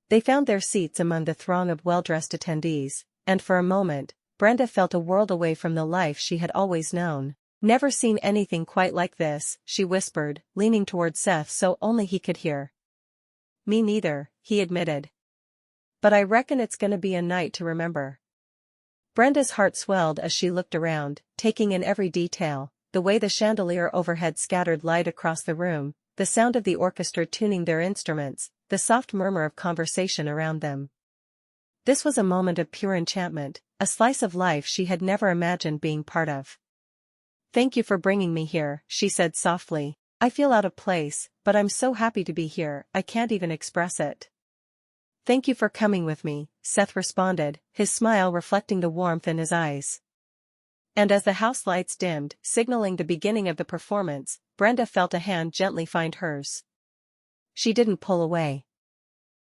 They found their seats among the throng of well-dressed attendees, and for a moment, Brenda felt a world away from the life she had always known. "Never seen anything quite like this," she whispered, leaning toward Seth so only he could hear. "Me neither," he admitted. "But I reckon it's gonna be a night to remember." Brenda's heart swelled as she looked around, taking in every detail, the way the chandelier overhead scattered light across the room, the sound of the orchestra tuning their instruments, the soft murmur of conversation around them. This was a moment of pure enchantment, a slice of life she had never imagined being part of. "Thank you for bringing me here," she said softly. "I feel out of place, but I'm so happy to be here, I can't even express it." "Thank you for coming with me," Seth responded, his smile reflecting the warmth in his eyes. And as the house lights dimmed, signaling the beginning of the performance, Brenda felt a hand gently find hers. She didn't pull away.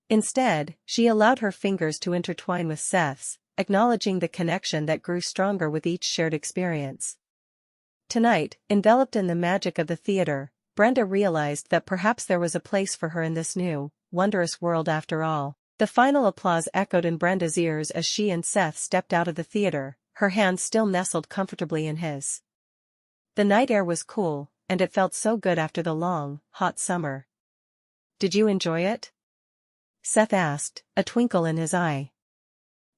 Instead, she allowed her fingers to intertwine with Seth's, acknowledging the connection that grew stronger with each shared experience. Tonight, enveloped in the magic of the theater, Brenda realized that perhaps there was a place for her in this new, wondrous world after all. The final applause echoed in Brenda's ears as she and Seth stepped out of the theater, her hands still nestled comfortably in his. The night air was cool, and it felt so good after the long, hot summer. "Did you enjoy it?" Seth asked, a twinkle in his eye.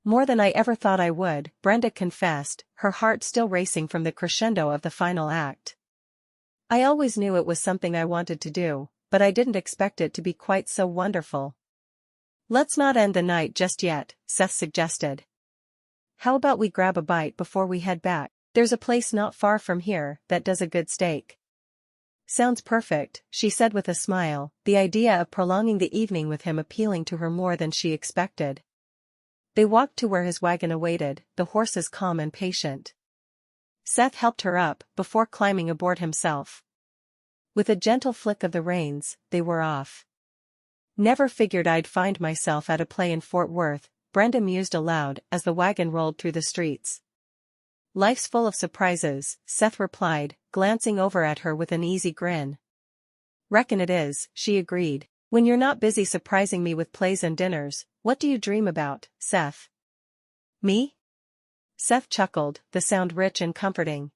"More than I ever thought I would," Brenda confessed, her heart still racing from the crescendo of the final act. "I always knew it was something I wanted to do, but I didn't expect it to be quite so wonderful." "Let's not end the night just yet," Seth suggested. "How about we grab a bite before we head back? There's a place not far from here that does a good steak." "Sounds perfect," she said with a smile, the idea of prolonging the evening with him appealing to her more than she expected. They walked to where his wagon awaited, the horses calm and patient. Seth helped her up before climbing aboard himself. With a gentle flick of the reins, they were off. "Never figured I'd find myself at a play in Fort Worth," Brenda mused aloud as the wagon rolled through the streets. "Life's full of surprises," Seth replied, glancing over at her with an easy grin. "Reckon it is," she agreed. "When you're not busy surprising me with plays and dinners, what do you dream about, Seth?" "Me?" Seth chuckled, the sound rich and comforting.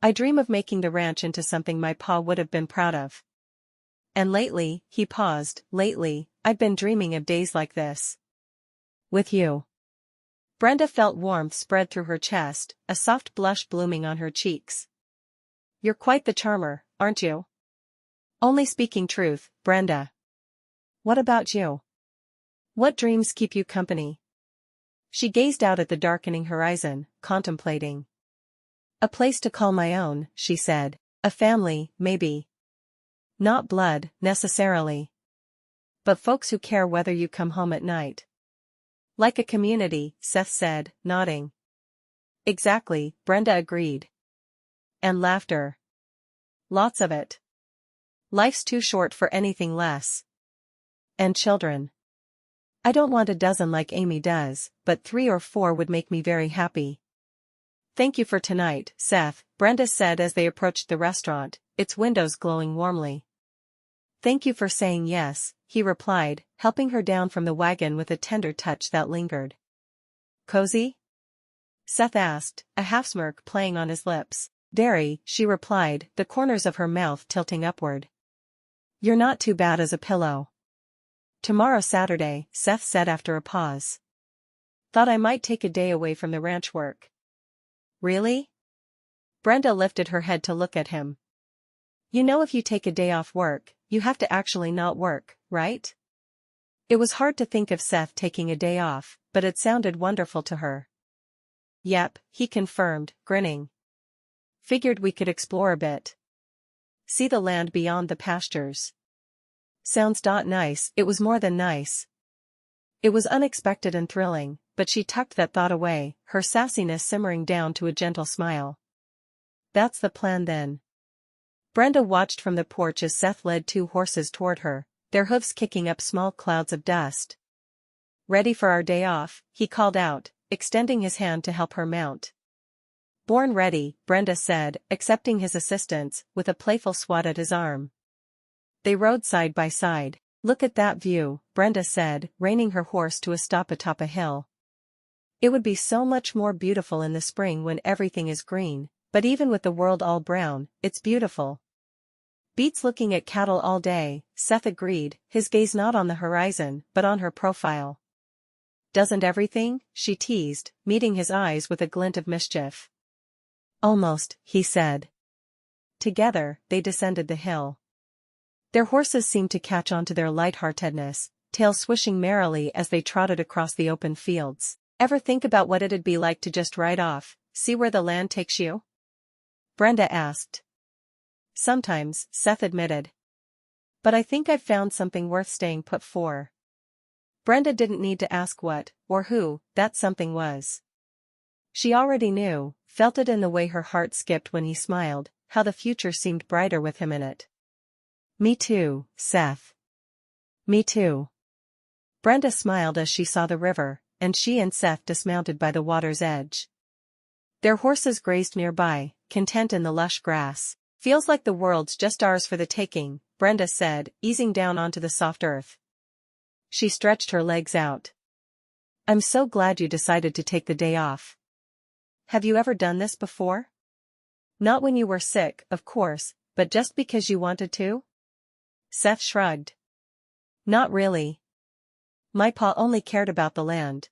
"I dream of making the ranch into something my pa would have been proud of. And lately," he paused, "lately, I've been dreaming of days like this. With you." Brenda felt warmth spread through her chest, a soft blush blooming on her cheeks. "You're quite the charmer, aren't you?" "Only speaking truth, Brenda." "What about you? What dreams keep you company?" She gazed out at the darkening horizon, contemplating. "A place to call my own," she said. "A family, maybe. Not blood, necessarily. But folks who care whether you come home at night." "Like a community," Seth said, nodding. "Exactly," Brenda agreed. "And laughter. Lots of it. Life's too short for anything less. And children. I don't want a dozen like Amy does, but 3 or 4 would make me very happy." "Thank you for tonight, Seth," Brenda said as they approached the restaurant, its windows glowing warmly. "Thank you for saying yes," he replied, helping her down from the wagon with a tender touch that lingered. "Cozy?" Seth asked, a half-smirk playing on his lips. "Very," she replied, the corners of her mouth tilting upward. "You're not too bad as a pillow." "Tomorrow Saturday," Seth said after a pause. "Thought I might take a day away from the ranch work." "Really?" Brenda lifted her head to look at him. "You know, if you take a day off work, you have to actually not work, right?" It was hard to think of Seth taking a day off, but it sounded wonderful to her. "Yep," he confirmed, grinning. "Figured we could explore a bit. See the land beyond the pastures." "Sounds nice." It was more than nice. It was unexpected and thrilling, but she tucked that thought away, her sassiness simmering down to a gentle smile. "That's the plan then." Brenda watched from the porch as Seth led 2 horses toward her, their hooves kicking up small clouds of dust. "Ready for our day off?" he called out, extending his hand to help her mount. "Born ready," Brenda said, accepting his assistance, with a playful swat at his arm. They rode side by side. "Look at that view," Brenda said, reining her horse to a stop atop a hill. "It would be so much more beautiful in the spring when everything is green, but even with the world all brown, it's beautiful." "Beats looking at cattle all day," Seth agreed, his gaze not on the horizon, but on her profile. "Doesn't everything?" she teased, meeting his eyes with a glint of mischief. "Almost," he said. Together, they descended the hill. Their horses seemed to catch on to their lightheartedness, tails swishing merrily as they trotted across the open fields. "Ever think about what it'd be like to just ride off, see where the land takes you?" Brenda asked. "Sometimes," Seth admitted. "But I think I've found something worth staying put for." Brenda didn't need to ask what, or who, that something was. She already knew, felt it in the way her heart skipped when he smiled, how the future seemed brighter with him in it. "Me too, Seth." "Me too." Brenda smiled as she saw the river, and she and Seth dismounted by the water's edge. Their horses grazed nearby, content in the lush grass. "Feels like the world's just ours for the taking," Brenda said, easing down onto the soft earth. She stretched her legs out. "I'm so glad you decided to take the day off. Have you ever done this before?" "Not when you were sick, of course, but just because you wanted to?" Seth shrugged. "Not really. My pa only cared about the land.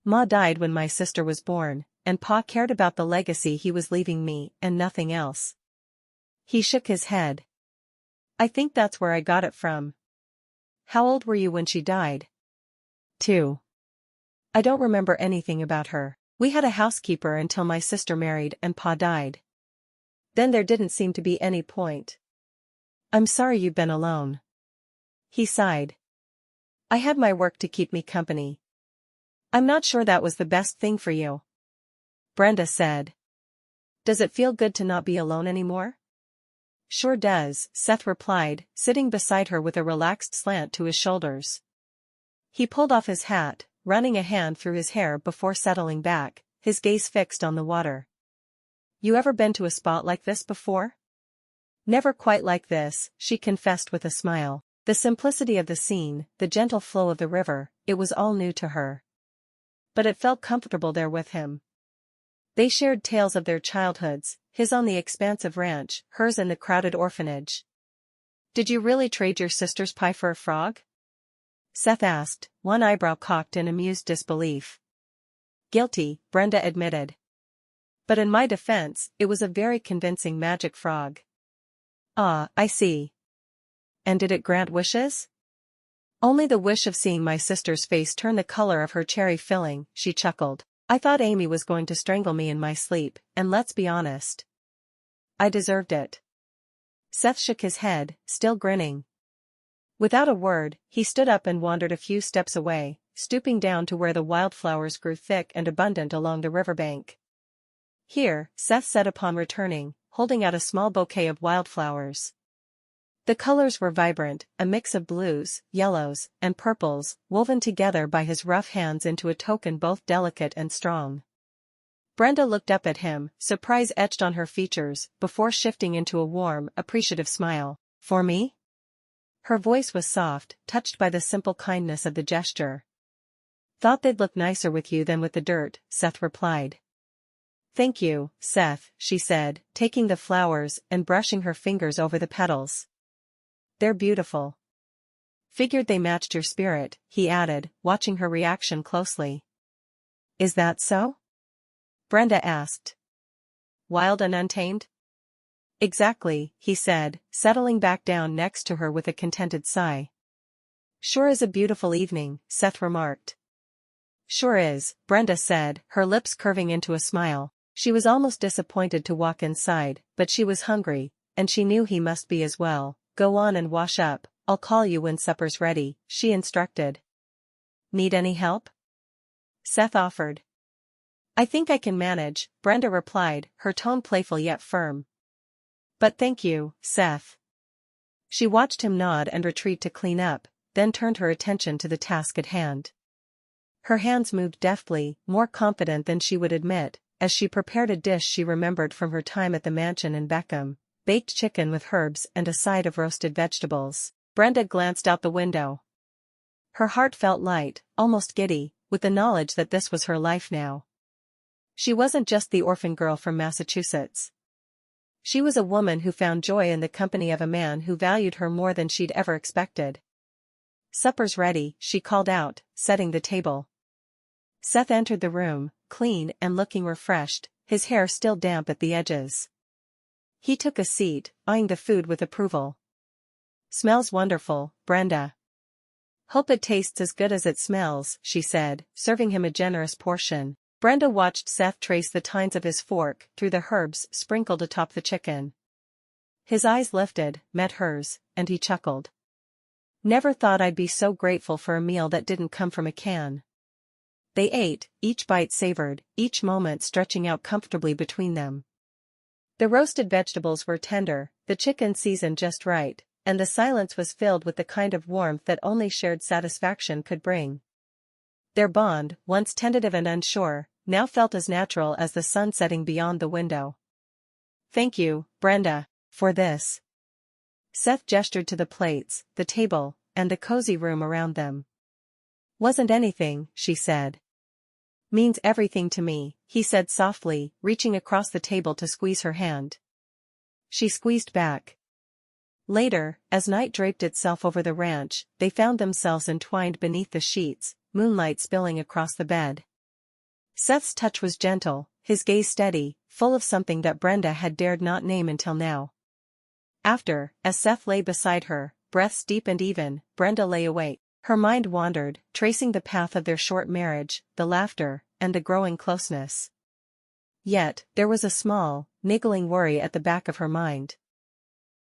Ma died when my sister was born, and pa cared about the legacy he was leaving me and nothing else." He shook his head. "I think that's where I got it from." "How old were you when she died?" 2. "I don't remember anything about her. We had a housekeeper until my sister married and pa died. Then there didn't seem to be any point." "I'm sorry you've been alone." He sighed. "I had my work to keep me company." "I'm not sure that was the best thing for you," Brenda said. "Does it feel good to not be alone anymore?" "Sure does," Seth replied, sitting beside her with a relaxed slant to his shoulders. He pulled off his hat, running a hand through his hair before settling back, his gaze fixed on the water. "You ever been to a spot like this before?" "Never quite like this," she confessed with a smile. The simplicity of the scene, the gentle flow of the river, it was all new to her. But it felt comfortable there with him. They shared tales of their childhoods, his on the expansive ranch, hers in the crowded orphanage. "Did you really trade your sister's pie for a frog?" Seth asked, one eyebrow cocked in amused disbelief. "Guilty," Brenda admitted. "But in my defense, it was a very convincing magic frog." "Ah, I see. And did it grant wishes?" "Only the wish of seeing my sister's face turn the color of her cherry filling," she chuckled. "I thought Amy was going to strangle me in my sleep, and let's be honest, I deserved it." Seth shook his head, still grinning. Without a word, he stood up and wandered a few steps away, stooping down to where the wildflowers grew thick and abundant along the riverbank. "Here," Seth said upon returning, holding out a small bouquet of wildflowers. The colors were vibrant, a mix of blues, yellows, and purples, woven together by his rough hands into a token both delicate and strong. Brenda looked up at him, surprise etched on her features, before shifting into a warm, appreciative smile. "For me?" Her voice was soft, touched by the simple kindness of the gesture. "Thought they'd look nicer with you than with the dirt," Seth replied. "Thank you, Seth," she said, taking the flowers and brushing her fingers over the petals. "They're beautiful." "Figured they matched your spirit," he added, watching her reaction closely. "Is that so?" Brenda asked. "Wild and untamed?" "Exactly," he said, settling back down next to her with a contented sigh. "Sure is a beautiful evening," Seth remarked. "Sure is," Brenda said, her lips curving into a smile. She was almost disappointed to walk inside, but she was hungry, and she knew he must be as well. "Go on and wash up, I'll call you when supper's ready," she instructed. "Need any help?" Seth offered. "I think I can manage," Brenda replied, her tone playful yet firm. But thank you, Seth. She watched him nod and retreat to clean up, then turned her attention to the task at hand. Her hands moved deftly, more confident than she would admit, as she prepared a dish she remembered from her time at the mansion in Beckham, baked chicken with herbs and a side of roasted vegetables. Brenda glanced out the window. Her heart felt light, almost giddy, with the knowledge that this was her life now. She wasn't just the orphan girl from Massachusetts. She was a woman who found joy in the company of a man who valued her more than she'd ever expected. "Supper's ready," she called out, setting the table. Seth entered the room, clean and looking refreshed, his hair still damp at the edges. He took a seat, eyeing the food with approval. "Smells wonderful, Brenda." "Hope it tastes as good as it smells," she said, serving him a generous portion. Brenda watched Seth trace the tines of his fork through the herbs sprinkled atop the chicken. His eyes lifted, met hers, and he chuckled. "Never thought I'd be so grateful for a meal that didn't come from a can." They ate, each bite savored, each moment stretching out comfortably between them. The roasted vegetables were tender, the chicken seasoned just right, and the silence was filled with the kind of warmth that only shared satisfaction could bring. Their bond, once tentative and unsure, now felt as natural as the sun setting beyond the window. "Thank you, Brenda, for this." Seth gestured to the plates, the table, and the cozy room around them. "Wasn't anything," she said. "Means everything to me," he said softly, reaching across the table to squeeze her hand. She squeezed back. Later, as night draped itself over the ranch, they found themselves entwined beneath the sheets, moonlight spilling across the bed. Seth's touch was gentle, his gaze steady, full of something that Brenda had dared not name until now. After, as Seth lay beside her, breaths deep and even, Brenda lay awake. Her mind wandered, tracing the path of their short marriage, the laughter, and the growing closeness. Yet, there was a small, niggling worry at the back of her mind.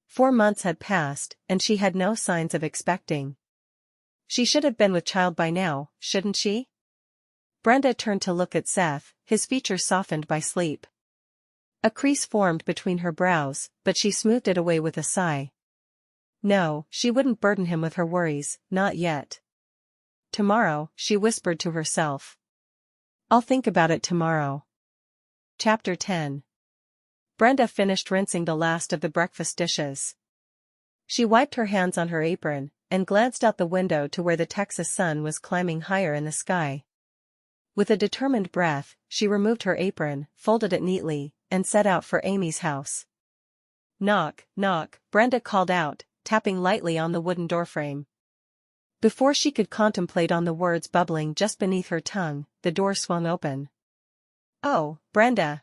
4 months had passed, and she had no signs of expecting. She should have been with child by now, shouldn't she? Brenda turned to look at Seth, his features softened by sleep. A crease formed between her brows, but she smoothed it away with a sigh. No, she wouldn't burden him with her worries, not yet. "Tomorrow," she whispered to herself. "I'll think about it tomorrow." Chapter 10. Brenda finished rinsing the last of the breakfast dishes. She wiped her hands on her apron, and glanced out the window to where the Texas sun was climbing higher in the sky. With a determined breath, she removed her apron, folded it neatly, and set out for Amy's house. "Knock, knock," Brenda called out, tapping lightly on the wooden doorframe. Before she could contemplate on the words bubbling just beneath her tongue, the door swung open. "Oh, Brenda."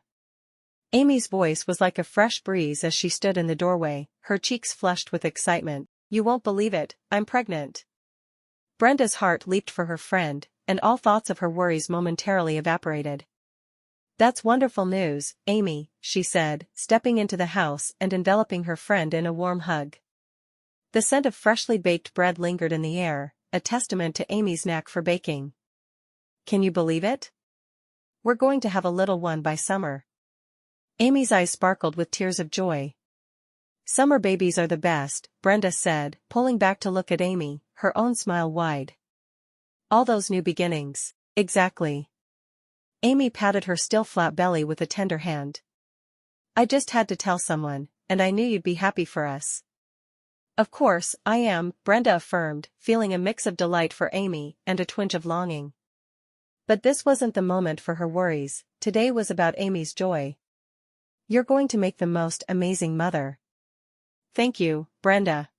Amy's voice was like a fresh breeze as she stood in the doorway, her cheeks flushed with excitement. "You won't believe it, I'm pregnant." Brenda's heart leaped for her friend, and all thoughts of her worries momentarily evaporated. "That's wonderful news, Amy," she said, stepping into the house and enveloping her friend in a warm hug. The scent of freshly baked bread lingered in the air, a testament to Amy's knack for baking. "Can you believe it? We're going to have a little one by summer." Amy's eyes sparkled with tears of joy. "Summer babies are the best," Brenda said, pulling back to look at Amy, her own smile wide. "All those new beginnings." "Exactly." Amy patted her still flat belly with a tender hand. "I just had to tell someone, and I knew you'd be happy for us." "Of course, I am," Brenda affirmed, feeling a mix of delight for Amy and a twinge of longing. But this wasn't the moment for her worries, today was about Amy's joy. "You're going to make the most amazing mother." "Thank you, Brenda."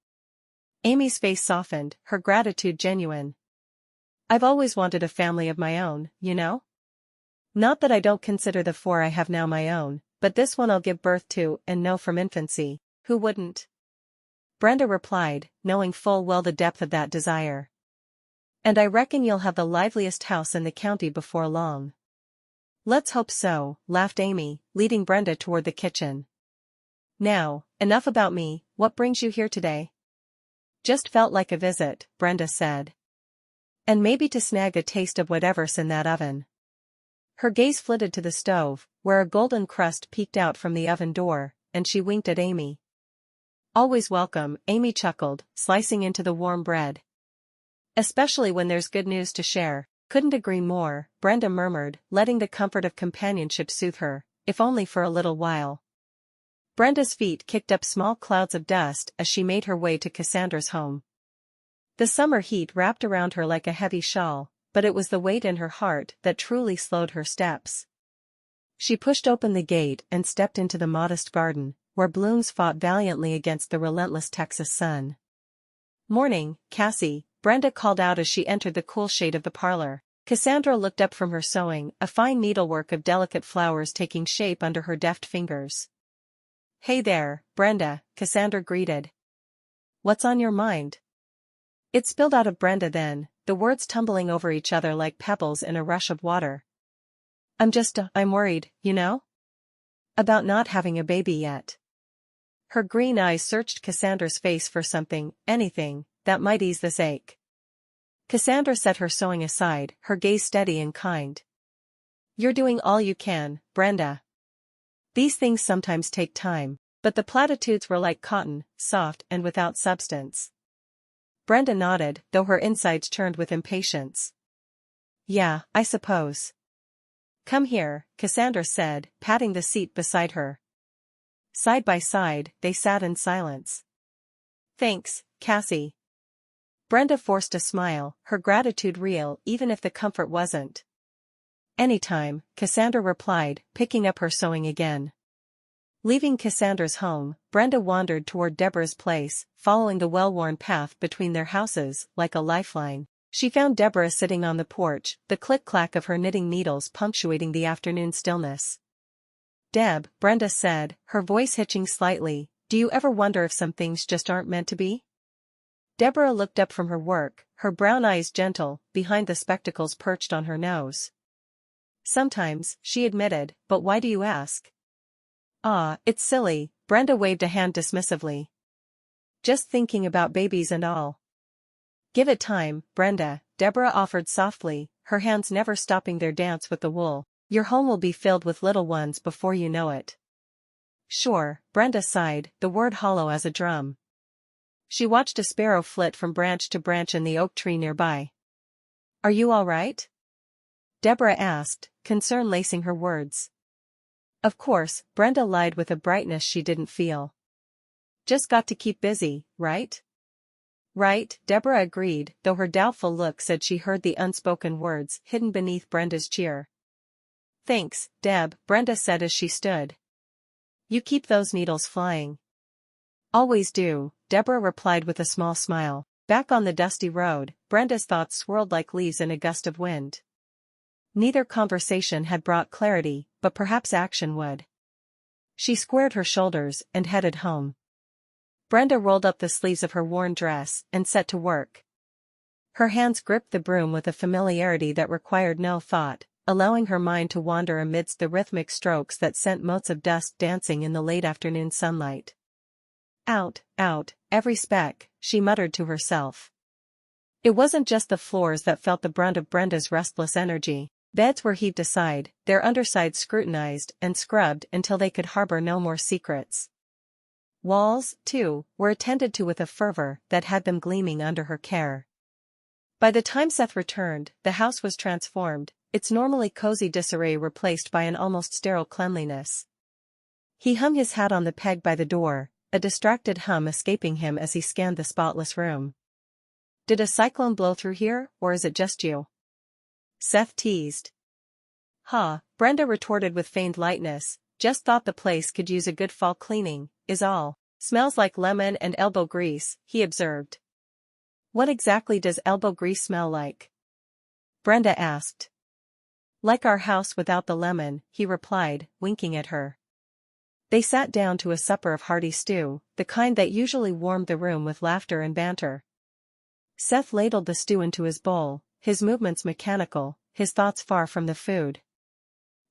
Amy's face softened, her gratitude genuine. "I've always wanted a family of my own, you know? Not that I don't consider the 4 I have now my own, but this one I'll give birth to and know from infancy, who wouldn't?" Brenda replied, knowing full well the depth of that desire. "And I reckon you'll have the liveliest house in the county before long." "Let's hope so," laughed Amy, leading Brenda toward the kitchen. "Now, enough about me, what brings you here today?" "Just felt like a visit," Brenda said. "And maybe to snag a taste of whatever's in that oven." Her gaze flitted to the stove, where a golden crust peeked out from the oven door, and she winked at Amy. Always welcome, Amy chuckled, slicing into the warm bread. Especially when there's good news to share. Couldn't agree more, Brenda murmured, letting the comfort of companionship soothe her, if only for a little while. Brenda's feet kicked up small clouds of dust as she made her way to Cassandra's home. The summer heat wrapped around her like a heavy shawl, but it was the weight in her heart that truly slowed her steps. She pushed open the gate and stepped into the modest garden, where blooms fought valiantly against the relentless Texas sun. "Morning, Cassie," Brenda called out as she entered the cool shade of the parlor. Cassandra looked up from her sewing, a fine needlework of delicate flowers taking shape under her deft fingers. "Hey there, Brenda," Cassandra greeted. "What's on your mind?" It spilled out of Brenda then, the words tumbling over each other like pebbles in a rush of water. I'm worried, you know? About not having a baby yet." Her green eyes searched Cassandra's face for something, anything, that might ease this ache. Cassandra set her sewing aside, her gaze steady and kind. "You're doing all you can, Brenda. These things sometimes take time," but the platitudes were like cotton, soft and without substance. Brenda nodded, though her insides churned with impatience. "Yeah, I suppose." "Come here," Cassandra said, patting the seat beside her. Side by side, they sat in silence. "Thanks, Cassie." Brenda forced a smile, her gratitude real even if the comfort wasn't. "Anytime," Cassandra replied, picking up her sewing again. Leaving Cassandra's home, Brenda wandered toward Deborah's place, following the well-worn path between their houses like a lifeline. She found Deborah sitting on the porch, the click-clack of her knitting needles punctuating the afternoon stillness. "Deb," Brenda said, her voice hitching slightly, "do you ever wonder if some things just aren't meant to be?" Deborah looked up from her work, her brown eyes gentle, behind the spectacles perched on her nose. "Sometimes," she admitted, "but why do you ask?" "Ah, it's silly," Brenda waved a hand dismissively. "Just thinking about babies and all." "Give it time, Brenda," Deborah offered softly, her hands never stopping their dance with the wool. "Your home will be filled with little ones before you know it." "Sure," Brenda sighed, the word hollow as a drum. She watched a sparrow flit from branch to branch in the oak tree nearby. "Are you all right?" Deborah asked, concern lacing her words. "Of course," Brenda lied with a brightness she didn't feel. "Just got to keep busy, right?" "Right," Deborah agreed, though her doubtful look said she heard the unspoken words hidden beneath Brenda's cheer. "Thanks, Deb," Brenda said as she stood. "You keep those needles flying." "Always do," Deborah replied with a small smile. Back on the dusty road, Brenda's thoughts swirled like leaves in a gust of wind. Neither conversation had brought clarity, but perhaps action would. She squared her shoulders and headed home. Brenda rolled up the sleeves of her worn dress and set to work. Her hands gripped the broom with a familiarity that required no thought, allowing her mind to wander amidst the rhythmic strokes that sent motes of dust dancing in the late afternoon sunlight. Out, every speck," she muttered to herself. It wasn't just the floors that felt the brunt of Brenda's restless energy. Beds were heaved aside, their undersides scrutinized and scrubbed until they could harbor no more secrets. Walls, too, were attended to with a fervor that had them gleaming under her care. By the time Seth returned, the house was transformed, its normally cozy disarray replaced by an almost sterile cleanliness. He hung his hat on the peg by the door, a distracted hum escaping him as he scanned the spotless room. "Did a cyclone blow through here, or is it just you?" Seth teased. "Ha," Brenda retorted with feigned lightness, "just thought the place could use a good fall cleaning, is all." "Smells like lemon and elbow grease," he observed. "What exactly does elbow grease smell like?" Brenda asked. "Like our house without the lemon," he replied, winking at her. They sat down to a supper of hearty stew, the kind that usually warmed the room with laughter and banter. Seth ladled the stew into his bowl, his movements mechanical, his thoughts far from the food.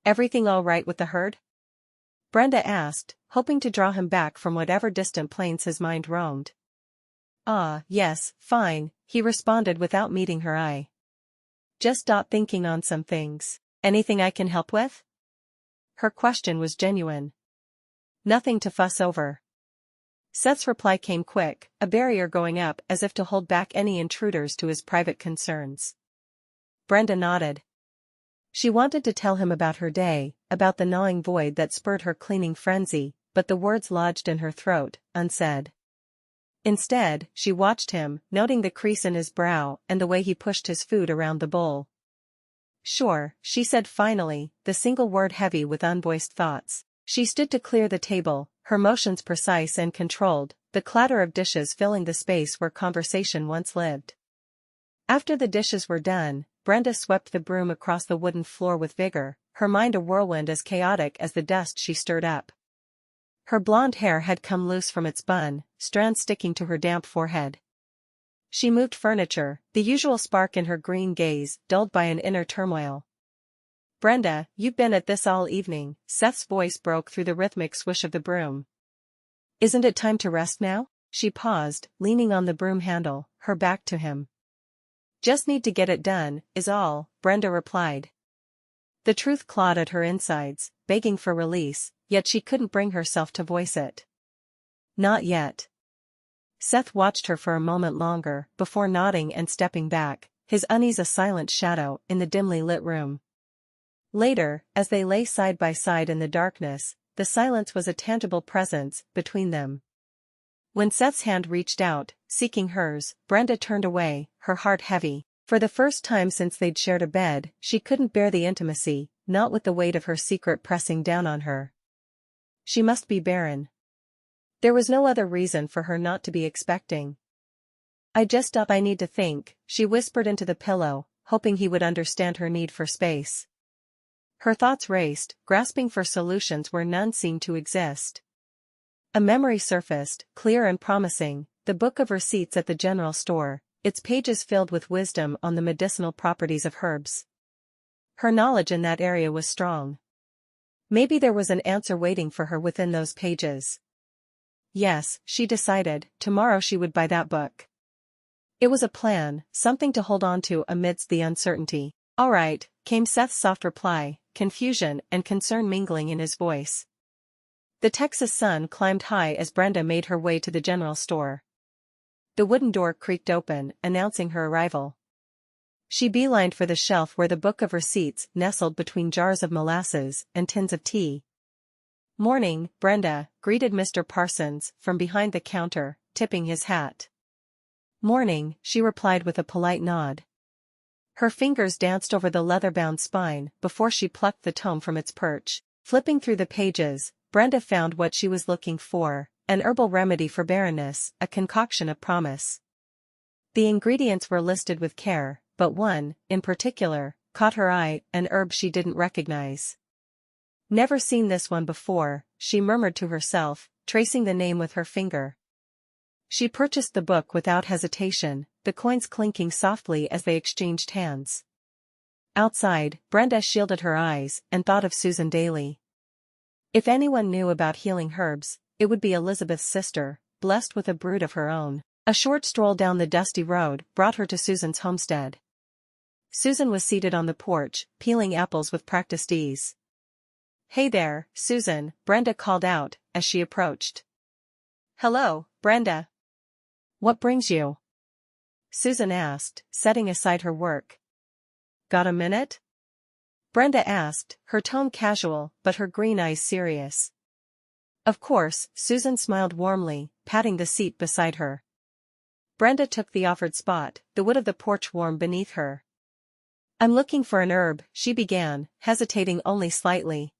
"Everything all right with the herd?" Brenda asked, hoping to draw him back from whatever distant plains his mind roamed. "Ah, yes, fine," he responded without meeting her eye. "Just thinking on some things. Anything I can help with?" Her question was genuine. "Nothing to fuss over." Seth's reply came quick, a barrier going up as if to hold back any intruders to his private concerns. Brenda nodded. She wanted to tell him about her day, about the gnawing void that spurred her cleaning frenzy, but the words lodged in her throat, unsaid. Instead, she watched him, noting the crease in his brow and the way he pushed his food around the bowl. "Sure," she said finally, the single word heavy with unvoiced thoughts. She stood to clear the table, her motions precise and controlled, the clatter of dishes filling the space where conversation once lived. After the dishes were done, Brenda swept the broom across the wooden floor with vigor, her mind a whirlwind as chaotic as the dust she stirred up. Her blonde hair had come loose from its bun, strands sticking to her damp forehead. She moved furniture, the usual spark in her green gaze dulled by an inner turmoil. "Brenda, you've been at this all evening," Seth's voice broke through the rhythmic swish of the broom. "Isn't it time to rest now?" She paused, leaning on the broom handle, her back to him. "Just need to get it done, is all," Brenda replied. The truth clawed at her insides, begging for release, yet she couldn't bring herself to voice it. "Not yet." Seth watched her for a moment longer before nodding and stepping back, his unease a silent shadow in the dimly lit room. Later, as they lay side by side in the darkness, the silence was a tangible presence between them. When Seth's hand reached out, seeking hers, Brenda turned away, her heart heavy. For the first time since they'd shared a bed, she couldn't bear the intimacy, not with the weight of her secret pressing down on her. She must be barren. There was no other reason for her not to be expecting. "I need to think," she whispered into the pillow, hoping he would understand her need for space. Her thoughts raced, grasping for solutions where none seemed to exist. A memory surfaced, clear and promising, the book of receipts at the general store, its pages filled with wisdom on the medicinal properties of herbs. Her knowledge in that area was strong. Maybe there was an answer waiting for her within those pages. Yes, she decided, tomorrow she would buy that book. It was a plan, something to hold on to amidst the uncertainty. "All right," came Seth's soft reply, confusion and concern mingling in his voice. The Texas sun climbed high as Brenda made her way to the general store. The wooden door creaked open, announcing her arrival. She beelined for the shelf where the book of receipts nestled between jars of molasses and tins of tea. "Morning, Brenda," greeted Mr. Parsons from behind the counter, tipping his hat. "Morning," she replied with a polite nod. Her fingers danced over the leather-bound spine before she plucked the tome from its perch. Flipping through the pages, Brenda found what she was looking for, an herbal remedy for barrenness, a concoction of promise. The ingredients were listed with care, but one, in particular, caught her eye, an herb she didn't recognize. "Never seen this one before," she murmured to herself, tracing the name with her finger. She purchased the book without hesitation, the coins clinking softly as they exchanged hands. Outside, Brenda shielded her eyes and thought of Susan daily. If anyone knew about healing herbs, it would be Elizabeth's sister, blessed with a brood of her own. A short stroll down the dusty road brought her to Susan's homestead. Susan was seated on the porch, peeling apples with practiced ease. "Hey there, Susan," Brenda called out, as she approached. "Hello, Brenda. What brings you?" Susan asked, setting aside her work. "Got a minute?" Brenda asked, her tone casual but her green eyes serious. "Of course," Susan smiled warmly, patting the seat beside her. Brenda took the offered spot, the wood of the porch warm beneath her. "I'm looking for an herb," she began, hesitating only slightly.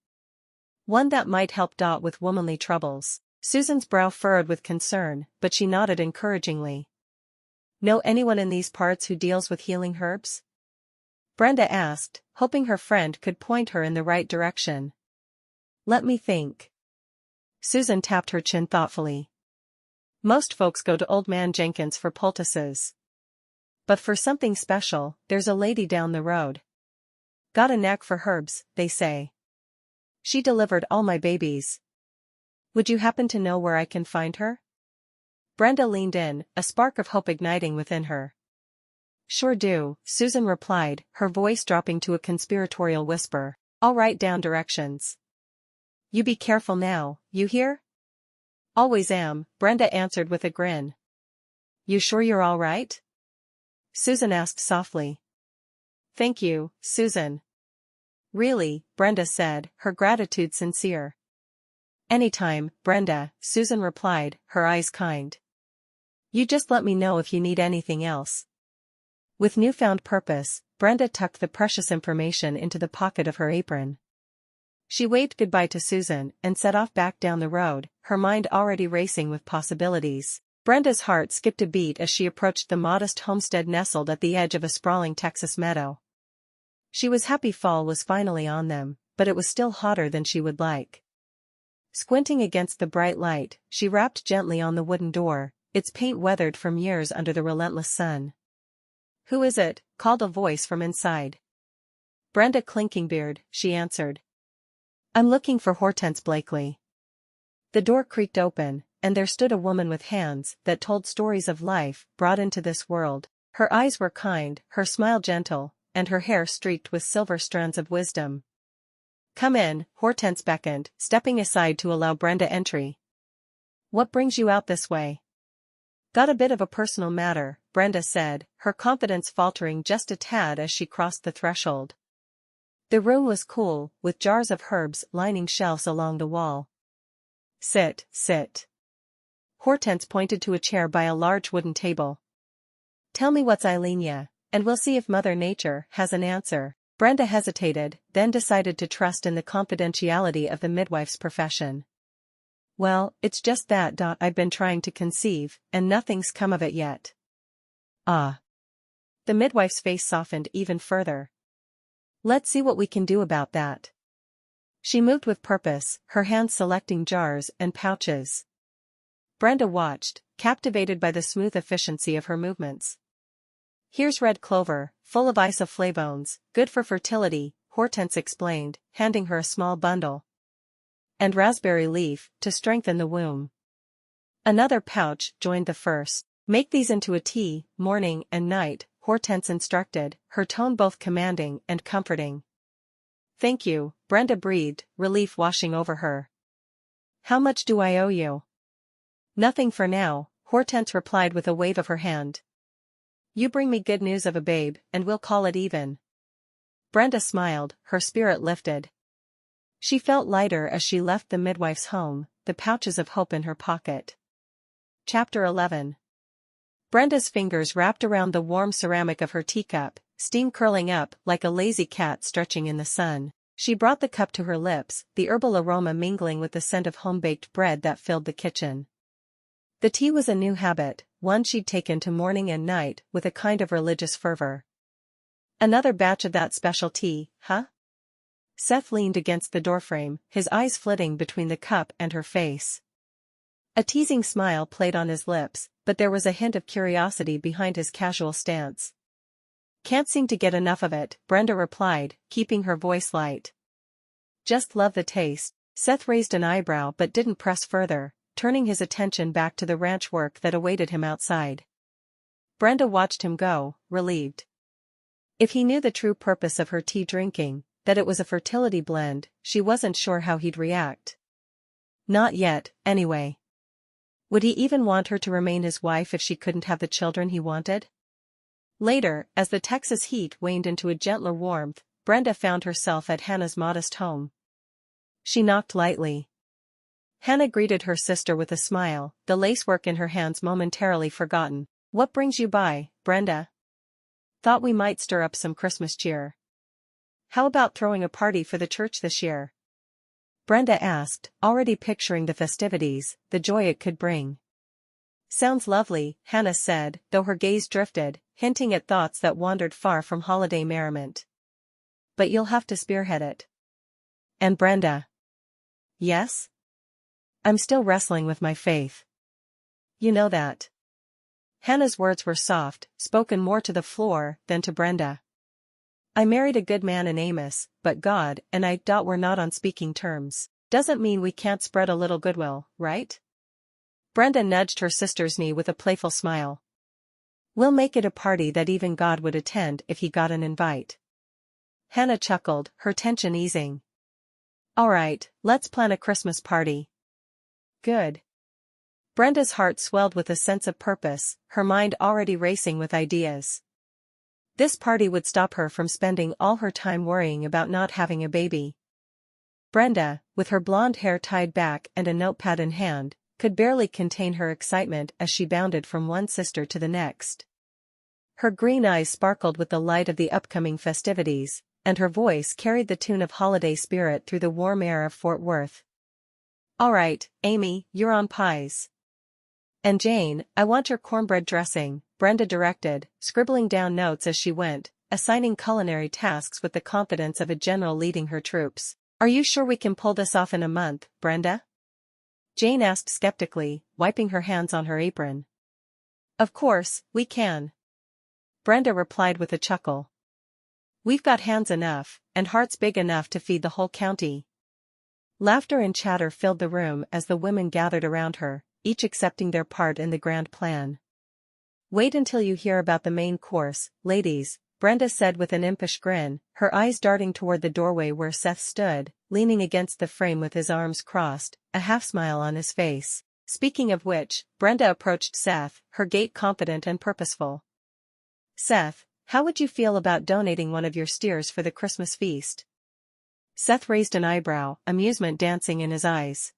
"One that might help Dot with womanly troubles." Susan's brow furrowed with concern, but she nodded encouragingly. "Know anyone in these parts who deals with healing herbs?" Brenda asked, hoping her friend could point her in the right direction. "Let me think." Susan tapped her chin thoughtfully. "Most folks go to Old Man Jenkins for poultices. But for something special, there's a lady down the road. Got a knack for herbs, they say. She delivered all my babies. Would you happen to know where I can find her?" Brenda leaned in, a spark of hope igniting within her. "Sure do," Susan replied, her voice dropping to a conspiratorial whisper. "I'll write down directions. You be careful now, you hear?" Always am, Brenda answered with a grin. You sure you're all right? Susan asked softly. Thank you, Susan. Really, Brenda said, her gratitude sincere. Anytime, Brenda, Susan replied, her eyes kind. You just let me know if you need anything else. With newfound purpose, Brenda tucked the precious information into the pocket of her apron. She waved goodbye to Susan and set off back down the road, her mind already racing with possibilities. Brenda's heart skipped a beat as she approached the modest homestead nestled at the edge of a sprawling Texas meadow. She was happy fall was finally on them, but it was still hotter than she would like. Squinting against the bright light, she rapped gently on the wooden door, its paint weathered from years under the relentless sun. Who is it? Called a voice from inside. Brenda Clinkinbeard, she answered. I'm looking for Hortense Blakely. The door creaked open, and there stood a woman with hands that told stories of life brought into this world. Her eyes were kind, her smile gentle, and her hair streaked with silver strands of wisdom. Come in, Hortense beckoned, stepping aside to allow Brenda entry. What brings you out this way? Got a bit of a personal matter, Brenda said, her confidence faltering just a tad as she crossed the threshold. The room was cool, with jars of herbs lining shelves along the wall. Sit, sit. Hortense pointed to a chair by a large wooden table. Tell me what's ailing ya, and we'll see if Mother Nature has an answer. Brenda hesitated, then decided to trust in the confidentiality of the midwife's profession. Well, it's just that. I've been trying to conceive, and nothing's come of it yet. Ah. The midwife's face softened even further. Let's see what we can do about that. She moved with purpose, her hands selecting jars and pouches. Brenda watched, captivated by the smooth efficiency of her movements. Here's red clover, full of isoflavones, good for fertility, Hortense explained, handing her a small bundle. And raspberry leaf, to strengthen the womb. Another pouch joined the first. Make these into a tea, morning and night, Hortense instructed, her tone both commanding and comforting. Thank you, Brenda breathed, relief washing over her. How much do I owe you? Nothing for now, Hortense replied with a wave of her hand. You bring me good news of a babe, and we'll call it even. Brenda smiled, her spirit lifted. She felt lighter as she left the midwife's home, the pouches of hope in her pocket. Chapter 11. Brenda's fingers wrapped around the warm ceramic of her teacup, steam curling up like a lazy cat stretching in the sun. She brought the cup to her lips, the herbal aroma mingling with the scent of home-baked bread that filled the kitchen. The tea was a new habit, one she'd taken to morning and night with a kind of religious fervor. Another batch of that special tea, huh? Seth leaned against the doorframe, his eyes flitting between the cup and her face. A teasing smile played on his lips, but there was a hint of curiosity behind his casual stance. Can't seem to get enough of it, Brenda replied, keeping her voice light. Just love the taste. Seth raised an eyebrow but didn't press further, turning his attention back to the ranch work that awaited him outside. Brenda watched him go, relieved. If he knew the true purpose of her tea drinking, that it was a fertility blend, she wasn't sure how he'd react. Not yet, anyway. Would he even want her to remain his wife if she couldn't have the children he wanted? Later, as the Texas heat waned into a gentler warmth, Brenda found herself at Hannah's modest home. She knocked lightly. Hannah greeted her sister with a smile, the lacework in her hands momentarily forgotten. What brings you by, Brenda? Thought we might stir up some Christmas cheer. How about throwing a party for the church this year? Brenda asked, already picturing the festivities, the joy it could bring. Sounds lovely, Hannah said, though her gaze drifted, hinting at thoughts that wandered far from holiday merriment. But you'll have to spearhead it. And Brenda? Yes? I'm still wrestling with my faith. You know that. Hannah's words were soft, spoken more to the floor than to Brenda. I married a good man in Amos, but God and I were not on speaking terms. Doesn't mean we can't spread a little goodwill, right? Brenda nudged her sister's knee with a playful smile. We'll make it a party that even God would attend if he got an invite. Hannah chuckled, her tension easing. All right, let's plan a Christmas party. Good. Brenda's heart swelled with a sense of purpose, her mind already racing with ideas. This party would stop her from spending all her time worrying about not having a baby. Brenda, with her blonde hair tied back and a notepad in hand, could barely contain her excitement as she bounded from one sister to the next. Her green eyes sparkled with the light of the upcoming festivities, and her voice carried the tune of holiday spirit through the warm air of Fort Worth. "All right, Amy, you're on pies. And Jane, I want your cornbread dressing," Brenda directed, scribbling down notes as she went, assigning culinary tasks with the confidence of a general leading her troops. "Are you sure we can pull this off in a month, Brenda?" Jane asked skeptically, wiping her hands on her apron. "Of course, we can," Brenda replied with a chuckle. "We've got hands enough, and hearts big enough to feed the whole county." Laughter and chatter filled the room as the women gathered around her, each accepting their part in the grand plan. "Wait until you hear about the main course, ladies," Brenda said with an impish grin, her eyes darting toward the doorway where Seth stood, leaning against the frame with his arms crossed, a half-smile on his face. Speaking of which, Brenda approached Seth, her gait confident and purposeful. "Seth, how would you feel about donating one of your steers for the Christmas feast?" Seth raised an eyebrow, amusement dancing in his eyes.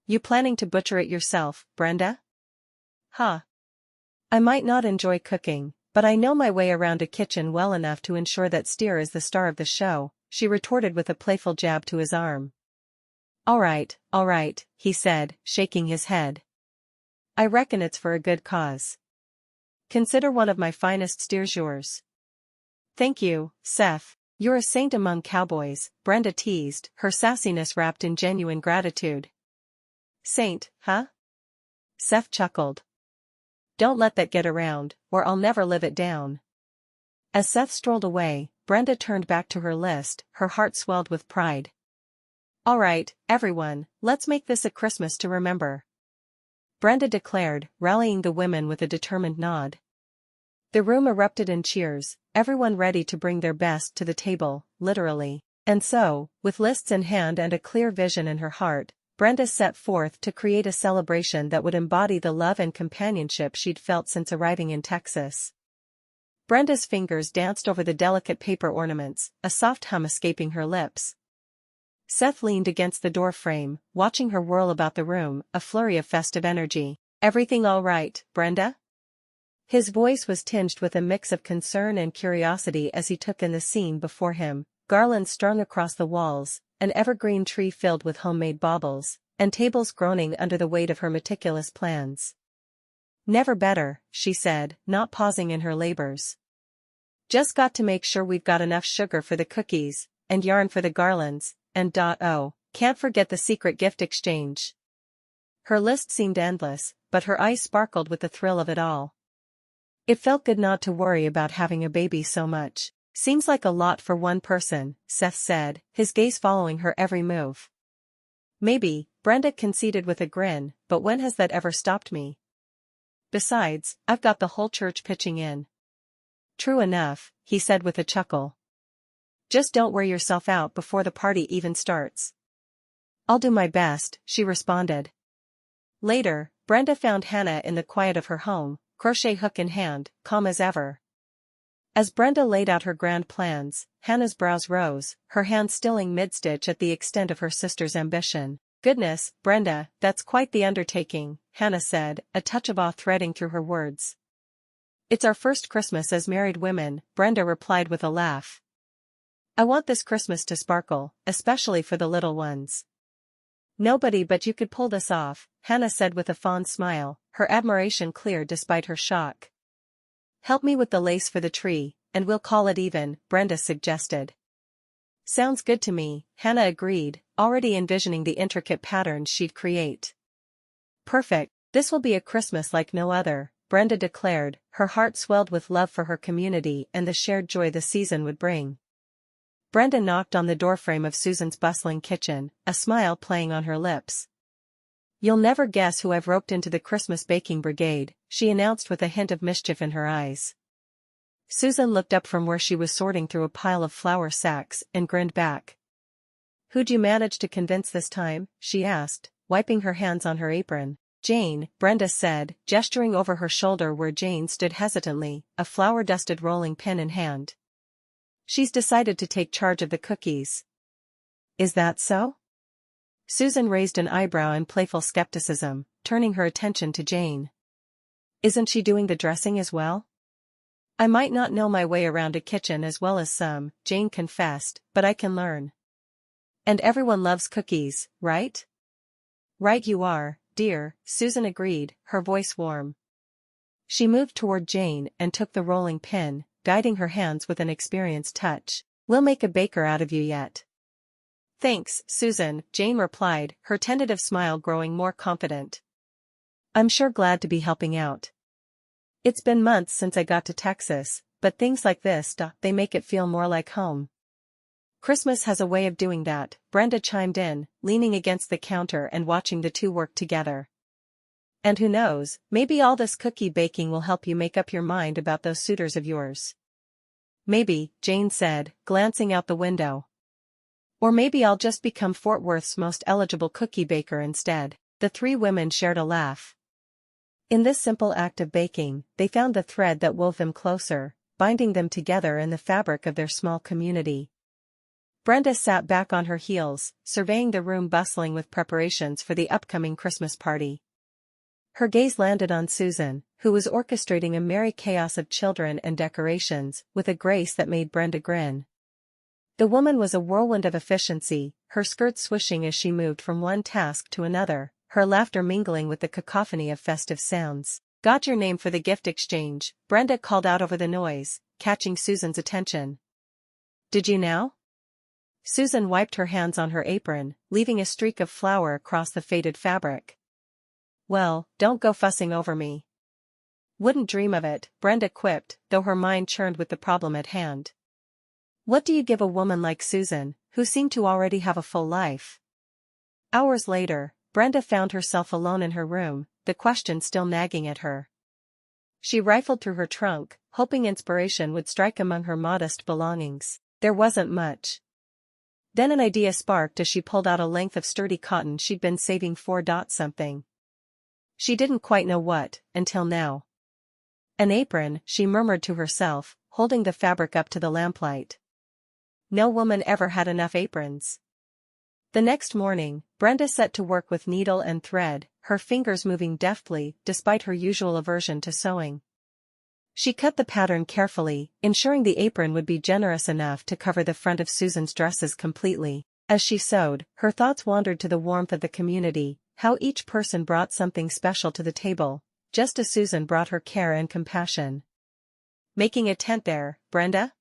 "You planning to butcher it yourself, Brenda?" "Huh. I might not enjoy cooking, but I know my way around a kitchen well enough to ensure that steer is the star of the show," she retorted with a playful jab to his arm. All right, he said, shaking his head. "I reckon it's for a good cause. Consider one of my finest steers yours." "Thank you, Seth. You're a saint among cowboys," Brenda teased, her sassiness wrapped in genuine gratitude. "Saint, huh?" Seth chuckled. "Don't let that get around, or I'll never live it down." As Seth strolled away, Brenda turned back to her list, her heart swelled with pride. "All right, everyone, let's make this a Christmas to remember," Brenda declared, rallying the women with a determined nod. The room erupted in cheers, everyone ready to bring their best to the table, literally. And so, with lists in hand and a clear vision in her heart, Brenda set forth to create a celebration that would embody the love and companionship she'd felt since arriving in Texas. Brenda's fingers danced over the delicate paper ornaments, a soft hum escaping her lips. Seth leaned against the door frame, watching her whirl about the room, a flurry of festive energy. "Everything all right, Brenda?" His voice was tinged with a mix of concern and curiosity as he took in the scene before him, garlands strung across the walls, an evergreen tree filled with homemade baubles, and tables groaning under the weight of her meticulous plans. "Never better," she said, not pausing in her labors. "Just got to make sure we've got enough sugar for the cookies, and yarn for the garlands, and can't forget the secret gift exchange." Her list seemed endless, but her eyes sparkled with the thrill of it all. "It felt good not to worry about having a baby so much. Seems like a lot for one person," Seth said, his gaze following her every move. "Maybe," Brenda conceded with a grin, "but when has that ever stopped me? Besides, I've got the whole church pitching in." "True enough," he said with a chuckle. "Just don't wear yourself out before the party even starts." "I'll do my best," she responded. Later, Brenda found Hannah in the quiet of her home, crochet hook in hand, calm as ever. As Brenda laid out her grand plans, Hannah's brows rose, her hand stilling mid-stitch at the extent of her sister's ambition. "Goodness, Brenda, that's quite the undertaking," Hannah said, a touch of awe threading through her words. "It's our first Christmas as married women," Brenda replied with a laugh. "I want this Christmas to sparkle, especially for the little ones." "Nobody but you could pull this off," Hannah said with a fond smile, her admiration clear despite her shock. "Help me with the lace for the tree, and we'll call it even," Brenda suggested. "Sounds good to me," Hannah agreed, already envisioning the intricate patterns she'd create. "Perfect, this will be a Christmas like no other," Brenda declared, her heart swelled with love for her community and the shared joy the season would bring. Brenda knocked on the doorframe of Susan's bustling kitchen, a smile playing on her lips. "You'll never guess who I've roped into the Christmas baking brigade," she announced with a hint of mischief in her eyes. Susan looked up from where she was sorting through a pile of flour sacks and grinned back. "Who'd you manage to convince this time?" she asked, wiping her hands on her apron. Jane, Brenda said, gesturing over her shoulder where Jane stood hesitantly, a flour-dusted rolling pin in hand. She's decided to take charge of the cookies. Is that so? Susan raised an eyebrow in playful skepticism, turning her attention to Jane. Isn't she doing the dressing as well? I might not know my way around a kitchen as well as some, Jane confessed, but I can learn. And everyone loves cookies, right? Right you are, dear, Susan agreed, her voice warm. She moved toward Jane and took the rolling pin, guiding her hands with an experienced touch. We'll make a baker out of you yet. Thanks, Susan, Jane replied, her tentative smile growing more confident. I'm sure glad to be helping out. It's been months since I got to Texas, but things like this, they make it feel more like home. Christmas has a way of doing that, Brenda chimed in, leaning against the counter and watching the two work together. And who knows, maybe all this cookie baking will help you make up your mind about those suitors of yours. Maybe, Jane said, glancing out the window. Or maybe I'll just become Fort Worth's most eligible cookie baker instead. The three women shared a laugh. In this simple act of baking, they found the thread that wove them closer, binding them together in the fabric of their small community. Brenda sat back on her heels, surveying the room bustling with preparations for the upcoming Christmas party. Her gaze landed on Susan, who was orchestrating a merry chaos of children and decorations, with a grace that made Brenda grin. The woman was a whirlwind of efficiency, her skirts swishing as she moved from one task to another, her laughter mingling with the cacophony of festive sounds. Got your name for the gift exchange, Brenda called out over the noise, catching Susan's attention. Did you now? Susan wiped her hands on her apron, leaving a streak of flour across the faded fabric. Well, don't go fussing over me. Wouldn't dream of it, Brenda quipped, though her mind churned with the problem at hand. What do you give a woman like Susan, who seemed to already have a full life? Hours later, Brenda found herself alone in her room, the question still nagging at her. She rifled through her trunk, hoping inspiration would strike among her modest belongings. There wasn't much. Then an idea sparked as she pulled out a length of sturdy cotton she'd been saving for something. She didn't quite know what, until now. An apron, she murmured to herself, holding the fabric up to the lamplight. No woman ever had enough aprons. The next morning, Brenda set to work with needle and thread, her fingers moving deftly, despite her usual aversion to sewing. She cut the pattern carefully, ensuring the apron would be generous enough to cover the front of Susan's dresses completely. As she sewed, her thoughts wandered to the warmth of the community, how each person brought something special to the table, just as Susan brought her care and compassion. Making a tent there, Brenda?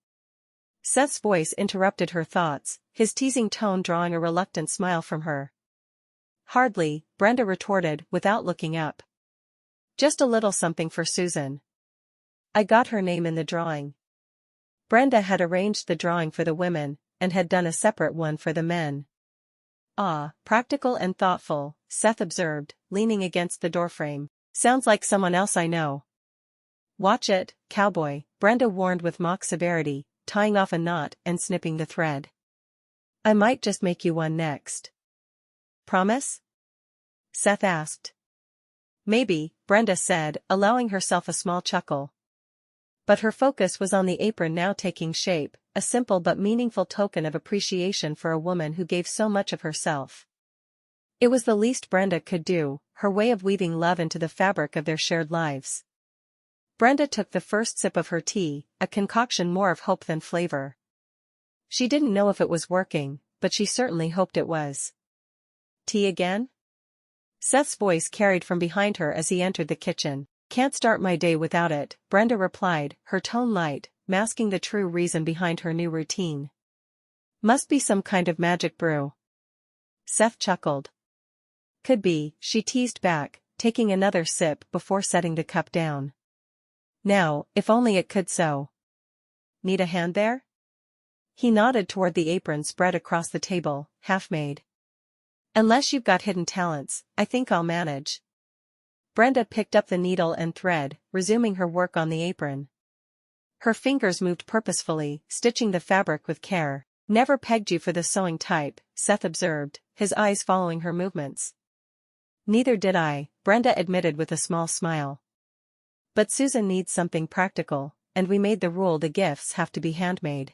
Seth's voice interrupted her thoughts, his teasing tone drawing a reluctant smile from her. Hardly, Brenda retorted, without looking up. Just a little something for Susan. I got her name in the drawing. Brenda had arranged the drawing for the women, and had done a separate one for the men. Ah, practical and thoughtful, Seth observed, leaning against the doorframe. Sounds like someone else I know. Watch it, cowboy, Brenda warned with mock severity, tying off a knot and snipping the thread. I might just make you one next. Promise? Seth asked. Maybe, Brenda said, allowing herself a small chuckle. But her focus was on the apron now taking shape, a simple but meaningful token of appreciation for a woman who gave so much of herself. It was the least Brenda could do, her way of weaving love into the fabric of their shared lives. Brenda took the first sip of her tea, a concoction more of hope than flavor. She didn't know if it was working, but she certainly hoped it was. Tea again? Seth's voice carried from behind her as he entered the kitchen. Can't start my day without it, Brenda replied, her tone light, masking the true reason behind her new routine. Must be some kind of magic brew. Seth chuckled. Could be, she teased back, taking another sip before setting the cup down. Now, if only it could so. Need a hand there? He nodded toward the apron spread across the table, half-made. Unless you've got hidden talents, I think I'll manage. Brenda picked up the needle and thread, resuming her work on the apron. Her fingers moved purposefully, stitching the fabric with care. Never pegged you for the sewing type, Seth observed, his eyes following her movements. Neither did I, Brenda admitted with a small smile. But Susan needs something practical, and we made the rule the gifts have to be handmade.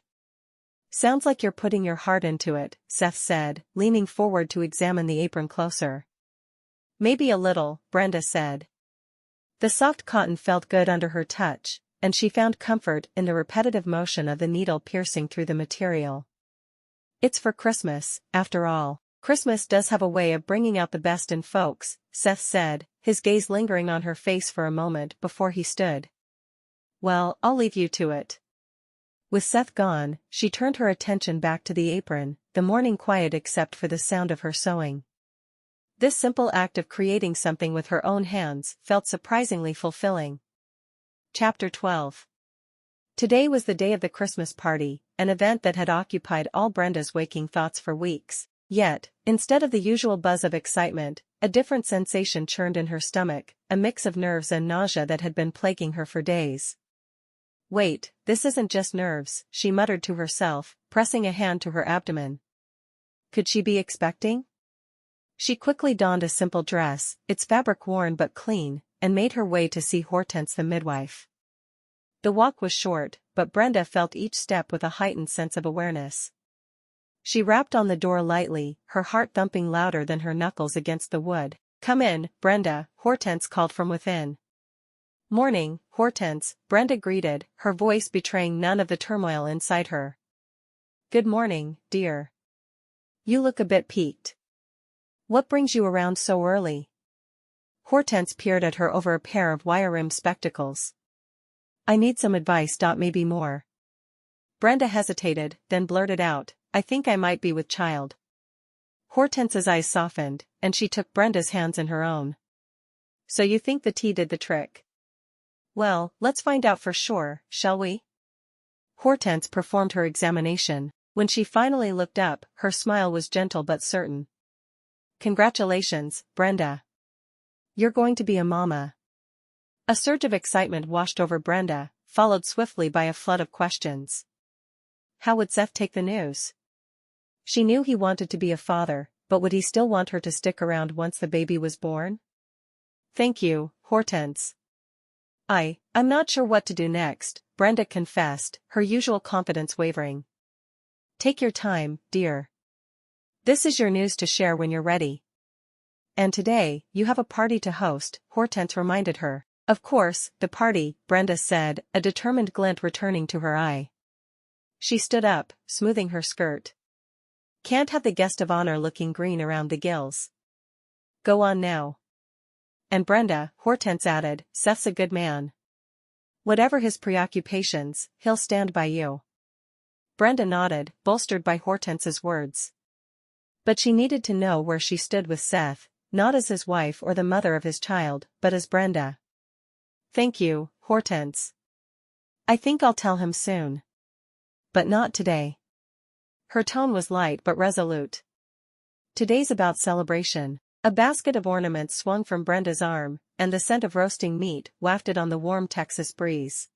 Sounds like you're putting your heart into it, Seth said, leaning forward to examine the apron closer. Maybe a little, Brenda said. The soft cotton felt good under her touch, and she found comfort in the repetitive motion of the needle piercing through the material. It's for Christmas, after all. Christmas does have a way of bringing out the best in folks, Seth said, his gaze lingering on her face for a moment before he stood. Well, I'll leave you to it. With Seth gone, she turned her attention back to the apron, the morning quiet except for the sound of her sewing. This simple act of creating something with her own hands felt surprisingly fulfilling. Chapter 12. Today was the day of the Christmas party, an event that had occupied all Brenda's waking thoughts for weeks. Yet, instead of the usual buzz of excitement, a different sensation churned in her stomach, a mix of nerves and nausea that had been plaguing her for days. Wait, this isn't just nerves, she muttered to herself, pressing a hand to her abdomen. Could she be expecting? She quickly donned a simple dress, its fabric worn but clean, and made her way to see Hortense the midwife. The walk was short, but Brenda felt each step with a heightened sense of awareness. She rapped on the door lightly, her heart thumping louder than her knuckles against the wood. Come in, Brenda, Hortense called from within. Morning, Hortense, Brenda greeted, her voice betraying none of the turmoil inside her. Good morning, dear. You look a bit peaked. What brings you around so early? Hortense peered at her over a pair of wire-rimmed spectacles. I need some advice. Maybe more. Brenda hesitated, then blurted out, I think I might be with child. Hortense's eyes softened, and she took Brenda's hands in her own. So you think the tea did the trick? Well, let's find out for sure, shall we? Hortense performed her examination. When she finally looked up, her smile was gentle but certain. Congratulations, Brenda. You're going to be a mama. A surge of excitement washed over Brenda, followed swiftly by a flood of questions. How would Seth take the news? She knew he wanted to be a father, but would he still want her to stick around once the baby was born? Thank you, Hortense. I'm not sure what to do next, Brenda confessed, her usual confidence wavering. Take your time, dear. This is your news to share when you're ready. And today, you have a party to host, Hortense reminded her. Of course, the party, Brenda said, a determined glint returning to her eye. She stood up, smoothing her skirt. Can't have the guest of honor looking green around the gills. Go on now. And Brenda, Hortense added, Seth's a good man. Whatever his preoccupations, he'll stand by you. Brenda nodded, bolstered by Hortense's words. But she needed to know where she stood with Seth, not as his wife or the mother of his child, but as Brenda. Thank you, Hortense. I think I'll tell him soon. But not today. Her tone was light but resolute. Today's about celebration. A basket of ornaments swung from Brenda's arm, and the scent of roasting meat wafted on the warm Texas breeze.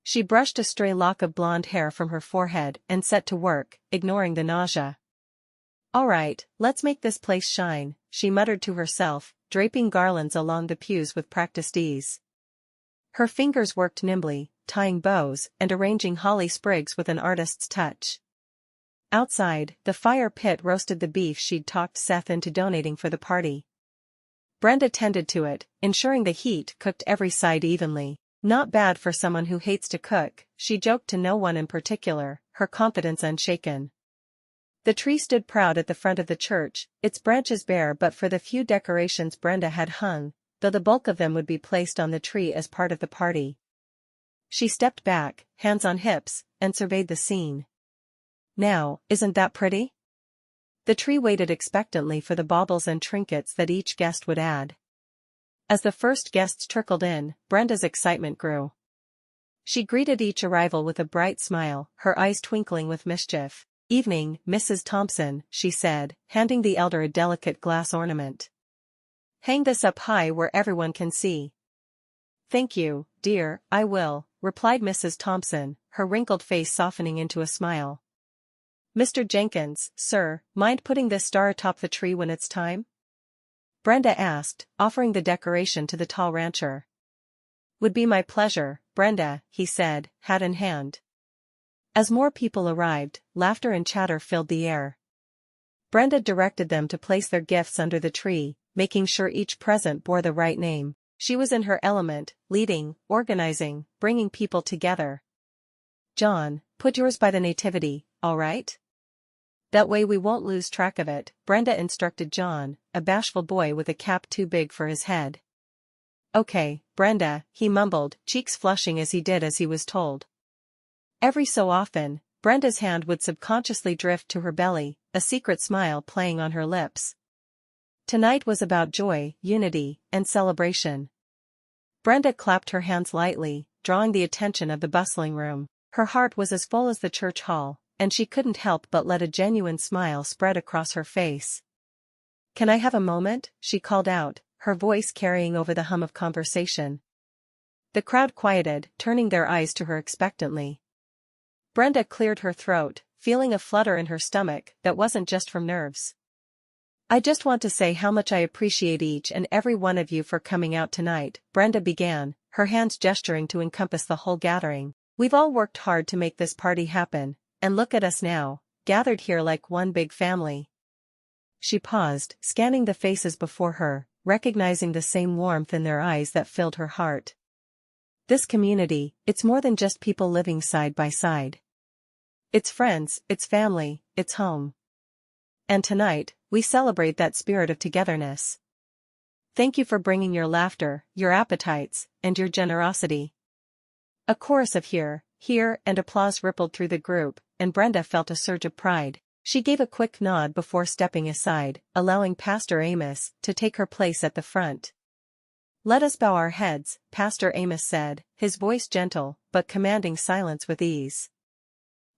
She brushed a stray lock of blonde hair from her forehead and set to work, ignoring the nausea. All right, let's make this place shine, she muttered to herself, draping garlands along the pews with practiced ease. Her fingers worked nimbly, tying bows and arranging holly sprigs with an artist's touch. Outside, the fire pit roasted the beef she'd talked Seth into donating for the party. Brenda tended to it, ensuring the heat cooked every side evenly. Not bad for someone who hates to cook, she joked to no one in particular, her confidence unshaken. The tree stood proud at the front of the church, its branches bare but for the few decorations Brenda had hung, though the bulk of them would be placed on the tree as part of the party. She stepped back, hands on hips, and surveyed the scene. Now, isn't that pretty? The tree waited expectantly for the baubles and trinkets that each guest would add. As the first guests trickled in, Brenda's excitement grew. She greeted each arrival with a bright smile, her eyes twinkling with mischief. Evening, Mrs. Thompson, she said, handing the elder a delicate glass ornament. Hang this up high where everyone can see. Thank you, dear, I will, replied Mrs. Thompson, her wrinkled face softening into a smile. Mr. Jenkins, sir, mind putting this star atop the tree when it's time? Brenda asked, offering the decoration to the tall rancher. Would be my pleasure, Brenda, he said, hat in hand. As more people arrived, laughter and chatter filled the air. Brenda directed them to place their gifts under the tree, making sure each present bore the right name. She was in her element, leading, organizing, bringing people together. John, put yours by the nativity, all right? That way we won't lose track of it, Brenda instructed John, a bashful boy with a cap too big for his head. Okay, Brenda, he mumbled, cheeks flushing as he did as he was told. Every so often, Brenda's hand would subconsciously drift to her belly, a secret smile playing on her lips. Tonight was about joy, unity, and celebration. Brenda clapped her hands lightly, drawing the attention of the bustling room. Her heart was as full as the church hall, and she couldn't help but let a genuine smile spread across her face. Can I have a moment? She called out, her voice carrying over the hum of conversation. The crowd quieted, turning their eyes to her expectantly. Brenda cleared her throat, feeling a flutter in her stomach that wasn't just from nerves. I just want to say how much I appreciate each and every one of you for coming out tonight, Brenda began, her hands gesturing to encompass the whole gathering. We've all worked hard to make this party happen, and look at us now, gathered here like one big family. She paused, scanning the faces before her, recognizing the same warmth in their eyes that filled her heart. This community, it's more than just people living side by side. It's friends, it's family, it's home. And tonight, we celebrate that spirit of togetherness. Thank you for bringing your laughter, your appetites, and your generosity. A chorus of hear, and applause rippled through the group, and Brenda felt a surge of pride. She gave a quick nod before stepping aside, allowing Pastor Amos to take her place at the front. Let us bow our heads, Pastor Amos said, his voice gentle, but commanding silence with ease.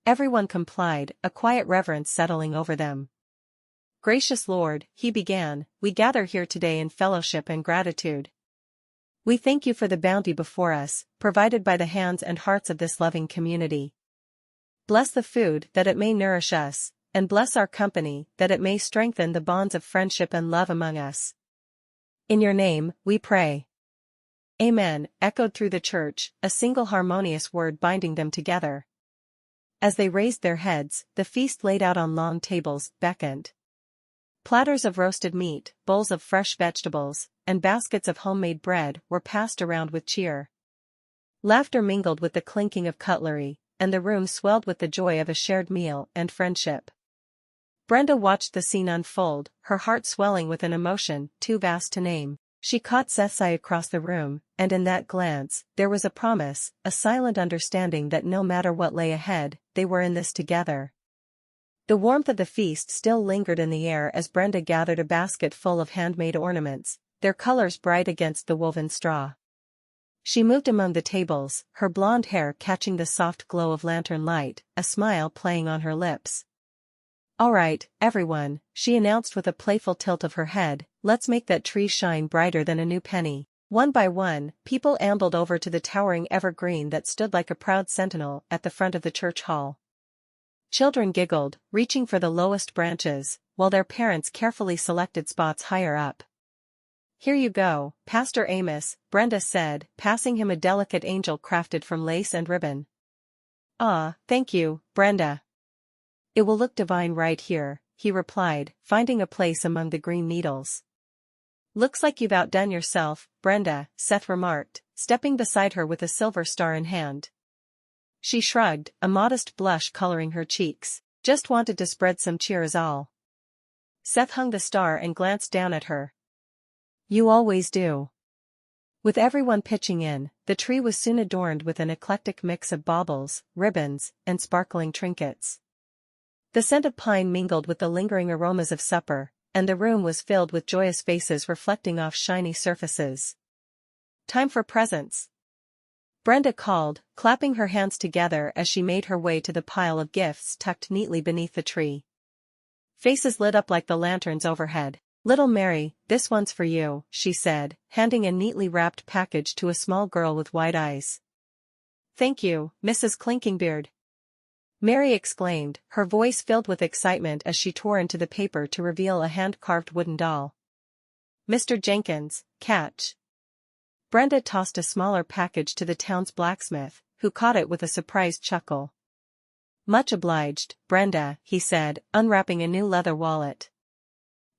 Everyone complied, a quiet reverence settling over them. Gracious Lord, he began, we gather here today in fellowship and gratitude. We thank you for the bounty before us, provided by the hands and hearts of this loving community. Bless the food that it may nourish us, and bless our company that it may strengthen the bonds of friendship and love among us. In your name, we pray. Amen, echoed through the church, a single harmonious word binding them together. As they raised their heads, the feast laid out on long tables beckoned. Platters of roasted meat, bowls of fresh vegetables, and baskets of homemade bread were passed around with cheer. Laughter mingled with the clinking of cutlery, and the room swelled with the joy of a shared meal and friendship. Brenda watched the scene unfold, her heart swelling with an emotion too vast to name. She caught Seth's eye across the room, and in that glance, there was a promise, a silent understanding that no matter what lay ahead, they were in this together. The warmth of the feast still lingered in the air as Brenda gathered a basket full of handmade ornaments, their colors bright against the woven straw. She moved among the tables, her blonde hair catching the soft glow of lantern light, a smile playing on her lips. All right, everyone, she announced with a playful tilt of her head, let's make that tree shine brighter than a new penny. One by one, people ambled over to the towering evergreen that stood like a proud sentinel at the front of the church hall. Children giggled, reaching for the lowest branches, while their parents carefully selected spots higher up. Here you go, Pastor Amos, Brenda said, passing him a delicate angel crafted from lace and ribbon. Ah, thank you, Brenda. It will look divine right here, he replied, finding a place among the green needles. Looks like you've outdone yourself, Brenda, Seth remarked, stepping beside her with a silver star in hand. She shrugged, a modest blush coloring her cheeks. Just wanted to spread some cheer is all. Seth hung the star and glanced down at her. You always do. With everyone pitching in, the tree was soon adorned with an eclectic mix of baubles, ribbons, and sparkling trinkets. The scent of pine mingled with the lingering aromas of supper, and the room was filled with joyous faces reflecting off shiny surfaces. Time for presents. Brenda called, clapping her hands together as she made her way to the pile of gifts tucked neatly beneath the tree. Faces lit up like the lanterns overhead. Little Mary, this one's for you, she said, handing a neatly wrapped package to a small girl with wide eyes. Thank you, Mrs. Clinkinbeard. Mary exclaimed, her voice filled with excitement as she tore into the paper to reveal a hand-carved wooden doll. Mr. Jenkins, catch. Brenda tossed a smaller package to the town's blacksmith, who caught it with a surprised chuckle. Much obliged, Brenda, he said, unwrapping a new leather wallet.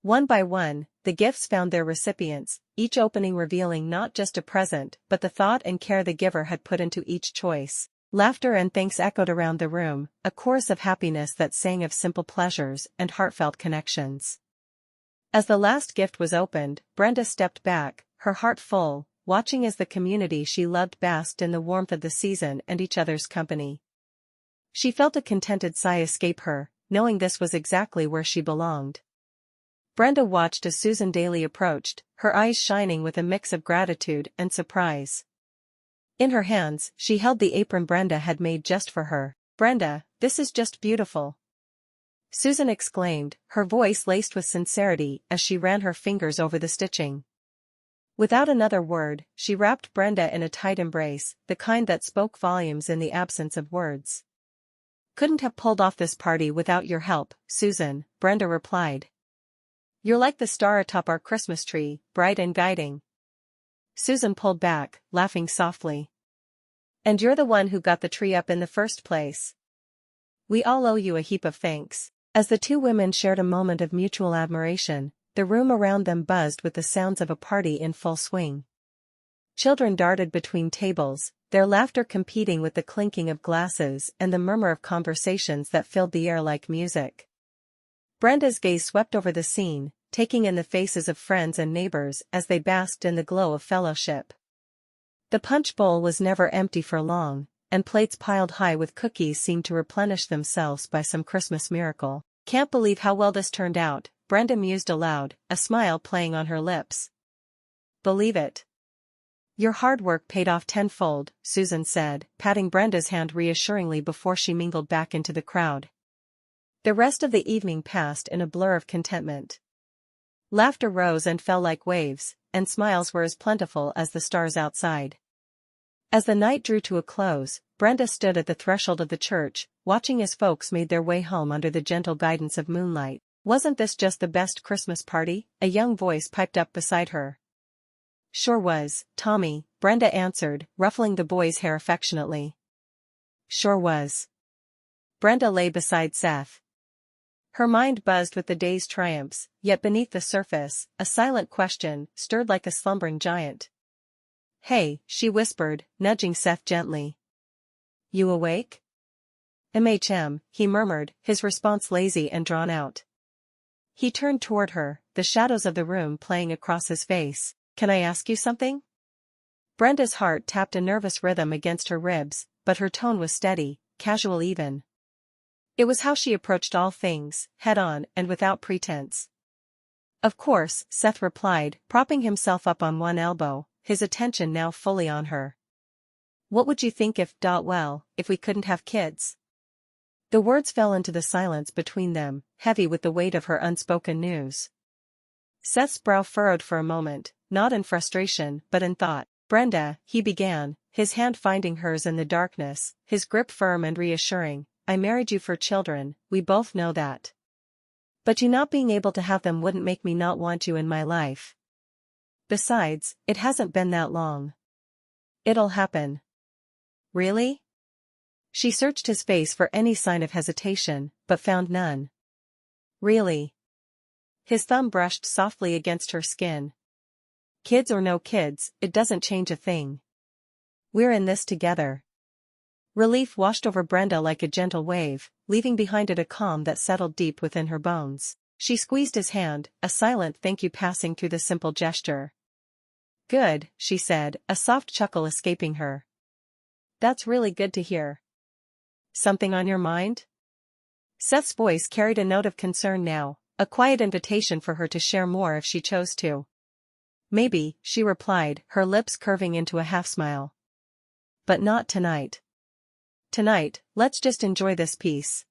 One by one, the gifts found their recipients, each opening revealing not just a present but the thought and care the giver had put into each choice. Laughter and thanks echoed around the room, a chorus of happiness that sang of simple pleasures and heartfelt connections. As the last gift was opened, Brenda stepped back, her heart full, watching as the community she loved basked in the warmth of the season and each other's company. She felt a contented sigh escape her, knowing this was exactly where she belonged. Brenda watched as Susan Daly approached, her eyes shining with a mix of gratitude and surprise. In her hands, she held the apron Brenda had made just for her. "Brenda, this is just beautiful," Susan exclaimed, her voice laced with sincerity as she ran her fingers over the stitching. Without another word, she wrapped Brenda in a tight embrace, the kind that spoke volumes in the absence of words. "Couldn't have pulled off this party without your help, Susan," Brenda replied. "You're like the star atop our Christmas tree, bright and guiding." Susan pulled back, laughing softly. "And you're the one who got the tree up in the first place. We all owe you a heap of thanks." As the two women shared a moment of mutual admiration, the room around them buzzed with the sounds of a party in full swing. Children darted between tables, their laughter competing with the clinking of glasses and the murmur of conversations that filled the air like music. Brenda's gaze swept over the scene, taking in the faces of friends and neighbors as they basked in the glow of fellowship. The punch bowl was never empty for long, and plates piled high with cookies seemed to replenish themselves by some Christmas miracle. "Can't believe how well this turned out," Brenda mused aloud, a smile playing on her lips. "Believe it. Your hard work paid off tenfold," Susan said, patting Brenda's hand reassuringly before she mingled back into the crowd. The rest of the evening passed in a blur of contentment. Laughter rose and fell like waves, and smiles were as plentiful as the stars outside. As the night drew to a close, Brenda stood at the threshold of the church, watching as folks made their way home under the gentle guidance of moonlight. "Wasn't this just the best Christmas party?" a young voice piped up beside her. "Sure was, Tommy," Brenda answered, ruffling the boy's hair affectionately. "Sure was." Brenda lay beside Seth. Her mind buzzed with the day's triumphs, yet beneath the surface, a silent question stirred like a slumbering giant. "Hey," she whispered, nudging Seth gently. "You awake?" He murmured, his response lazy and drawn out. He turned toward her, the shadows of the room playing across his face. "Can I ask you something?" Brenda's heart tapped a nervous rhythm against her ribs, but her tone was steady, casual even. It was how she approached all things, head-on and without pretense. "Of course," Seth replied, propping himself up on one elbow, his attention now fully on her. "What would you think if we couldn't have kids?" The words fell into the silence between them, heavy with the weight of her unspoken news. Seth's brow furrowed for a moment, not in frustration but in thought. "Brenda," he began, his hand finding hers in the darkness, his grip firm and reassuring, "I married you for children, we both know that. But you not being able to have them wouldn't make me not want you in my life. Besides, it hasn't been that long. It'll happen." "Really?" She searched his face for any sign of hesitation, but found none. "Really?" His thumb brushed softly against her skin. "Kids or no kids, it doesn't change a thing. We're in this together." Relief washed over Brenda like a gentle wave, leaving behind it a calm that settled deep within her bones. She squeezed his hand, a silent thank you passing through the simple gesture. "Good," she said, a soft chuckle escaping her. "That's really good to hear. Something on your mind?" Seth's voice carried a note of concern now, a quiet invitation for her to share more if she chose to. "Maybe," she replied, her lips curving into a half-smile. "But not tonight. Tonight, let's just enjoy this piece."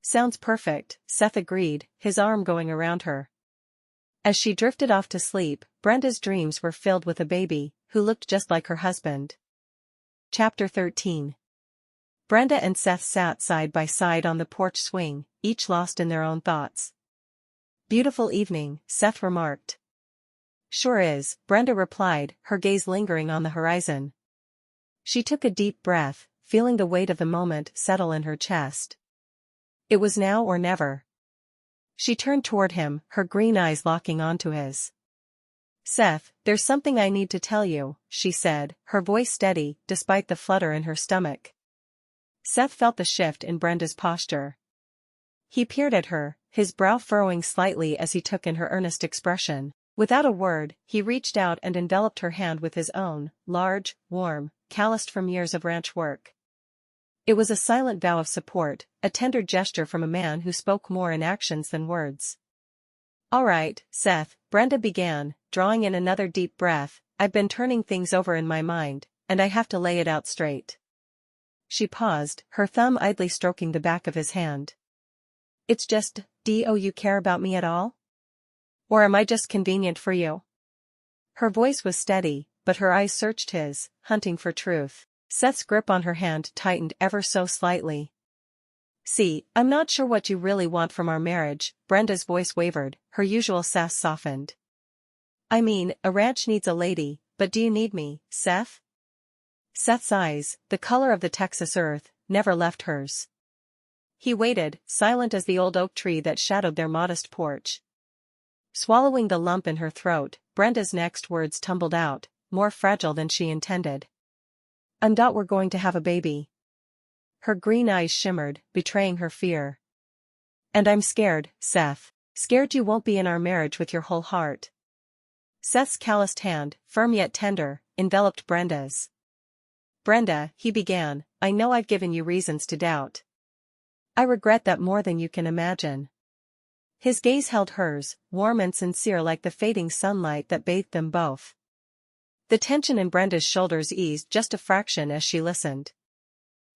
"Sounds perfect," Seth agreed, his arm going around her. As she drifted off to sleep, Brenda's dreams were filled with a baby, who looked just like her husband. Chapter 13. Brenda and Seth sat side by side on the porch swing, each lost in their own thoughts. "Beautiful evening," Seth remarked. Sure is, Brenda replied, her gaze lingering on the horizon. She took a deep breath, feeling the weight of the moment settle in her chest. It was now or never. She turned toward him, her green eyes locking onto his. Seth, there's something I need to tell you, she said, her voice steady, despite the flutter in her stomach. Seth felt the shift in Brenda's posture. He peered at her, his brow furrowing slightly as he took in her earnest expression. Without a word, he reached out and enveloped her hand with his own, large, warm, calloused from years of ranch work. It was a silent vow of support, a tender gesture from a man who spoke more in actions than words. All right, Seth, Brenda began, drawing in another deep breath, I've been turning things over in my mind, and I have to lay it out straight. She paused, her thumb idly stroking the back of his hand. It's just, do you care about me at all? Or am I just convenient for you? Her voice was steady, but her eyes searched his, hunting for truth. Seth's grip on her hand tightened ever so slightly. See, I'm not sure what you really want from our marriage, Brenda's voice wavered, her usual sass softened. I mean, a ranch needs a lady, but do you need me, Seth? Seth's eyes, the color of the Texas earth, never left hers. He waited, silent as the old oak tree that shadowed their modest porch. Swallowing the lump in her throat, Brenda's next words tumbled out, more fragile than she intended. We're going to have a baby. Her green eyes shimmered, betraying her fear. And I'm scared, Seth. Scared you won't be in our marriage with your whole heart. Seth's calloused hand, firm yet tender, enveloped Brenda's. Brenda, he began, I know I've given you reasons to doubt. I regret that more than you can imagine. His gaze held hers, warm and sincere like the fading sunlight that bathed them both. The tension in Brenda's shoulders eased just a fraction as she listened.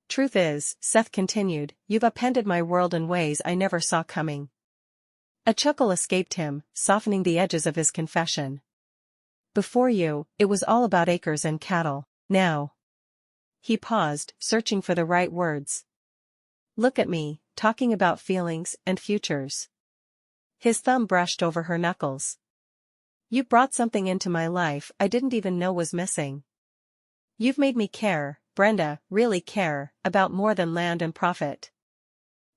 Truth is, Seth continued, you've upended my world in ways I never saw coming. A chuckle escaped him, softening the edges of his confession. Before you, it was all about acres and cattle. Now. He paused, searching for the right words. Look at me, talking about feelings and futures. His thumb brushed over her knuckles. You brought something into my life I didn't even know was missing. You've made me care, Brenda, really care, about more than land and profit.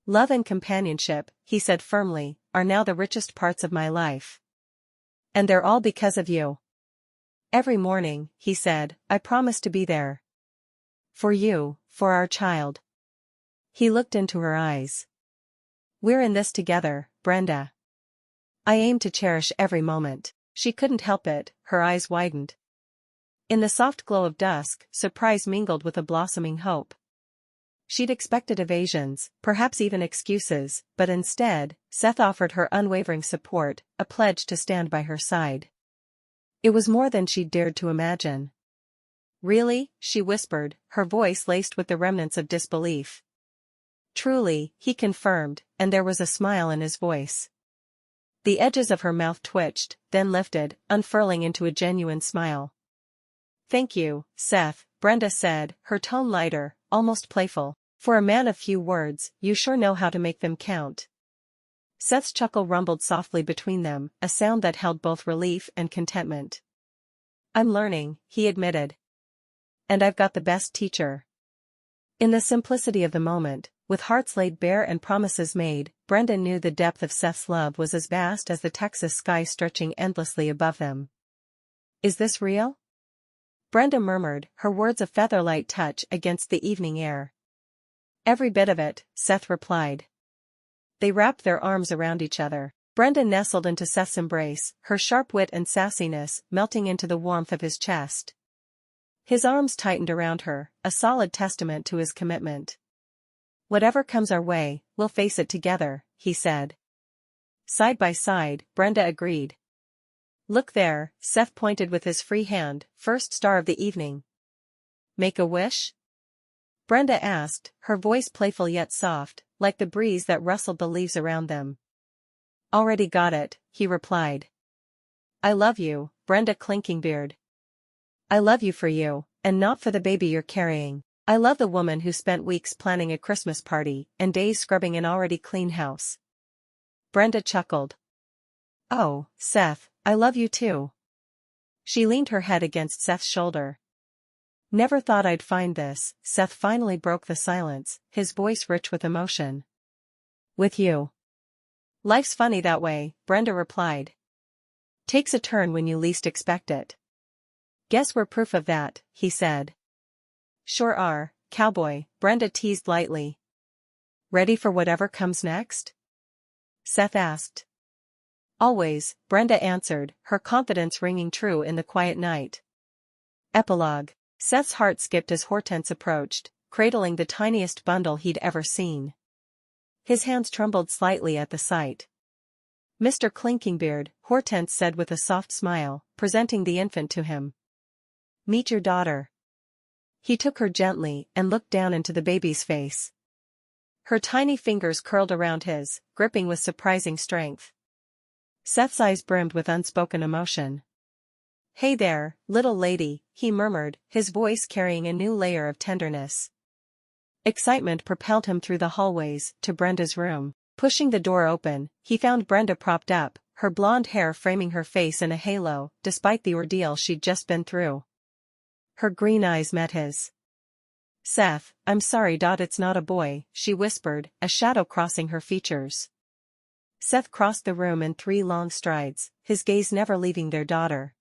Love and companionship, he said firmly, are now the richest parts of my life. And they're all because of you. Every morning, he said, I promise to be there. For you, for our child. He looked into her eyes. We're in this together, Brenda. I aim to cherish every moment. She couldn't help it, her eyes widened. In the soft glow of dusk, surprise mingled with a blossoming hope. She'd expected evasions, perhaps even excuses, but instead, Seth offered her unwavering support, a pledge to stand by her side. It was more than she'd dared to imagine. Really? She whispered, her voice laced with the remnants of disbelief. Truly, he confirmed, and there was a smile in his voice. The edges of her mouth twitched, then lifted, unfurling into a genuine smile. Thank you, Seth, Brenda said, her tone lighter, almost playful. For a man of few words, you sure know how to make them count. Seth's chuckle rumbled softly between them, a sound that held both relief and contentment. I'm learning, he admitted. And I've got the best teacher. In the simplicity of the moment, with hearts laid bare and promises made, Brenda knew the depth of Seth's love was as vast as the Texas sky stretching endlessly above them. Is this real? Brenda murmured, her words a feather-light touch against the evening air. Every bit of it, Seth replied. They wrapped their arms around each other. Brenda nestled into Seth's embrace, her sharp wit and sassiness melting into the warmth of his chest. His arms tightened around her, a solid testament to his commitment. Whatever comes our way, we'll face it together, he said. Side by side, Brenda agreed. Look there, Seth pointed with his free hand, first star of the evening. Make a wish? Brenda asked, her voice playful yet soft, like the breeze that rustled the leaves around them. Already got it, he replied. I love you, Brenda Clinkinbeard. I love you for you, and not for the baby you're carrying. I love the woman who spent weeks planning a Christmas party and days scrubbing an already clean house. Brenda chuckled. Oh, Seth, I love you too. She leaned her head against Seth's shoulder. Never thought I'd find this, Seth finally broke the silence, his voice rich with emotion. With you. Life's funny that way, Brenda replied. Takes a turn when you least expect it. Guess we're proof of that, he said. Sure are, cowboy, Brenda teased lightly. Ready for whatever comes next? Seth asked. Always, Brenda answered, her confidence ringing true in the quiet night. Epilogue. Seth's heart skipped as Hortense approached, cradling the tiniest bundle he'd ever seen. His hands trembled slightly at the sight. Mr. Clinkinbeard, Hortense said with a soft smile, presenting the infant to him. Meet your daughter. He took her gently and looked down into the baby's face. Her tiny fingers curled around his, gripping with surprising strength. Seth's eyes brimmed with unspoken emotion. Hey there, little lady, he murmured, his voice carrying a new layer of tenderness. Excitement propelled him through the hallways, to Brenda's room. Pushing the door open, he found Brenda propped up, her blonde hair framing her face in a halo, despite the ordeal she'd just been through. Her green eyes met his. Seth, I'm sorry, it's not a boy, she whispered, a shadow crossing her features. Seth crossed the room in 3 long strides, his gaze never leaving their daughter.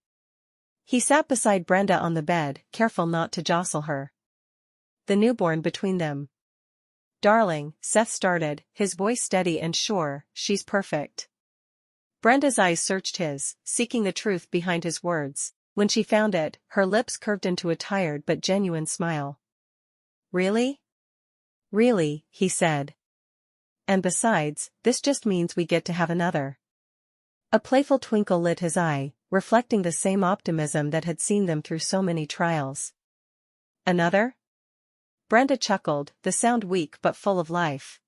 He sat beside Brenda on the bed, careful not to jostle her. The newborn between them. Darling, Seth started, his voice steady and sure, she's perfect. Brenda's eyes searched his, seeking the truth behind his words. When she found it, her lips curved into a tired but genuine smile. Really? Really, he said. And besides, this just means we get to have another. A playful twinkle lit his eye, reflecting the same optimism that had seen them through so many trials. Another? Brenda chuckled, the sound weak but full of life.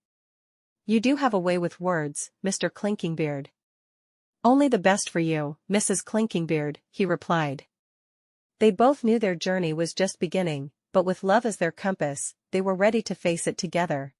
You do have a way with words, Mr. Clinkinbeard. Only the best for you, Mrs. Clinkinbeard, he replied. They both knew their journey was just beginning, but with love as their compass, they were ready to face it together.